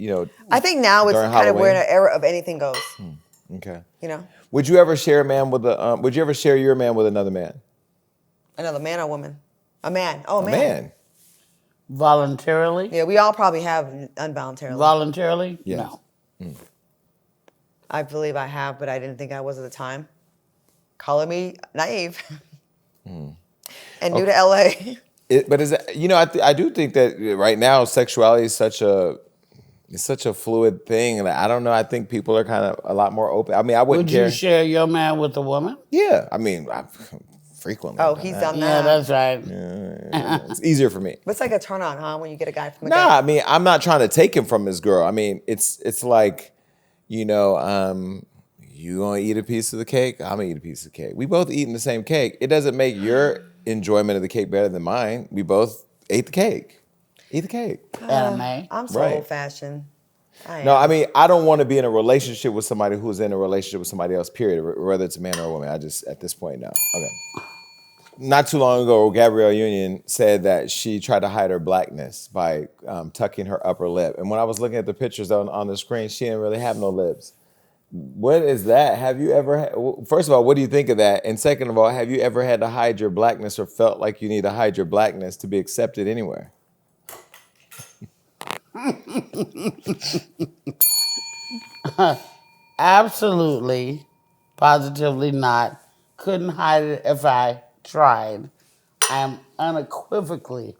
D: I think now it's kind of where an era of anything goes.
B: Okay.
D: Would
B: you ever share would you ever share your man with another man?
D: Another man or woman? A man. Oh, a man.
B: Man.
C: Voluntarily?
D: Yeah, we all probably have involuntarily.
C: Voluntarily?
B: Yes.
C: No.
D: I believe I have, but I didn't think I was at the time. Calling me naive. And new to LA.
B: But is that, I do think that right now sexuality is such a fluid thing, and I don't know. I think people are kind of a lot more open. I mean, I wouldn't care.
C: Would you share your man with a woman?
B: Yeah, I mean, frequently.
D: Oh, he's done that.
C: Yeah, that's right.
B: Yeah, it's easier for me.
D: But it's like a turn on, huh? When you get a guy from a
B: Nah,
D: guy.
B: I mean, I'm not trying to take him from his girl. I mean, it's like, you gonna eat a piece of the cake, I'm gonna eat a piece of the cake. We both eating the same cake. It doesn't make your enjoyment of the cake better than mine. We both ate the cake. Eat the cake.
D: I'm so old fashioned.
B: No, I mean, I don't want to be in a relationship with somebody who's in a relationship with somebody else, period, whether it's a man or a woman. At this point, no. Okay. Not too long ago, Gabrielle Union said that she tried to hide her blackness by tucking her upper lip. And when I was looking at the pictures on the screen, she didn't really have no lips. What is that? Have you ever, first of all, what do you think of that? And second of all, have you ever had to hide your blackness or felt like you need to hide your blackness to be accepted anywhere?
C: Absolutely, positively not. Couldn't hide it if I tried. I am unequivocally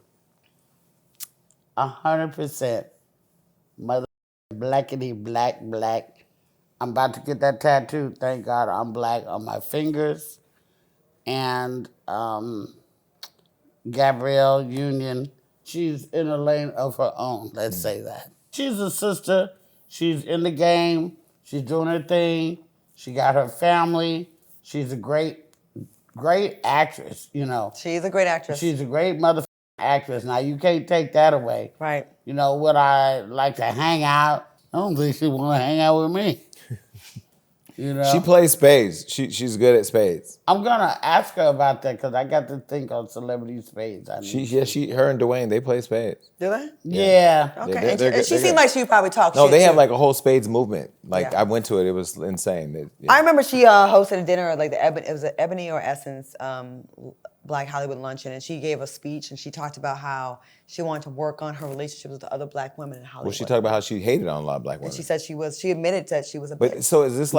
C: 100% mother blackity black. I'm about to get that tattoo. Thank God I'm black on my fingers. And Gabrielle Union, she's in a lane of her own, let's say that. She's a sister. She's in the game. She's doing her thing. She got her family. She's a great actress,
D: She's a great actress.
C: She's a great motherfucking actress. Now, you can't take that away.
D: Right.
C: Would I like to hang out? I don't think she want to hang out with me.
B: She plays spades. She's good at spades.
C: I'm gonna ask her about that because I got to think on celebrity spades.
B: Her and Dwayne, they play spades.
D: Do they?
C: Yeah.
D: Okay. And she seemed like she would probably talk shit.
B: No, they have
D: too.
B: like a whole spades movement. I went to it. It was insane.
D: I remember she hosted a dinner at it was an Ebony or Essence Black Hollywood Luncheon, and she gave a speech and she talked about how she wanted to work on her relationships with the other black women in Hollywood.
B: Well, she talked about how she hated on a lot of black women.
D: And she said she admitted that she was a bitch.
B: But so is this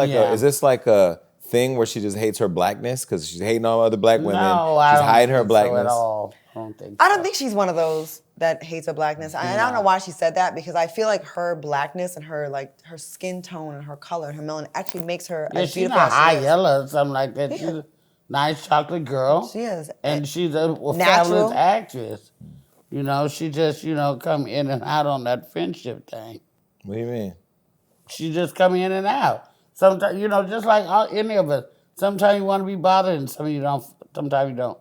B: like a thing where she just hates her blackness because she's hating on other black women?
C: No, I
B: she's
C: don't
B: hiding her
C: think
B: blackness.
C: so at all.
D: I don't think she's one of those that hates her blackness. And I don't know why she said that because I feel like her blackness and her her skin tone and her color and her melanin actually makes her as
C: she's
D: beautiful
C: not
D: as she
C: high
D: is.
C: yellow or something like that. She's a nice chocolate girl.
D: She is.
C: And she's a
D: Natural.
C: fabulous actress. You know, she just, come in and out on that friendship thing.
B: What do you mean?
C: She just come in and out. Sometimes, just like any of us. Sometimes you want to be bothered and sometimes you don't want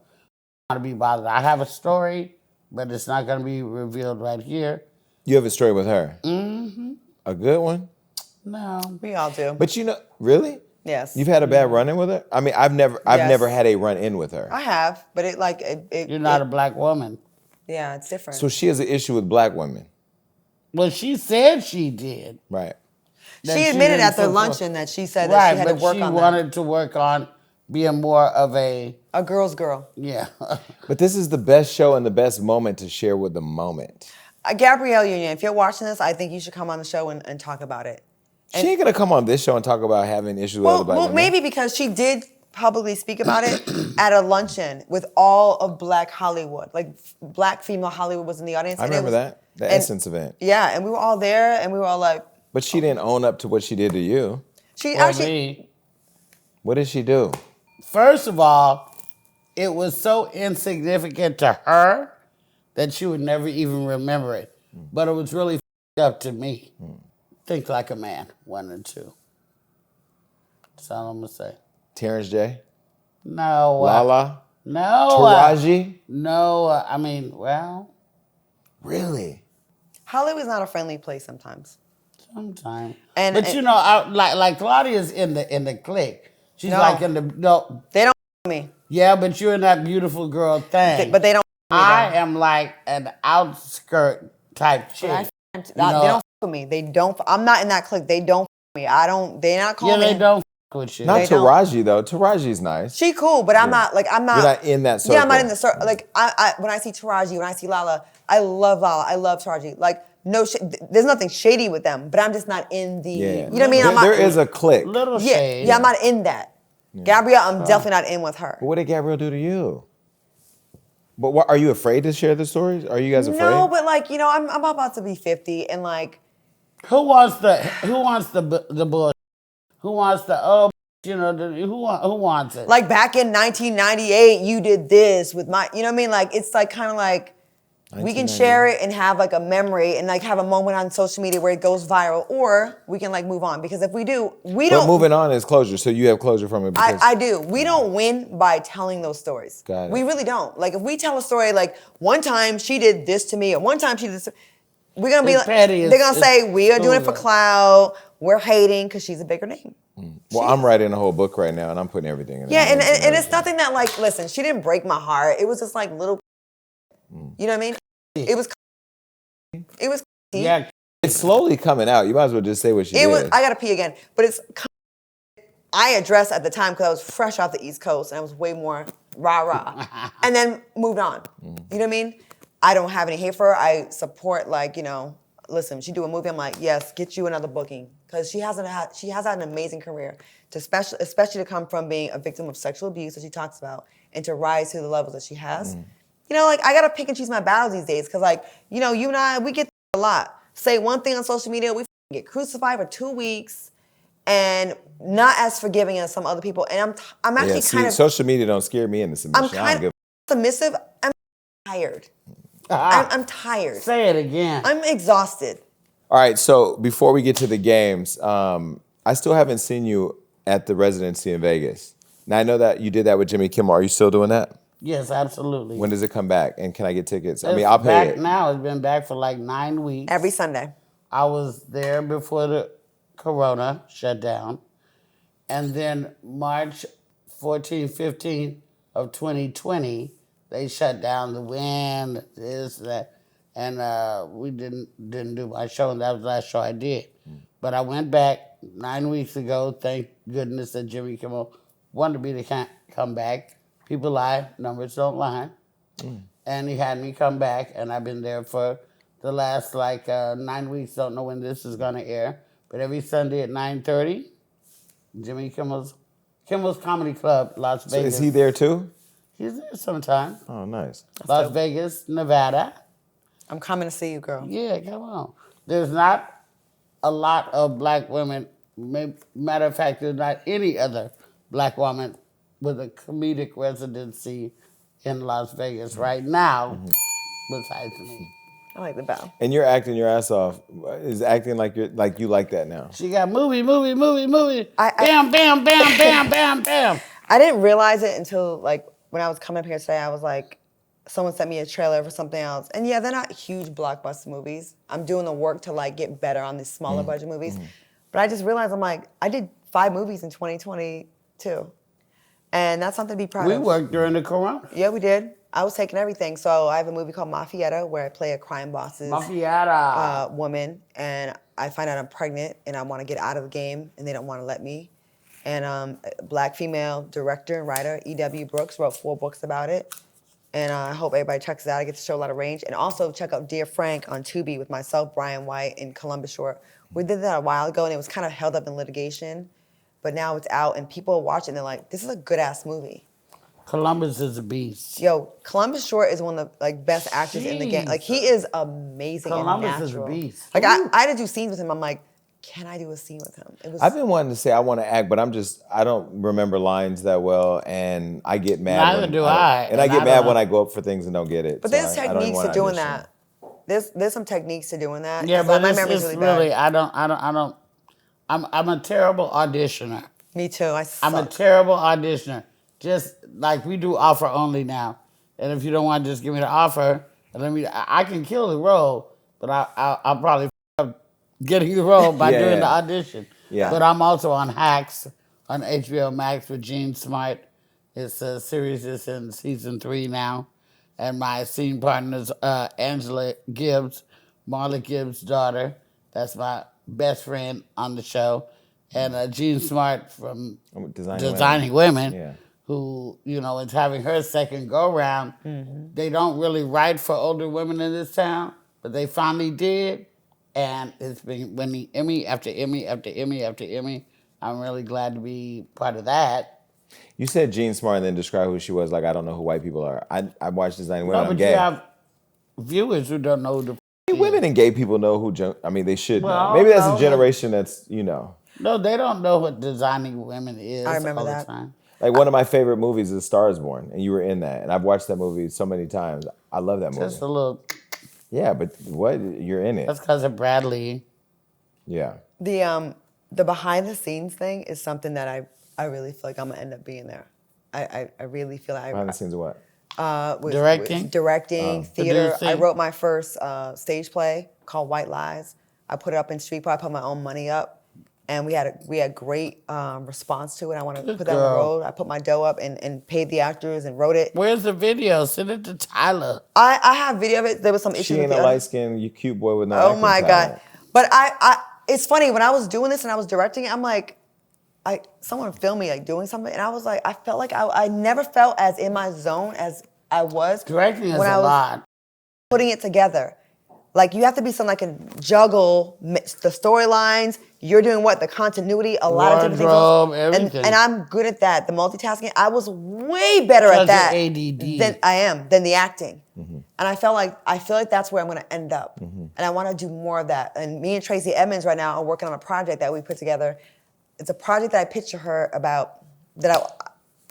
C: to be bothered. I have a story, but it's not going to be revealed right here.
B: You have a story with her?
C: Mm-hmm.
B: A good one?
C: No.
D: We all do.
B: But really?
D: Yes.
B: You've had a bad run-in with her? I mean, I've never had a run-in with her.
D: I have, but
C: You're not a black woman.
D: Yeah, it's different.
B: So she has an issue with black women.
C: Well, she said she did.
B: Right.
D: She admitted at the luncheon that she said that she had to work on that.
C: Right, but she wanted to work on being more of a
D: girl's girl.
C: Yeah.
B: But this is the best show and the best moment to share with the moment.
D: Gabrielle Union, if you're watching this, I think you should come on the show and talk about it.
B: She ain't gonna come on this show and talk about having issues with other black women.
D: Maybe because she did publicly speak about it at a luncheon with all of Black Hollywood. Like Black female Hollywood was in the audience.
B: I remember that. The Essence event.
D: Yeah, and we were all there and we were all like.
B: But she didn't own up to what she did to you. What did she do?
C: First of all, it was so insignificant to her that she would never even remember it. But it was really up to me. Think like a man, 1 and 2. That's all I'm going to say.
B: Terrence J?
C: No.
B: Lala?
C: No.
B: Taraji?
C: No,
B: Really?
D: Hollywood's not a friendly place sometimes.
C: Sometimes.
D: But
C: like Claudia's in the clique. She's like in the
D: They don't me.
C: Yeah, but you're in that beautiful girl thing.
D: But they don't.
C: I am like an outskirt type chick.
D: They don't with me. They don't. I'm not in that clique. They don't me. I don't. They not calling me.
C: Yeah, they don't with you.
B: Not Taraji though. Taraji's nice.
D: She cool, but I'm not. I'm not.
B: You're not in that circle.
D: Yeah, I'm not in the circle. Like I when I see Taraji, when I see Lala, I love Lala. I love Taraji. Like no, there's nothing shady with them, but I'm just not in the.
B: Yeah.
D: You know what I mean?
B: There is a clique.
C: Little shade.
D: Yeah, I'm not in that. Yeah. Gabrielle, I'm definitely not in with her.
B: But what did Gabrielle do to you? But what, are you afraid to share the stories? Are you guys afraid?
D: No, but I'm about to be 50 and
C: who wants the bullshit? Who wants the who wants it?
D: Like back in 1998, you did this with my, you know what I mean? Like it's like kind of like we can share it and have like a memory and like have a moment on social media where it goes viral, or we can like move on. Because if we do, we don't.
B: But moving on is closure, so you have closure from it.
D: I do. We don't win by telling those stories.
B: Got it.
D: We really don't. Like if we tell a story like one time she did this to me or one time she did this, we're gonna be like, they're gonna say we are doing it for clout. We're hating because she's a bigger name.
B: Well, I'm writing a whole book right now, and I'm putting everything in it.
D: Yeah, and it's nothing that like, listen, she didn't break my heart. It was just like little, you know what I mean? It was.
C: Yeah.
B: It's slowly coming out. You might as well just say what she did.
D: I gotta pee again, but it's. I addressed at the time because I was fresh off the East Coast and I was way more rah-rah, and then moved on. You know what I mean? I don't have any hate for her. I support listen, she do a movie. I'm like, yes, get you another booking because she has had an amazing career. Especially to come from being a victim of sexual abuse that she talks about and to rise to the levels that she has. I gotta pick and choose my battles these days because you and I, we get a lot. Say one thing on social media, we get crucified for 2 weeks and not as forgiving as some other people. And I'm actually kind of.
B: Social media don't scare me into submission.
D: I'm kind of submissive. I'm tired. I'm tired.
C: Say it again.
D: I'm exhausted.
B: All right, so before we get to the games, I still haven't seen you at the residency in Vegas. Now, I know that you did that with Jimmy Kimmel. Are you still doing that?
C: Yes, absolutely.
B: When does it come back? And can I get tickets? I'll pay it.
C: Now, it's been back for like 9 weeks.
D: Every Sunday.
C: I was there before the Corona shut down. And then March 14, 15 of 2020, they shut down the wind, this, that. And we didn't do my show, and that was the last show I did. But I went back 9 weeks ago. Thank goodness that Jimmy Kimmel wanted me to come back. People lie, numbers don't lie. And he had me come back, and I've been there for the last 9 weeks. Don't know when this is gonna air, but every Sunday at 9:30, Jimmy Kimmel's Kimmel's Comedy Club, Las
B: So
C: Vegas.
B: is he there too?
C: He's there sometimes.
B: Oh, nice.
C: Las Vegas, Nevada.
D: I'm coming to see you, girl.
C: Yeah, come on. There's not a lot of black women. Matter of fact, there's not any other black woman with a comedic residency in Las Vegas right now besides me.
D: I like the bow.
B: And you're acting your ass off. Is acting like you like that now?
C: She got movie. Bam, bam, bam, bam, bam.
D: I didn't realize it until like when I was coming up here today. I was like, someone sent me a trailer for something else, and yeah, they're not huge blockbuster movies. I'm doing the work to like get better on these smaller budget movies, but I just realized I'm like, I did 5 movies in 2022, and that's something to be proud of.
C: We worked during the corona.
D: Yeah, we did. I was taking everything. So I have a movie called Mafietta where I play a crime boss's woman, and I find out I'm pregnant and I want to get out of the game, and they don't want to let me. And a black female director and writer, E.W. Brooks, wrote 4 books about it. And I hope everybody checks it out. I get to show a lot of range. And also check out Dear Frank on Tubi with myself, Brian White, and Columbus Short. We did that a while ago, and it was kind of held up in litigation. But now it's out, and people are watching. They're like, this is a good-ass movie.
C: Columbus is a beast.
D: Yo, Columbus Short is one of the best actors in the game. Like, he is amazing
C: Columbus
D: and
C: is
D: natural.
C: a beast.
D: Like, I had to do scenes with him. I'm like, can I do a scene with him? It was.
B: I've been wanting to say I want to act, but I don't remember lines that well, and I get mad.
C: Neither do I.
B: And I get mad when I go up for things and don't get it.
D: But
B: So
D: there's
B: I don't even
D: techniques
B: wanna
D: to doing
B: audition.
D: that. There's some techniques to doing that.
C: Yeah,
D: 'cause
C: but
D: my
C: it's
D: memory's
C: just
D: really
C: really,
D: bad.
C: I'm a terrible auditioner.
D: Me too. I suck.
C: I'm a terrible auditioner. Just like we do offer only now. And if you don't want to just give me the offer, I can kill the role, but I'll probably f- up getting the role by doing the audition.
B: Yeah.
C: But I'm also on Hacks on HBO Max with Gene Smart. It's a series that's in season 3 now. And my scene partner's Angela Gibbs, Marla Gibbs' daughter. That's my best friend on the show. And Gene Smart from Designing Women, who, is having her second go-round. They don't really write for older women in this town, but they finally did. And it's been winning Emmy after Emmy after Emmy after Emmy. I'm really glad to be part of that.
B: You said Jean Smart and then describe who she was. Like, I don't know who white people are. I watched Designing Women.
C: No, but you have viewers who don't know who the
B: women and gay people know who. They should know.
C: Well,
B: Maybe that's
C: no,
B: a generation that's
C: No, they don't know what Designing Women is.
D: I remember
C: all
D: that.
C: the time.
B: Like one of my favorite movies is *Star Is Born*, and you were in that, and I've watched that movie so many times. I love that movie.
C: Just a little.
B: Yeah, but what? You're in it.
C: That's because of Bradley.
B: Yeah.
D: The behind the scenes thing is something that I really feel like I'm gonna end up being there. I really feel like
B: Behind the scenes of what?
C: Directing?
D: Directing, theater.
C: Producing?
D: I wrote my first stage play called White Lies. I put it up in Street Park. I put my own money up, and we had great response to it. I want to put that on the road. I put my dough up and paid the actors and wrote it.
C: Where's the video? Send it to Tyler.
D: I have video of it. There was some issues.
B: She
D: with
B: ain't
D: the
B: a
D: other-
B: light skinned, you cute boy with no
D: Oh
B: acting
D: my
B: talent.
D: God. But it's funny, when I was doing this and I was directing it, I'm like, someone filmed me like doing something, and I was like, I felt like I never felt as in my zone as I was.
C: Directing is
D: when I
C: a
D: was
C: lot.
D: putting it together. Like, you have to be someone that can juggle the storylines. You're doing what? The continuity, a lot of different
C: Wardrobe,
D: things.
C: everything.
D: And I'm good at that. The multitasking, I was way better at that
C: ADD.
D: than the acting. And I feel like that's where I'm gonna end up. And I wanna do more of that. And me and Tracy Edmonds right now are working on a project that we put together. It's a project that I pitched to her about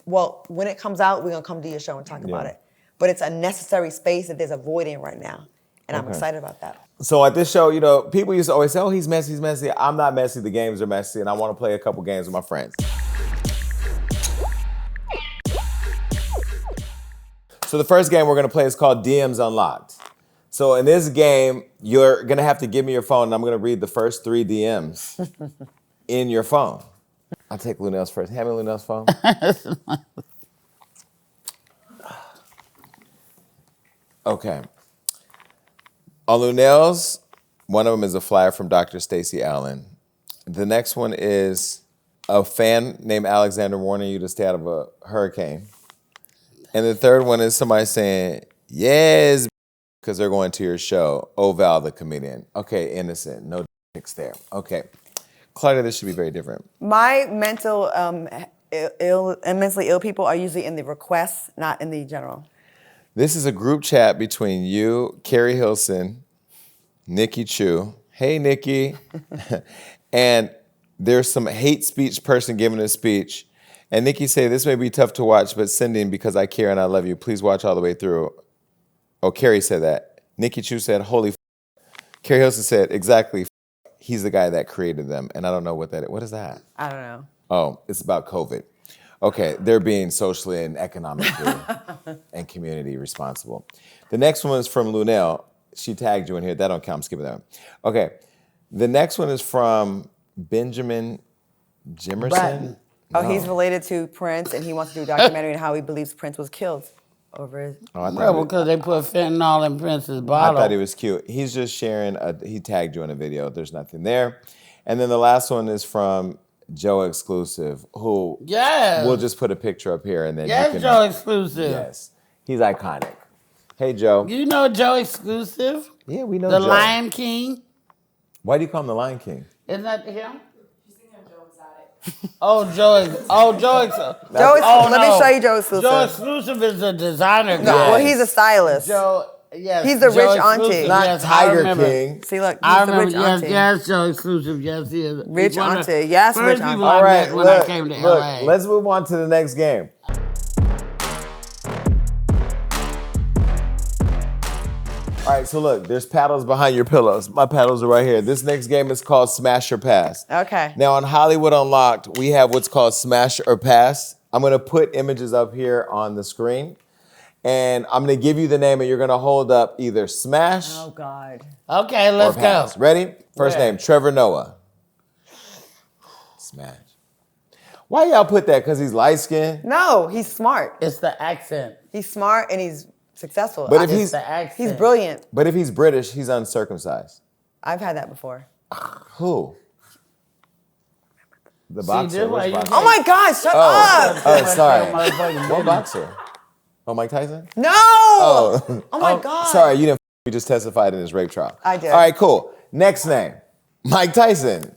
D: when it comes out, we're gonna come to your show and talk about it. But it's a necessary space that there's a void in right now. And I'm excited about that.
B: So at this show, people used to always say, oh, he's messy, he's messy. I'm not messy, the games are messy, and I want to play a couple games with my friends. So the first game we're going to play is called DMs Unlocked. So in this game, you're going to have to give me your phone, and I'm going to read the first 3 DMs in your phone. I'll take Luenell's first. Hand me Luenell's phone. Okay. On Luenell's, one of them is a flyer from Dr. Stacey Allen. The next one is a fan named Alexander warning you to stay out of a hurricane. And the third one is somebody saying, yes, because they're going to your show. Oh, Val, the comedian. Okay, innocent. No dicks there. Okay. Claudia, this should be very different.
D: My mental mentally ill people are usually in the requests, not in the general.
B: This is a group chat between you, Carrie Hilson, Nikki Chu. Hey, Nikki. And there's some hate speech person giving a speech. And Nikki said, this may be tough to watch, but sending because I care and I love you. Please watch all the way through. Oh, Carrie said that. Nikki Chu said, holy f***. Carrie Hilson said, exactly, f***. He's the guy that created them. And I don't know what that is. What is that?
D: I don't know.
B: Oh, it's about COVID. Okay, they're being socially and economically and community responsible. The next one is from Luenell. She tagged you in here. That don't count. I'm skipping that one. Okay, the next one is from Benjamin Jimerson.
C: Budden.
D: Oh, he's related to Prince, and he wants to do a documentary on how he believes Prince was killed over.
B: Oh, I
C: Well,
B: thought,
C: because they put fentanyl in Prince's
B: I
C: bottle.
B: thought he was cute. He's just sharing, he tagged you in a video. There's nothing there. And then the last one is from Joe Exclusive, who
C: Yes.
B: we'll just put a picture up here and then
C: Yes,
B: you can.
C: Joe Exclusive.
B: Yes, he's iconic. Hey, Joe.
C: You know Joe Exclusive?
B: Yeah, we know
C: The
B: Joe.
C: Lion King?
B: Why do you call him the Lion King?
C: Isn't that him? Oh, Joe Exclusive.
D: Let me show you Joe Exclusive.
C: Joe Exclusive is a designer guy.
D: No, well, he's a stylist.
C: Joe, yes.
D: He's the
C: Joe
D: rich auntie.
C: Exclusive,
B: Not
C: yes, I
B: Tiger
C: remember.
B: King.
D: See, look, he's
C: I
D: the
C: remember,
D: rich auntie.
C: yes, Joe Exclusive, yes, he is.
D: Rich
C: He's one of the
D: auntie, yes,
C: first
D: rich
C: people
D: auntie.
C: I
B: All right,
C: met when I came to LA.
B: Let's move on to the next game. All right, so look, there's paddles behind your pillows. My paddles are right here. This next game is called Smash or Pass.
D: Okay.
B: Now on Hollywood Unlocked, we have what's called Smash or Pass. I'm gonna put images up here on the screen, and I'm gonna give you the name, and you're gonna hold up either Smash
D: Oh God.
C: Okay,
B: or
C: let's go.
B: Pass. Ready? First
C: Where?
B: name, Trevor Noah. Smash. Why y'all put that? Because he's light-skinned?
D: No, he's smart.
C: It's the accent.
D: He's smart and he's successful.
B: But if
C: It's
B: he's
C: the accent.
D: He's brilliant.
B: But if he's British, he's uncircumcised.
D: I've had that before.
B: Who? The
C: See,
B: boxer.
C: this why
B: Which
C: you
B: boxer?
D: Oh my God! Shut up!
B: Oh, sorry.
C: Motherfucking
B: What
C: Diddy.
B: boxer? Oh, Mike Tyson?
D: No! Oh,
B: Oh.
D: my God!
B: Sorry, you didn't. You just testified in his rape trial.
D: I did.
B: All right, cool. Next name, Mike Tyson.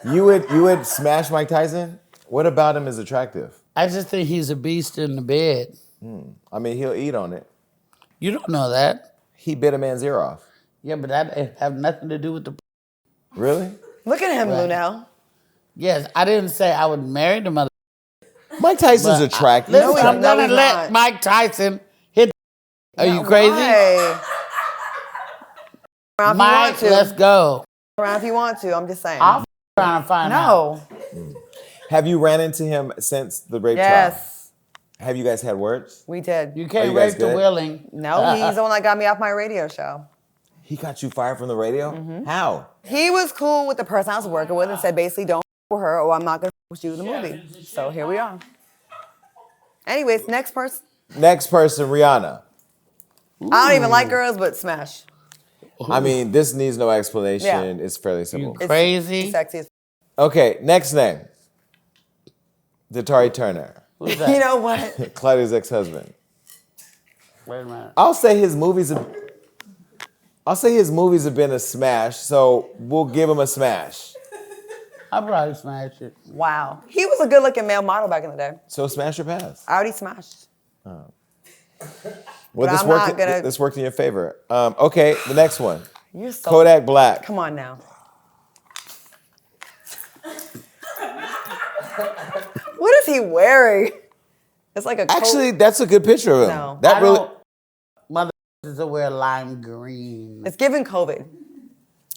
B: You would smash Mike Tyson? What about him is attractive?
C: I just think he's a beast in the bed.
B: I mean, he'll eat on it.
C: You don't know that.
B: He bit a man's ear off.
C: Yeah, but that have nothing to do with the.
B: Really?
D: Look at him,
C: Right.
D: Luenell.
C: Yes, I didn't say I would marry the mother.
B: Mike Tyson's
C: But
B: attractive.
C: Listen,
D: he's
C: I'm
D: not.
C: gonna
D: No, he's
C: let
D: not.
C: Mike Tyson hit. Are you crazy?
D: Why? Around if you
C: Mike,
D: want to.
C: let's go.
D: Around if you want to. I'm just saying.
C: I'm trying to find out.
D: No.
B: Have you ran into him since the rape trial?
D: Yes,
B: Have you guys had words?
D: we did.
C: You
B: Are
C: can't
B: you guys
C: rape the
B: good?
C: willing.
D: No, he's the one that got me off my radio show.
B: He got you fired from the radio? How?
D: He was cool with the person I was working with and said basically don't with her or I'm not gonna with you in the movie. So here we are. Anyways, next person.
B: Next person, Rihanna.
D: I don't even like girls, but smash.
B: I mean, this needs no explanation.
D: Yeah.
B: It's fairly simple.
D: It's
C: Crazy.
D: sexy as
B: Okay, next name. Datari Turner.
C: Who's that?
D: You know what?
B: Claudia's ex-husband.
C: Wait a minute.
B: I'll say his movies have been a smash, so we'll give him a smash.
C: I'll probably smash it.
D: Wow. He was a good looking male model back in the day.
B: So smash or pass?
D: I already smashed.
B: Well,
D: But
B: this
D: I'm
B: worked.
D: not gonna-
B: This worked in your favor. Okay, the next one.
D: You're so
B: Kodak Black.
D: Come on now. What is he wearing? It's like a coat.
B: Actually, that's a good picture of him.
D: No.
B: That
C: I
B: really.
C: don't- Mother to wear lime green.
D: It's giving COVID.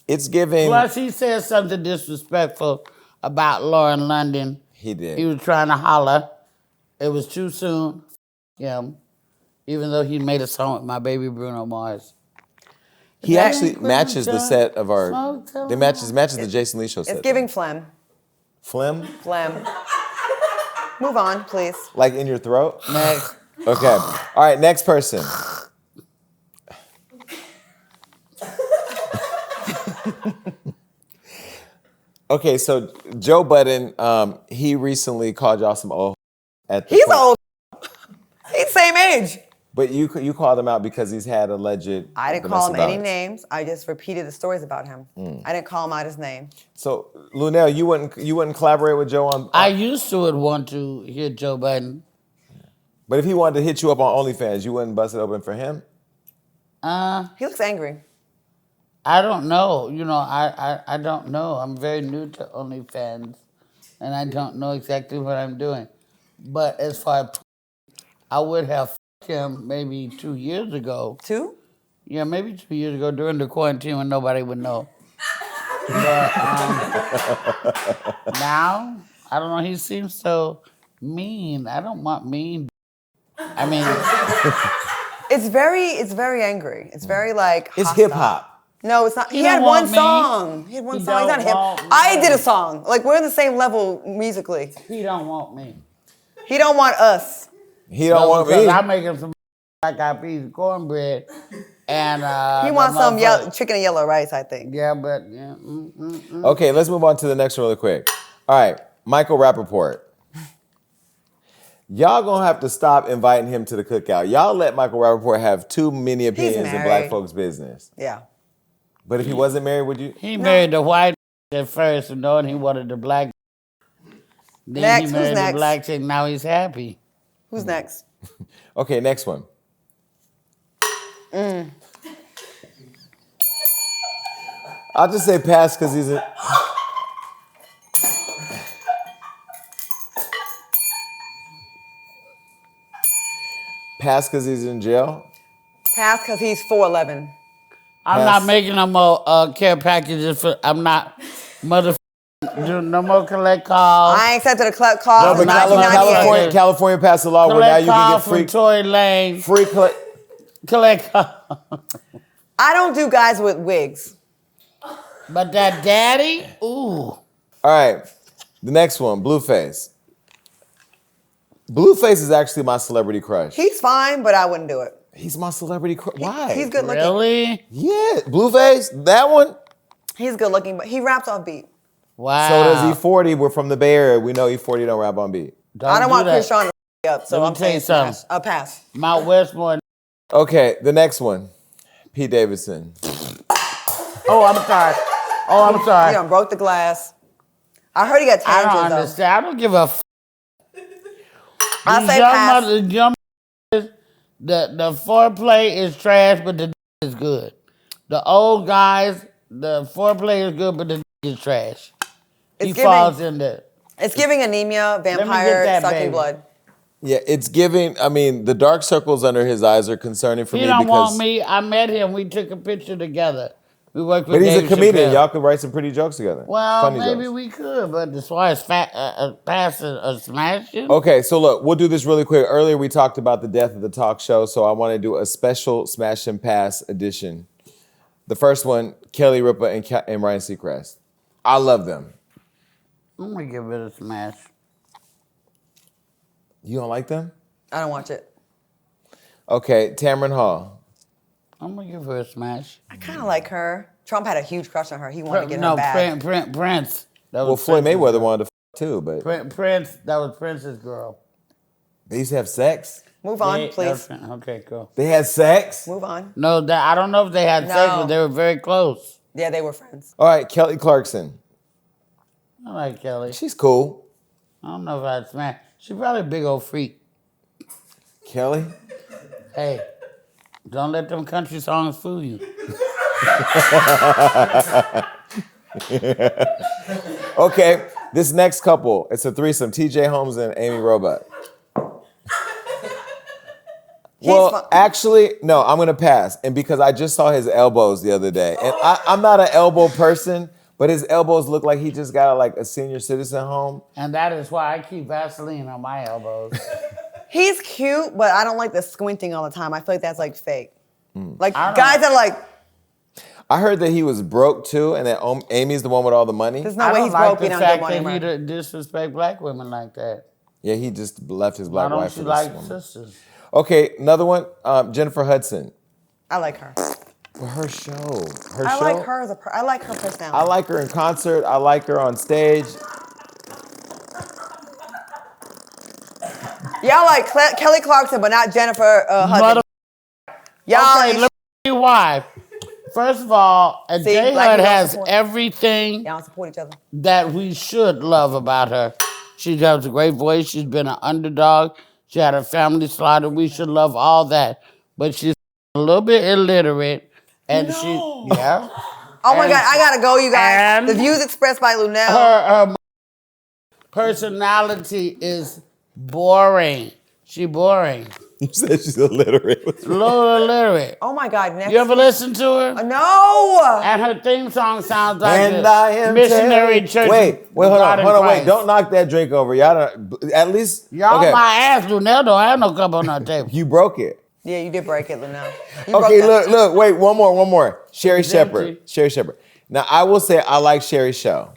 B: It's giving.
C: Plus, he said something disrespectful about Lauren London.
B: He did.
C: He was trying to holler. It was too soon. Him, even though he made a song with my baby Bruno Mars.
B: He actually matches the set of our. They matches the Jason Lee show set.
D: It's giving phlegm.
B: Phlegm,
D: Phlegm. Move on, please.
B: like in your throat.
C: Next.
B: Okay. All right. Next person. Okay, so Joe Budden, he recently called y'all some old at the
D: He's
B: point.
D: old. He's same age.
B: But you called him out because he's had alleged.
D: I didn't call him
B: domestic
D: any
B: violence.
D: names. I just repeated the stories about him. I didn't call him out his name.
B: So, Luenell, you wouldn't collaborate with Joe on.
C: I used to would want to hear Joe Budden.
B: But if he wanted to hit you up on OnlyFans, you wouldn't bust it open for him?
D: He looks angry.
C: I don't know. You know, I don't know. I'm very new to OnlyFans, and I don't know exactly what I'm doing. But as far as I would have fucked him maybe 2 years ago.
D: 2?
C: Yeah, maybe 2 years ago during the quarantine when nobody would know. But now, I don't know. He seems so mean. I don't want mean. I mean,
D: It's very angry. It's very like
B: It's
D: hostile.
B: hip hop.
D: No, it's not.
C: He
D: He
C: don't
D: had
C: want
D: one
C: me.
D: song. He had one
C: He
D: song. He's not
C: don't
D: hip.
C: want me.
D: I did a song. Like we're on the same level musically.
C: he don't want me.
D: He don't want us.
B: He don't want
C: because
B: me.
C: I make him some black eyed peas cornbread, and
D: He wants some chicken and yellow rice, I think.
C: Yeah, but yeah.
B: Okay, let's move on to the next one really quick. All right, Michael Rappaport. Y'all gonna have to stop inviting him to the cookout. Y'all let Michael Rappaport have too many opinions in
D: married.
B: black folks' business.
D: Yeah.
B: But if he wasn't married, would you?
C: He married the white at first, and knowing he wanted the black. Then
D: Next,
C: he
D: who's
C: married
D: next?
C: the black chick. Now he's happy.
D: Who's next?
B: Okay, next one. I'll just say pass because he's a. Pass because he's in jail.
D: Pass because he's 4'11".
C: I'm
B: Pass.
C: not making no more care packages for. I'm not do no more collect calls.
D: I ain't accepted a call
B: No,
D: from
B: but
D: 1998.
B: California passed a law where now
C: Collect
B: you can
C: calls
B: get free
C: from Tory Lane. Collect calls.
D: I don't do guys with wigs.
C: But that daddy, ooh.
B: All right, the next one, Blueface. Blueface is actually my celebrity crush.
D: He's fine, but I wouldn't do it.
B: He's my celebrity crush. Why?
D: He's good looking.
C: Really?
B: Yeah, Blueface, that one.
D: He's good looking, but he raps off beat.
C: Wow.
B: So does E40. We're from the Bay Area. We know E40 don't rap on beat.
D: I don't
C: do
D: want
C: that.
D: Chris Sean to up, so
C: Let me
D: I'm
C: tell you
D: saying
C: something.
D: smash. I'll pass.
C: Mount Westmore.
B: Okay, the next one, Pete Davidson.
C: Oh, I'm sorry. Oh, I'm sorry.
D: He done broke the glass. I heard he got
C: I don't
D: tantrums though.
C: understand. I don't give a f.
D: I
C: These
D: say
C: young
D: pass.
C: mothers- young mothers, the foreplay is trash, but the is good. The old guys, the foreplay is good, but the is trash.
D: It's
C: He
D: giving-
C: falls in there.
D: It's giving anemia,
C: get
D: vampire,
C: that,
D: sucking
C: baby.
D: blood.
B: Yeah, it's giving. I mean, the dark circles under his eyes are concerning for
C: He
B: me
C: don't
B: because.
C: want me. I met him. We took a picture together. We worked with
B: But he's a
C: Dave
B: comedian.
C: Chappelle.
B: Y'all could write some pretty jokes together.
C: Well,
B: Funny
C: maybe
B: jokes.
C: we could, but as far as passing or smashing,
B: Okay, so look, we'll do this really quick. Earlier we talked about the death of the talk show, so I want to do a special smash and pass edition. The first one, Kelly Ripa and Ryan Seacrest. I love them.
C: I'm gonna give it a smash.
B: You don't like them?
D: I don't watch it.
B: Okay, Tamron Hall.
C: I'm gonna give her a smash.
D: I kind of like her. Trump had a huge crush on her. He wanted to get her back.
C: Prince. That was
B: Well, Floyd
C: Prince's
B: Mayweather
C: girl.
B: wanted to too, but
C: Prince. That was Prince's girl.
B: they used to have sex.
D: Move on,
C: They-
D: please.
C: that was- Okay, cool.
B: They had sex?
D: Move on.
C: No, I don't know if they had sex,
D: No.
C: but they were very close.
D: Yeah, they were friends.
B: All right, Kelly Clarkson.
C: I like Kelly.
B: She's cool.
C: I don't know if I'd smash. She's probably a big old freak.
B: Kelly?
C: Hey, don't let them country songs fool you.
B: Okay, this next couple, it's a threesome, TJ Holmes and Amy Robach. Well,
D: fun.
B: actually, no, I'm going to pass. And because I just saw his elbows the other day. And I'm not an elbow person, but his elbows look like he just got like a senior citizen home.
C: And that is why I keep Vaseline on my elbows.
D: He's cute, but I don't like the squinting all the time. I feel like that's like fake. Like
C: I don't-
D: guys that are like,
B: I heard that he was broke too, and that Amy's the one with all the money.
D: there's
C: I
D: no way
C: don't
D: he's
C: like
D: broke.
C: the
D: He don't
C: fact
D: get money.
C: that he
D: anymore.
C: disrespect black women like that.
B: Yeah, he just left his
C: Why
B: black
C: don't
B: wife for
C: you
B: this
C: like
B: woman.
C: sisters?
B: Okay, another one, Jennifer Hudson.
D: I like her.
B: For her show.
D: I like her as I like her personality.
B: I like her in concert. I like her on stage.
D: Y'all like Kelly Clarkson, but not Jennifer Hudson. Y'all
C: Okay, let me tell you why. First of all, and
D: See,
C: J
D: black
C: Hood
D: people
C: has
D: support-
C: everything
D: y'all support each other.
C: that we should love about her. She has a great voice. She's been an underdog. She had her family slaughtered. We should love all that. But she's a little bit illiterate. And yeah.
D: Oh my God, I gotta go, you guys.
C: and
D: The views expressed by Luenell.
C: Her personality is boring. She boring.
B: You said she's illiterate.
C: A little illiterate.
D: Oh my God, next.
C: You ever listen to her?
D: No!
C: And her theme song sounds like
B: And
C: a
B: I am
C: missionary church.
B: Wait, hold
C: God
B: on,
C: in
B: wait.
C: Christ.
B: Don't knock that drink over. Y'all don't, at least.
C: Y'all
B: okay.
C: my ass, Luenell don't have no cup on her table.
B: You broke it.
D: Yeah, you did break it, Luenell. You
B: Okay,
D: broke that.
B: look, wait, one more. Sherry
C: It's
B: Shepherd.
C: empty.
B: Sherry Shepherd. Now I will say I like Sherry's show.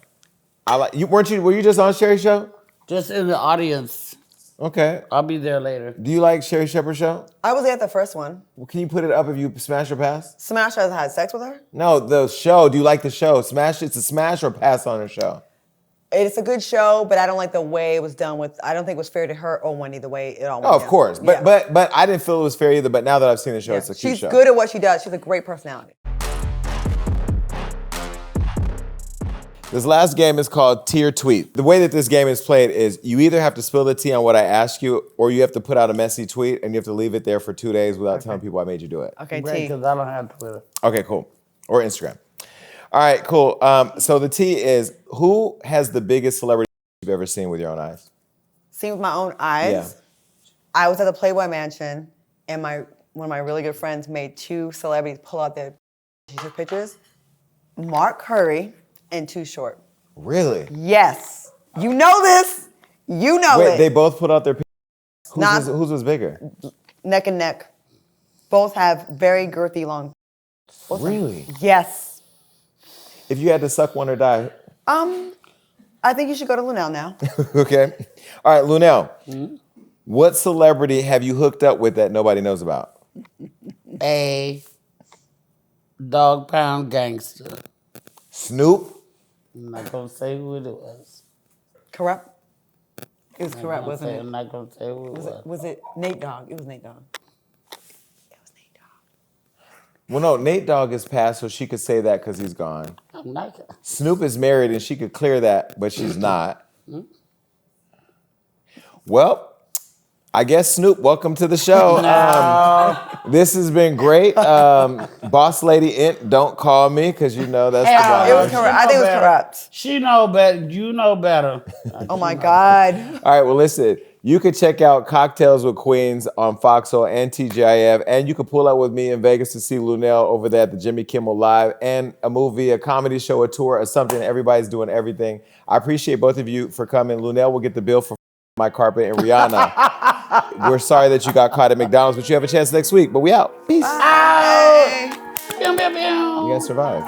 B: I like you. Were you just on Sherry's show?
C: Just in the audience.
B: Okay.
C: I'll be there later.
B: Do you like Sherry Shepherd's show?
D: I was at the first one.
B: Well, can you put it up if you smash or pass?
D: Smash has had sex with her.
B: No, the show. Do you like the show? Smash. It's a smash or pass on her show.
D: It's a good show, but I don't like the way it was done with. I don't think it was fair to her or Wendy the way it all went
B: Oh, of
D: down.
B: course.
D: Yeah.
B: But I didn't feel it was fair either. But now that I've seen the show,
D: Yeah.
B: it's a cute
D: She's
B: show.
D: good at what she does. She's a great personality.
B: This last game is called Tea or Tweet. The way that this game is played is you either have to spill the tea on what I ask you, or you have to put out a messy tweet and you have to leave it there for 2 days without telling people I made you do it.
D: Okay,
C: Great,
D: T.
C: because I don't have Twitter.
B: Okay, cool. Or Instagram. All right, cool. So the tea is, who has the biggest celebrity you've ever seen with your own eyes?
D: Seen with my own eyes.
B: Yeah.
D: I was at the Playboy Mansion, and one of my really good friends made 2 celebrities pull out their pictures. Mark Curry and Too Short.
B: Really?
D: Yes. You know this. You know
B: Wait,
D: it.
B: they both put out their pictures?
D: Not-
B: Whose was bigger?
D: Neck and neck. Both have very girthy long.
B: Really?
D: Yes.
B: If you had to suck one or die.
D: I think you should go to Luenell now.
B: Okay. All right, Luenell. What celebrity have you hooked up with that nobody knows about?
C: A dog pound gangster.
B: Snoop?
C: I'm not gonna say who it was.
D: Corrupt? It was
C: I'm
D: corrupt,
C: not
D: wasn't
C: say-
D: it?
C: I'm not gonna say who it was.
D: Was it Nate Dogg? It was Nate Dogg. It was Nate Dogg.
B: Well, no, Nate Dogg is passed, so she could say that because he's gone.
C: I'm not.
B: Snoop is married, and she could clear that, but she's not. Well, I guess Snoop, welcome to the show. This has been great. Boss Lady Int, don't call me because you know that's
C: Hell,
B: the
D: It was
B: vibe.
D: corrupt. I think it was corrupt.
C: She know better. You know better.
D: Oh my God.
B: All right, well, listen, you can check out Cocktails with Queens on Foxhole and TGIF, and you can pull up with me in Vegas to see Luenell over there at the Jimmy Kimmel Live, and a movie, a comedy show, a tour, or something. Everybody's doing everything. I appreciate both of you for coming. Luenell will get the bill for my carpet, and Rihanna, we're sorry that you got caught at McDonald's, but you have a chance next week. But we out. Peace.
C: Ow! Pew, pew, pew.
B: You guys survived.